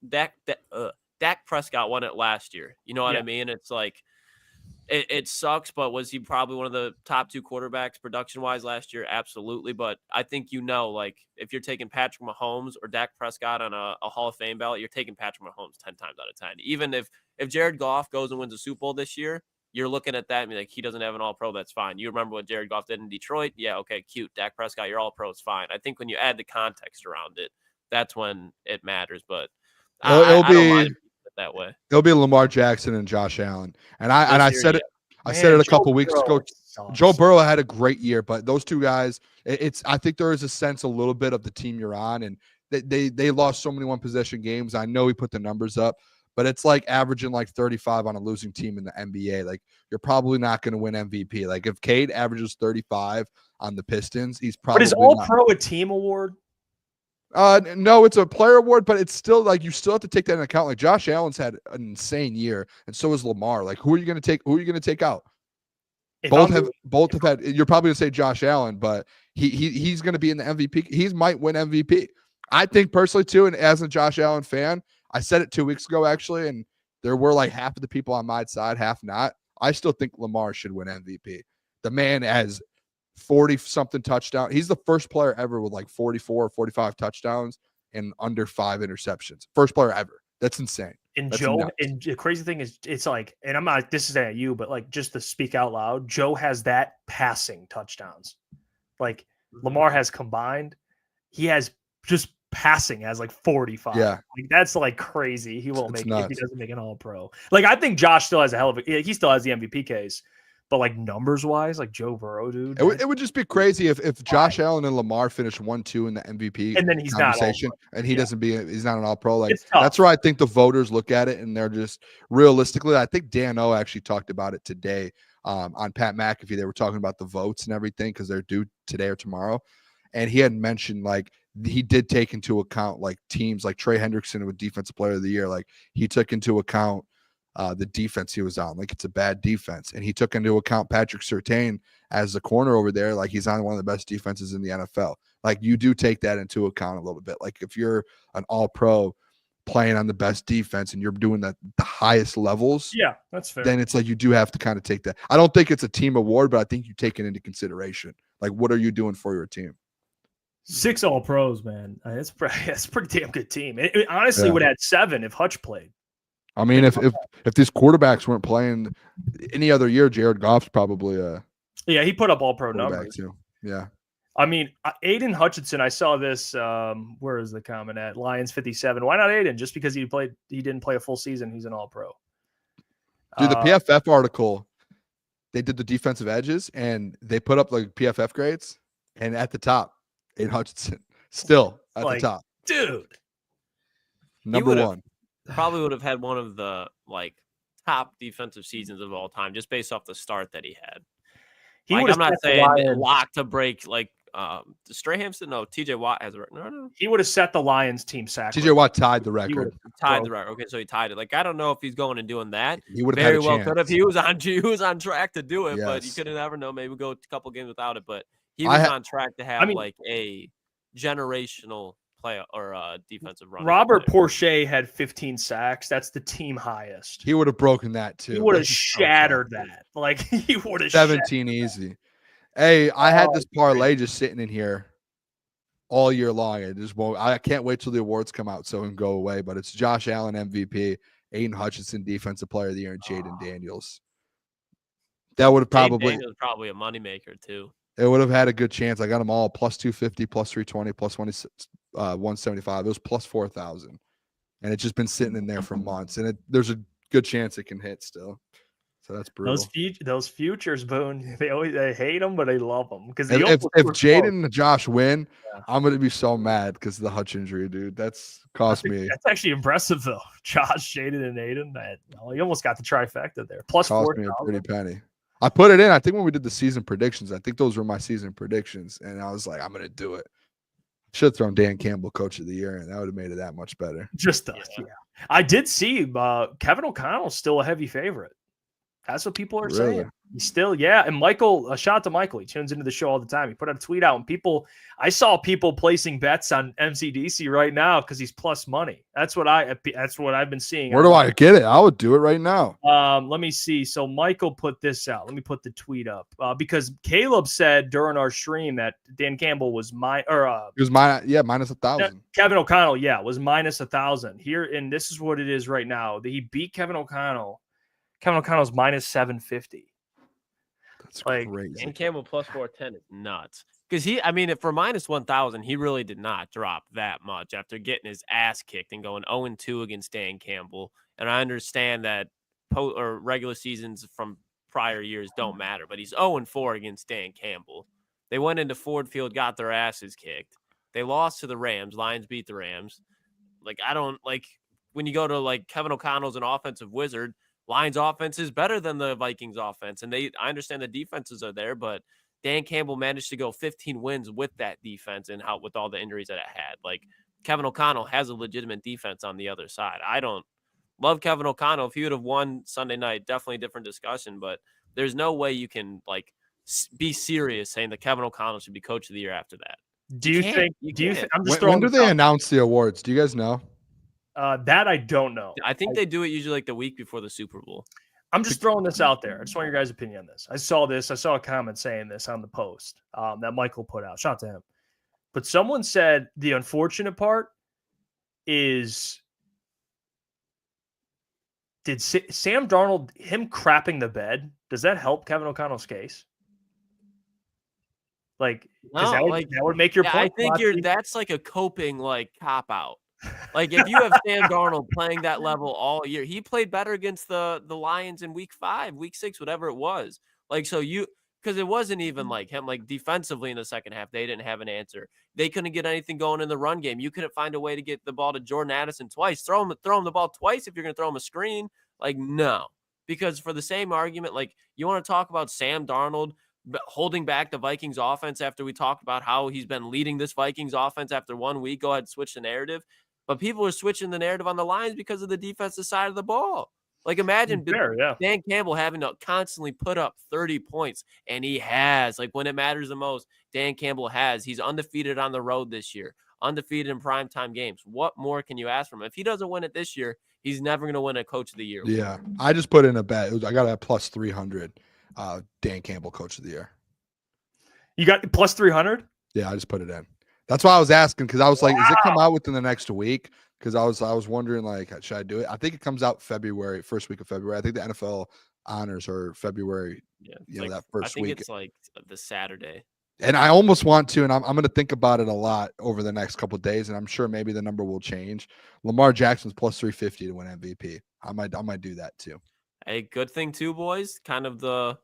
Speaker 4: won it last year. You know what I mean? It's like it sucks, but was he probably one of the top 2 quarterbacks production-wise last year? Absolutely. But I think like if you're taking Patrick Mahomes or Dak Prescott on a Hall of Fame ballot, you're taking Patrick Mahomes 10 times out of 10. Even if Jared Goff goes and wins a Super Bowl this year, you're looking at that and be like, he doesn't have an all-pro, that's fine. You remember what Jared Goff did in Detroit? Yeah, okay, cute. Dak Prescott, you're all-pro, it's fine. I think when you add the context around it, that's when it matters. But I don't mind it that way.
Speaker 1: It'll be Lamar Jackson and Josh Allen. And I said it a couple weeks ago. Joe Burrow had a great year, but those 2 guys, I think there is a sense a little bit of the team you're on, and they lost so many one-possession games. I know he put the numbers up, but it's like averaging like 35 on a losing team in the NBA. Like you're probably not going to win MVP. Like if Cade averages 35 on the Pistons, he's probably.
Speaker 2: But is all-pro a team award?
Speaker 1: No, it's a player award, but it's still like you still have to take that into account. Like Josh Allen's had an insane year, and so is Lamar. Like who are you going to take out? Both have had. You're probably going to say Josh Allen, but he's going to be in the MVP. He might win MVP. I think personally too, and as a Josh Allen fan, I said it 2 weeks ago actually, and there were like half of the people on my side, half not. I still think Lamar should win MVP. The man has 40-something touchdowns. He's the first player ever with like 44 or 45 touchdowns and under 5 interceptions. First player ever. That's insane.
Speaker 2: And
Speaker 1: That's
Speaker 2: Joe,
Speaker 1: nuts.
Speaker 2: and the crazy thing is, it's like, and I'm not, this is at you, but like just to speak out loud, Joe has that passing touchdowns. Like Lamar has combined, he has just passing as like 45.
Speaker 1: Yeah.
Speaker 2: Like that's like crazy. He won't
Speaker 1: It's
Speaker 2: make it if he
Speaker 1: nuts.
Speaker 2: doesn't make an all-pro. Like I think Josh still has he still has the MVP case. But like numbers wise, like Joe Burrow, dude,
Speaker 1: it would just be crazy if Josh Allen and Lamar finish 1-2 in the MVP
Speaker 2: and then he's
Speaker 1: conversation, and he's not an all pro. Like
Speaker 2: It's tough.
Speaker 1: that's where I think the voters look at it, and they're just realistically. I think Dan O actually talked about it today on Pat McAfee. They were talking about the votes and everything because they're due today or tomorrow, and he had mentioned like he did take into account like teams like Trey Hendrickson with Defensive Player of the Year. Like he took into account the defense he was on, like it's a bad defense, and he took into account Patrick Surtain as the corner over there, like he's on one of the best defenses in the NFL. Like you do take that into account a little bit. Like if you're an all-pro playing on the best defense and you're doing the highest levels,
Speaker 2: Yeah, that's fair.
Speaker 1: then it's like you do have to kind of take that. I don't think it's a team award, but I think you take it into consideration. Like what are you doing for your team?
Speaker 2: 6 all-pros, man. That's a pretty damn good team. It honestly would have had 7 if Hutch played.
Speaker 1: I mean, if these quarterbacks weren't playing any other year, Jared Goff's probably
Speaker 2: Yeah, he put up all-pro
Speaker 1: quarterback
Speaker 2: numbers.
Speaker 1: too. Yeah.
Speaker 2: I mean, Aiden Hutchinson, I saw this. Where is the comment at? Lions 57. Why not Aiden? Just because he didn't play a full season, he's an all-pro.
Speaker 1: Dude, the PFF article, they did the defensive edges and they put up like PFF grades, and at the top, Aiden Hutchinson still at the top.
Speaker 2: Dude.
Speaker 1: Number one.
Speaker 4: Probably would have had one of the like top defensive seasons of all time, just based off the start that he had. I'm not saying lock to break like Strahamson. No, TJ Watt has a record. No.
Speaker 2: He would have set the Lions team sack.
Speaker 1: TJ Watt tied the record.
Speaker 4: Tied the record. Okay, so he tied it. Like I don't know if he's going and doing that.
Speaker 1: He would have
Speaker 4: very
Speaker 1: had a
Speaker 4: well
Speaker 1: chance.
Speaker 4: Could have. He was on track to do it,
Speaker 1: Yes.
Speaker 4: but you could never know. Maybe go a couple games without it, but he was on track to have like a generational play or defensive run.
Speaker 2: Robert Porsche had 15 sacks. That's the team highest.
Speaker 1: He would have broken that too.
Speaker 2: He would have shattered that. Like he would have
Speaker 1: 17 easy. Hey, I had this parlay just sitting in here all year long. I can't wait till the awards come out so it can go away. But it's Josh Allen MVP, Aiden Hutchinson Defensive Player of the Year, and Jaden Daniels. That would have probably
Speaker 4: a moneymaker too.
Speaker 1: It would have had a good chance. I got them all plus 250, plus 320, plus 175. It was plus 4,000, and it's just been sitting in there for months. And there's a good chance it can hit still. So that's brutal.
Speaker 2: Those futures, Boone. They hate them, but they love them because
Speaker 1: if Jaden and Josh win, I'm gonna be so mad because of the Hutch injury, dude. That's cost me.
Speaker 2: That's actually impressive though. Josh, Jaden, and Aiden. You almost got the trifecta there. Plus
Speaker 1: cost me a pretty penny. I put it in. I think when we did the season predictions, I think those were my season predictions, and I was like, I'm gonna do it. Should have thrown Dan Campbell Coach of the Year, and that would have made it that much better.
Speaker 2: Just us, yeah. I did see Kevin O'Connell's still a heavy favorite. That's what people are saying. He's still, and Michael, a shout out to Michael. He tunes into the show all the time. He put out a tweet out, and I saw people placing bets on MCDC right now because he's plus money. That's what I've been seeing.
Speaker 1: Where do I get it? I would do it right now.
Speaker 2: Let me see. So Michael put this out. Let me put the tweet up because Caleb said during our stream that Dan Campbell was minus
Speaker 1: 1,000.
Speaker 2: Kevin O'Connell, was minus 1,000 here, and this is what it is right now. He beat Kevin O'Connell. Kevin O'Connell's minus 750.
Speaker 1: That's crazy.
Speaker 4: And Campbell plus 410 is nuts. Because for minus 1,000, he really did not drop that much after getting his ass kicked and going 0-2 against Dan Campbell. And I understand that regular seasons from prior years don't matter, but he's 0-4 against Dan Campbell. They went into Ford Field, got their asses kicked. They lost to the Rams. Lions beat the Rams. When you go to Kevin O'Connell's an offensive wizard, Lions offense is better than the Vikings offense. And I understand the defenses are there, but Dan Campbell managed to go 15 wins with that defense and with all the injuries that it had. Kevin O'Connell has a legitimate defense on the other side. I don't love Kevin O'Connell. If he would have won Sunday night, definitely a different discussion, but there's no way you can be serious saying that Kevin O'Connell should be Coach of the Year after that.
Speaker 1: When do they announce the awards? Do you guys know?
Speaker 2: That I don't know.
Speaker 4: I think they do it usually the week before the Super Bowl.
Speaker 2: I'm just throwing this out there. I just want your guys' opinion on this. I saw a comment saying this on the post that Michael put out. Shout out to him. But someone said the unfortunate part is did Sam Darnold, him crapping the bed, does that help Kevin O'Connell's case? That would make your point.
Speaker 4: I think that's a coping cop out. If you have Sam Darnold playing that level all year, he played better against the Lions in week 5, week 6, whatever it was. Because it wasn't even him, defensively in the second half, they didn't have an answer. They couldn't get anything going in the run game. You couldn't find a way to get the ball to Jordan Addison twice. Throw him the ball twice if you're going to throw him a screen. No. Because for the same argument, you want to talk about Sam Darnold holding back the Vikings offense after we talked about how he's been leading this Vikings offense after 1 week. Go ahead and switch the narrative. But people are switching the narrative on the Lions because of the defensive side of the ball. Imagine Dan Campbell having to constantly put up 30 points, and he has. When it matters the most, Dan Campbell has. He's undefeated on the road this year, undefeated in primetime games. What more can you ask from him? If he doesn't win it this year, he's never going to win a Coach of the Year.
Speaker 1: Yeah, I just put in a bet. I got a plus 300 Dan Campbell Coach of the Year.
Speaker 2: You got plus 300?
Speaker 1: Yeah, I just put it in. That's why I was asking, because I was like, does it come out within the next week? Because I was wondering, should I do it? I think it comes out first week of February. I think the NFL honors are February. Yeah, that first week.
Speaker 4: I think it's the Saturday.
Speaker 1: And I almost want to, and I'm going to think about it a lot over the next couple of days, and I'm sure maybe the number will change. Lamar Jackson's plus 350 to win MVP. I might do that too.
Speaker 4: A good thing too, boys. Kind of the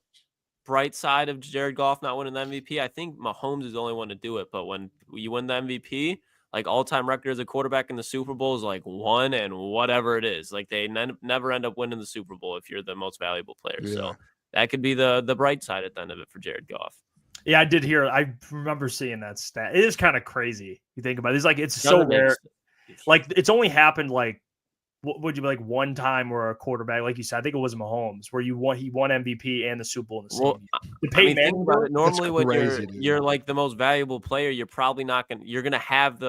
Speaker 4: bright side of Jared Goff not winning the MVP. I think Mahomes is the only one to do it, but when you win the MVP, like all-time record as a quarterback in the Super Bowl is like 1 and whatever it is. Like they never end up winning the Super Bowl if you're the most valuable player.
Speaker 1: Yeah.
Speaker 4: So that could be the bright side at the end of it for Jared Goff.
Speaker 2: Yeah, I did hear. I remember seeing that stat. It is kind of crazy. You think about it. It's like it's so rare. Like it's only happened like what would you be like one time where a quarterback, like you said, I think it was Mahomes, where he won MVP and the Super Bowl in the same year.
Speaker 4: Think about it. Normally, when you're like the most valuable player, you're probably not gonna. You're gonna have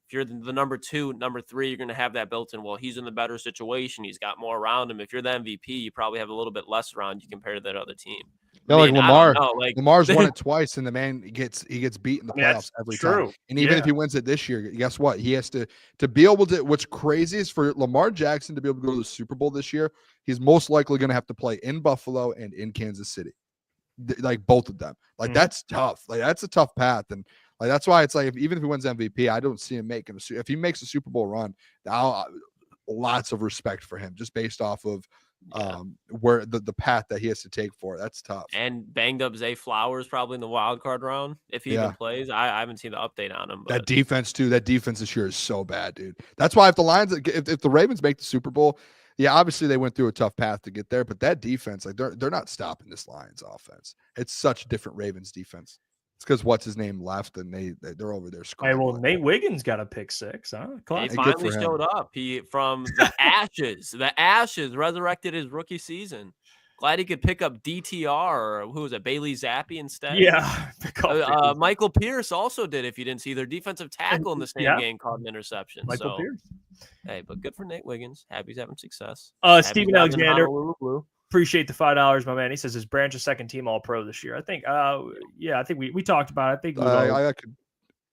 Speaker 4: if you're the number 2, number 3, you're going to have that built in. Well, he's in the better situation. He's got more around him. If you're the MVP, you probably have a little bit less around you compared to that other team.
Speaker 1: Yeah, like Lamar. Lamar's won it twice, and the man gets beat in the playoffs every time. And even if he wins it this year, guess what? He has to be able to. What's crazy is for Lamar Jackson to be able to go to the Super Bowl this year, he's most likely going to have to play in Buffalo and in Kansas City, like both of them. Like that's tough. Like that's a tough path, and like that's why it's like even if he wins MVP, I don't see him making if he makes a Super Bowl run, lots of respect for him just based off of where the path that he has to take for it. That's tough. And
Speaker 4: banged up Zay Flowers probably in the wild card round if he even plays. I haven't seen the update on him. But.
Speaker 1: That defense too. That defense this year is so bad, dude. That's why if the Ravens make the Super Bowl, yeah, obviously they went through a tough path to get there, but that defense, like they're not stopping this Lions offense. It's such a different Ravens defense. It's because what's his name left, and they're over there scrambling.
Speaker 2: Hey, well, Nate Wiggins got a pick 6, huh?
Speaker 4: He finally showed up. He from the ashes, resurrected his rookie season. Glad he could pick up DTR, or who was it, Bailey Zappi instead.
Speaker 2: Yeah,
Speaker 4: Michael Pierce also did. If you didn't see, their defensive tackle in the same game caught an interception.
Speaker 2: Michael Pierce.
Speaker 4: Hey, but good for Nate Wiggins. Happy he's having success.
Speaker 2: Steven Alexander. Appreciate the $5, my man. He says his branch is second team All Pro this year. I think, I think we talked about it. I think
Speaker 1: I could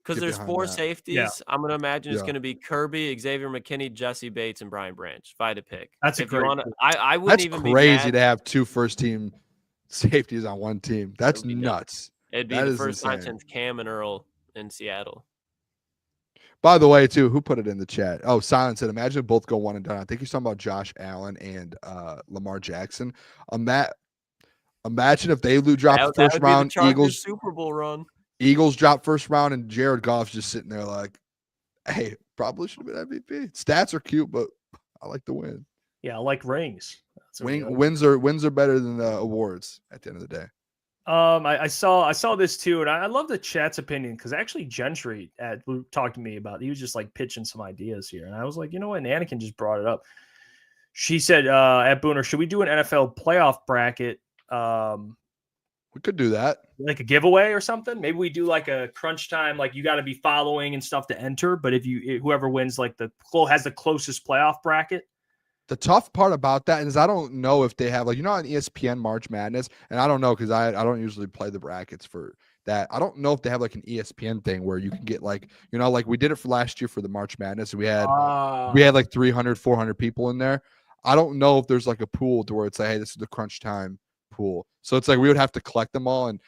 Speaker 4: because there's 4 safeties. Yeah. I'm gonna imagine it's gonna be Kirby, Xavier McKinney, Jesse Bates, and Brian Branch. If I had to pick,
Speaker 2: that's
Speaker 4: if
Speaker 2: you want
Speaker 4: to. I wouldn't
Speaker 1: that's
Speaker 4: even
Speaker 1: crazy to have 2 first-team safeties on one team. That's nuts.
Speaker 4: It'd be the first time since Cam and Earl in Seattle.
Speaker 1: By the way, too, who put it in the chat? Oh, Silent said, imagine if both go 1 and done. I think he's talking about Josh Allen and Lamar Jackson. Imagine if they drop first round, Eagles
Speaker 4: Super Bowl run.
Speaker 1: Eagles drop first round, and Jared Goff's just sitting there like, hey, probably should have been MVP. Stats are cute, but I like the win.
Speaker 2: Yeah, I like rings.
Speaker 1: Wins are better than the awards at the end of the day.
Speaker 2: I saw this too, and I love the chat's opinion because actually Gentry talked to me about. He was just like pitching some ideas here, and I was like, you know what? And Anakin just brought it up. She said, "At Booner, should we do an NFL playoff bracket?
Speaker 1: We could do that,
Speaker 2: like a giveaway or something. Maybe we do like a crunch time, like you got to be following and stuff to enter. But if whoever wins, like has the closest playoff bracket."
Speaker 1: The tough part about that is I don't know if they have on ESPN March Madness, and I don't know because I don't usually play the brackets for that. I don't know if they have like an ESPN thing where you can get like we did it for last year for the March Madness. We had like 300, 400 people in there. I don't know if there's like a pool to where it's like, hey, this is the crunch time pool. So it's like we would have to collect them all. And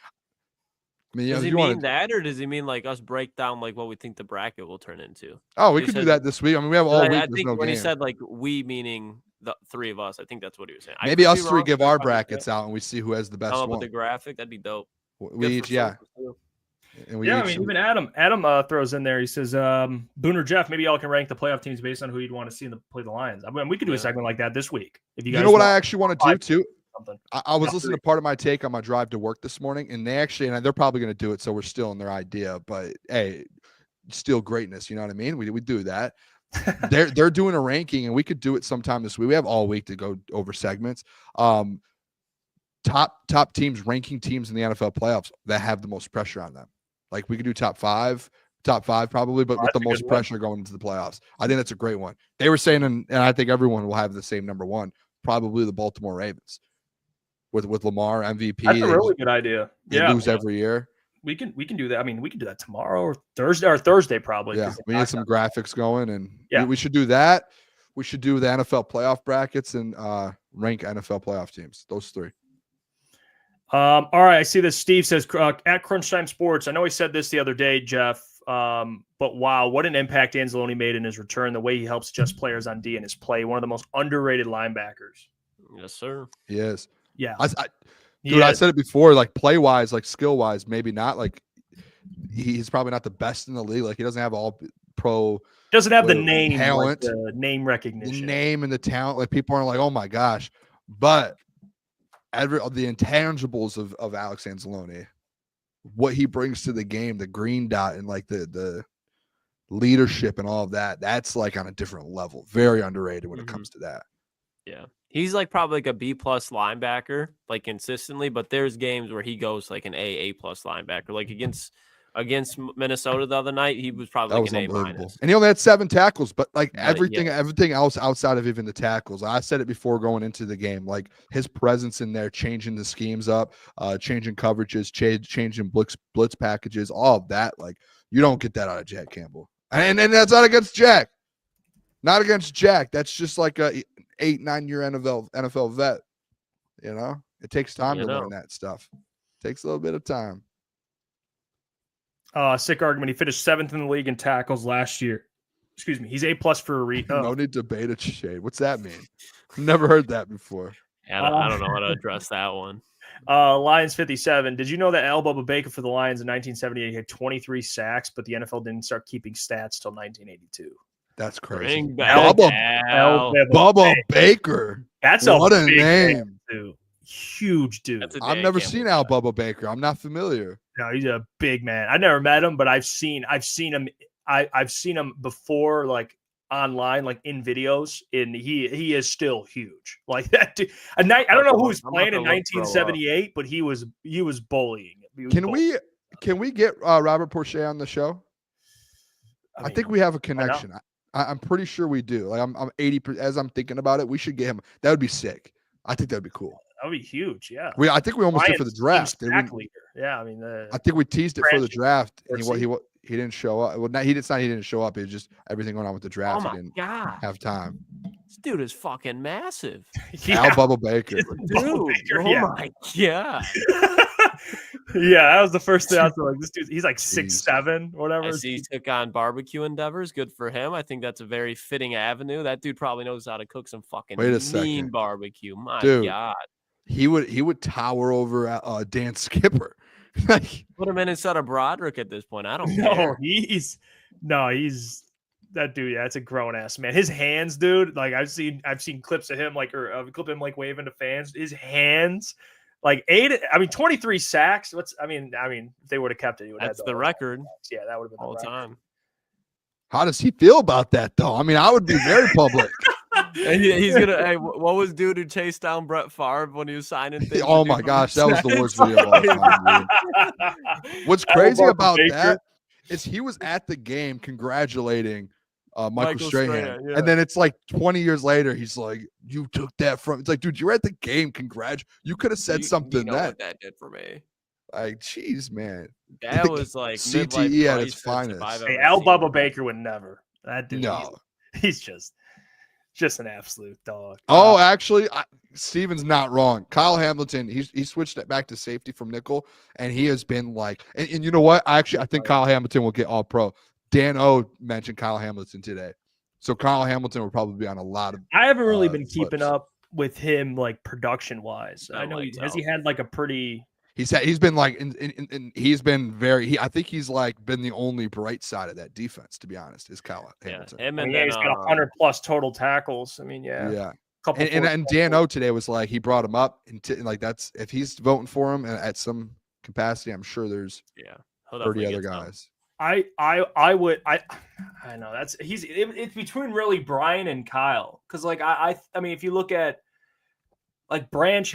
Speaker 1: I mean,
Speaker 4: does he mean that, or does he mean like us break down like what we think the bracket will turn into?
Speaker 1: Oh, we could do that this week. I mean, we have all week.
Speaker 4: I think when he said like we, meaning the 3 of us, I think that's what he was saying.
Speaker 1: Maybe us 3 give our brackets out and we see who has the best one.
Speaker 4: With the graphic, that'd be dope.
Speaker 1: We each, yeah.
Speaker 2: And I mean, even Adam throws in there. He says, Booner Jeff, maybe y'all can rank the playoff teams based on who you'd want to see play the Lions. I mean, we could do a segment like that this week. If you guys
Speaker 1: know what I actually want to do too? I was listening to part of my take on my drive to work this morning, and they're probably going to do it, so we're still in their idea. But hey, still greatness, you know what I mean? We do that. they're doing a ranking, and we could do it sometime this week. We have all week to go over segments. Top teams ranking teams in the NFL playoffs that have the most pressure on them. Like we could do top five probably, but with the most pressure going into the playoffs. I think that's a great one. They were saying, and I think everyone will have the same number 1, probably the Baltimore Ravens. With Lamar MVP,
Speaker 2: that's a really good idea.
Speaker 1: They lose every year.
Speaker 2: We can do that. I mean, we can do that tomorrow or Thursday probably.
Speaker 1: Yeah, we need some graphics going, and we should do that. We should do the NFL playoff brackets and rank NFL playoff teams. Those 3.
Speaker 2: All right, I see this. Steve says at Crunch Time Sports. I know he said this the other day, Jeff. But wow, what an impact Anzalone made in his return. The way he helps just players on D in his play. One of the most underrated linebackers.
Speaker 4: Yes, sir.
Speaker 1: Yes.
Speaker 2: Yeah.
Speaker 1: I said it before. Like play wise, like skill wise, maybe not. Like he's probably not the best in the league. Like he doesn't have all pro.
Speaker 2: Doesn't have the name,
Speaker 1: talent,
Speaker 2: like the name recognition,
Speaker 1: the name and the talent. Like people aren't like, oh my gosh, but the intangibles of Alex Anzalone, what he brings to the game, the green dot and like the leadership and all of that, that's like on a different level. Very underrated when it comes to that.
Speaker 4: Yeah. He's like probably like a B+ linebacker, like consistently, but there's games where he goes like an A+ linebacker. Like against Minnesota the other night, he was probably like an A-.
Speaker 1: And he only had 7 tackles, but like everything else outside of even the tackles. I said it before going into the game, like his presence in there, changing the schemes up, changing coverages, changing blitz packages, all of that. Like you don't get that out of Jack Campbell. And that's not against Jack. Not against Jack. That's just like a 8-9 year NFL vet. You know, it takes time to learn that stuff. It takes a little bit of time.
Speaker 2: Sick argument. He finished 7th in the league in tackles last year. Excuse me. He's A+ for a reason.
Speaker 1: No need to beta shade. What's that mean? Never heard that before.
Speaker 4: Yeah, I don't know how to address that one.
Speaker 2: Lions 57. Did you know that Al Bubba Baker for the Lions in 1978 had 23 sacks, but the NFL didn't start keeping stats till 1982?
Speaker 1: That's crazy.
Speaker 2: Bubba
Speaker 1: Baker.
Speaker 2: That's
Speaker 1: what a
Speaker 2: big
Speaker 1: name.
Speaker 2: Dude. Huge dude.
Speaker 1: I've never seen Al Bubba Baker. I'm not familiar.
Speaker 2: No, he's a big man. I never met him, but I've seen him. I've seen him before, like online, like in videos, and he is still huge. Like that dude. I don't know who was playing in 1978, but he was bullying.
Speaker 1: Can we get Robert Porcher on the show? I think we have a connection. I'm pretty sure we do. Like I'm 80%. As I'm thinking about it, we should get him. That would be sick. I think that'd be cool.
Speaker 2: That would be huge. Yeah.
Speaker 1: I think we almost did for the draft.
Speaker 2: Yeah. I mean,
Speaker 1: I think we teased it for the draft. And he didn't show up. Well, he didn't show up. It was just everything going on with the draft.
Speaker 4: Oh
Speaker 1: he didn't
Speaker 4: God.
Speaker 1: have time.
Speaker 4: This dude is fucking massive.
Speaker 1: Al Bubba Baker.
Speaker 4: Dude. My God.
Speaker 2: Yeah, that was the first thing I was like, this dude, he's like 6'7", whatever.
Speaker 4: I see he took on barbecue endeavors. Good for him. I think that's a very fitting avenue. That dude probably knows how to cook some fucking mean barbecue. My God.
Speaker 1: He would tower over Dan Skipper.
Speaker 4: Put him in instead of Broderick at this point. I don't care.
Speaker 2: He's that dude. Yeah, it's a grown ass man. His hands, dude. Like I've seen clips of him, like or a clip of him like waving to fans. His hands, like 23 sacks. If they would have kept it,
Speaker 4: that's the record.
Speaker 2: Yeah, that would have been
Speaker 4: all the time.
Speaker 1: How does he feel about that though? I mean, I would be very public.
Speaker 4: And he's gonna. Hey, what was dude who chased down Brett Favre when he was signing things?
Speaker 1: Oh my gosh, that was the worst video of all time, dude. What's crazy about that is he was at the game congratulating Michael Strahan, and then it's like 20 years later, he's like, "You took that from." It's like, dude, you were at the game. You could have said something.
Speaker 4: What that did for me.
Speaker 1: Like, jeez, man.
Speaker 4: That was like
Speaker 1: CTE at its finest.
Speaker 2: Hey, Al Bubba Baker would never. That dude.
Speaker 1: No,
Speaker 2: he's just an absolute dog.
Speaker 1: Oh, actually, Steven's not wrong. Kyle Hamilton, he switched it back to safety from nickel, and he has been like, and you know what? I think Kyle Hamilton will get all pro. Dan O mentioned Kyle Hamilton today. So Kyle Hamilton will probably be on a lot of.
Speaker 2: I haven't really been keeping up with him, like production wise. I know has he had like a pretty.
Speaker 1: He's been like he's been very. I think he's like been the only bright side of that defense, to be honest. Is Kyle Hamilton?
Speaker 2: Yeah, he's got 100+ total tackles. I mean,
Speaker 1: yeah. And Dan O today was like he brought him up and like that's if he's voting for him at some capacity, I'm sure there's 30 other guys.
Speaker 2: I know it's between really Brian and Kyle because like I mean if you look at like Branch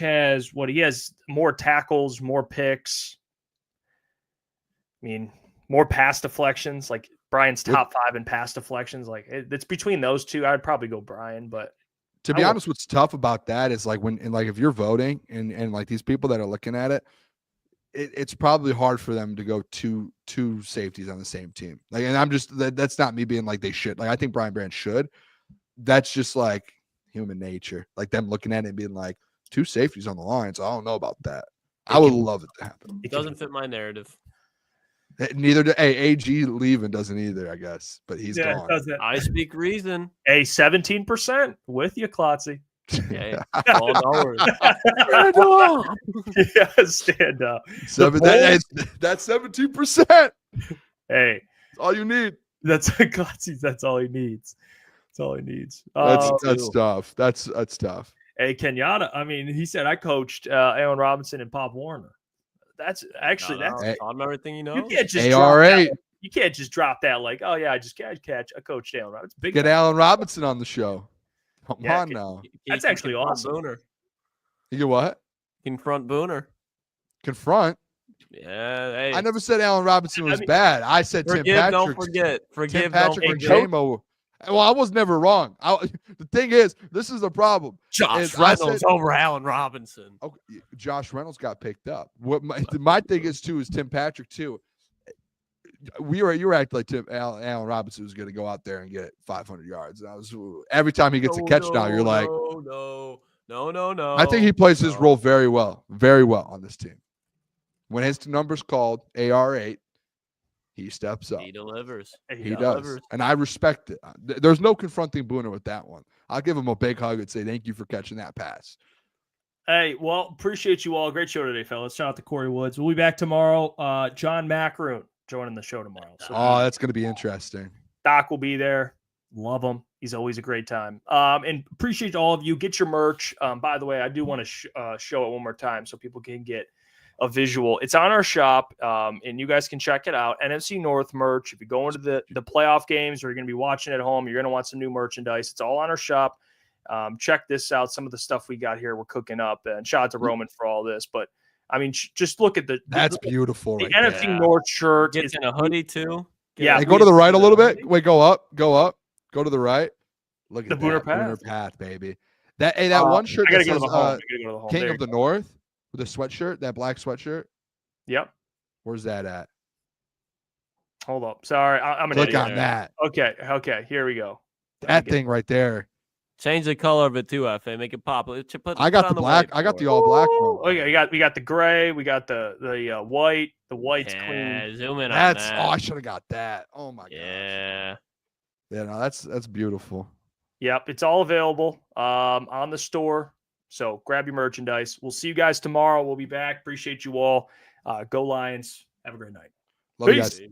Speaker 2: has what he has more tackles, more picks. I mean more pass deflections. Like Brian's top 5 in pass deflections. Like it's between those two. I'd probably go Brian, but
Speaker 1: to be honest, what's tough about that is like if you're voting and like these people that are looking at it. It's probably hard for them to go two safeties on the same team. Like, and I'm just that's not me being like they should. Like, I think Brian Branch should. That's just like human nature. Like them looking at it and being like 2 safeties on the line, so I don't know about that. I would love it to happen.
Speaker 4: It doesn't fit my narrative.
Speaker 1: Neither AG leaving doesn't either, I guess, but he's
Speaker 2: Yeah, it
Speaker 1: gone.
Speaker 2: doesn't.
Speaker 4: I speak reason.
Speaker 2: 17% with you, Klotzy.
Speaker 4: Okay. All dollars.
Speaker 2: Yeah, stand up.
Speaker 1: That's 17%.
Speaker 2: Hey,
Speaker 1: That's all you need.
Speaker 2: that's Klotzy. That's all he needs. That's all he needs.
Speaker 1: That's tough. That's tough.
Speaker 2: Hey, Kenyatta. I mean, he said I coached Allen Robinson and Pop Warner. That's actually
Speaker 4: Taught him everything you know.
Speaker 2: you can't just
Speaker 1: AR8.
Speaker 2: you can't just drop that like, oh yeah, I coached Allen Robinson. Big
Speaker 1: Get
Speaker 2: guy.
Speaker 1: Allen Robinson on the show. Come
Speaker 2: Yeah,
Speaker 1: on now.
Speaker 2: That's actually
Speaker 4: confront
Speaker 2: awesome.
Speaker 4: Booner.
Speaker 1: You get what?
Speaker 4: Confront Booner.
Speaker 1: Confront.
Speaker 4: Yeah. Hey.
Speaker 1: I never said Allen Robinson was bad. I said Tim
Speaker 4: Forgive,
Speaker 1: Patrick.
Speaker 4: don't forget. Forgive,
Speaker 1: Tim
Speaker 4: don't
Speaker 1: Patrick and
Speaker 4: forget.
Speaker 1: JMO. Well, I was never wrong. The thing is, this is the problem.
Speaker 4: Josh
Speaker 1: is I
Speaker 4: Reynolds
Speaker 1: said-
Speaker 4: over Allen Robinson.
Speaker 1: Okay, Josh Reynolds got picked up. What my thing is too is Tim Patrick too. You were acting like Allen Robinson was going to go out there and get 500 yards. And I was every time he gets a catch now, you're like,
Speaker 4: no.
Speaker 1: I think he plays his role very well on this team. When his number's called AR8, he steps up.
Speaker 4: He delivers.
Speaker 1: He does, and I respect it. There's no confronting Booner with that one. I'll give him a big hug and say thank you for catching that pass.
Speaker 2: Hey, well, appreciate you all. Great show today, fellas. Shout out to Kory Woods. We'll be back tomorrow. John Macaroon joining the show tomorrow. So
Speaker 1: That's going to be interesting.
Speaker 2: Doc will be there. Love him. He's always a great time. And appreciate all of you. Get your merch. By the way, I do want to show it one more time so people can get a visual. It's on our shop, and you guys can check it out. NFC North merch. If you go into the playoff games or you're going to be watching at home, you're going to want some new merchandise. It's all on our shop. Check this out. Some of the stuff we got here, we're cooking up. And shout out to Roman for all this. But I mean, just look at
Speaker 1: That's beautiful.
Speaker 2: The
Speaker 1: Right
Speaker 2: NFC
Speaker 1: there.
Speaker 2: North shirt.
Speaker 4: Gets in a hoodie too.
Speaker 2: Yeah.
Speaker 1: Hey, go to the right a little bit. Wait, go up. Go to the right. Look at
Speaker 2: The Booner Path.
Speaker 1: Booner Path, baby. That one shirt
Speaker 2: I gotta
Speaker 1: that
Speaker 2: go to
Speaker 1: says
Speaker 2: the home. I gotta go to the home.
Speaker 1: King
Speaker 2: There
Speaker 1: of
Speaker 2: you
Speaker 1: the
Speaker 2: go.
Speaker 1: North with a sweatshirt, that black sweatshirt.
Speaker 2: Yep.
Speaker 1: Where's that at?
Speaker 2: Hold up. Sorry, I'm an
Speaker 1: Click
Speaker 2: idiot.
Speaker 1: on that.
Speaker 2: Okay. Here we go.
Speaker 1: That thing right there.
Speaker 4: Change the color of it too, FA. Make it pop.
Speaker 1: I got the black. I got the all black one.
Speaker 2: Okay, we got the gray. We got the white. The white's clean.
Speaker 4: Yeah, zoom in on
Speaker 1: That's
Speaker 4: that.
Speaker 1: I should have got that. Oh my god.
Speaker 4: Yeah.
Speaker 1: Yeah, no, that's beautiful.
Speaker 2: Yep, it's all available on the store. So grab your merchandise. We'll see you guys tomorrow. We'll be back. Appreciate you all. Go Lions. Have a great night.
Speaker 1: Love you
Speaker 2: Peace.
Speaker 1: guys.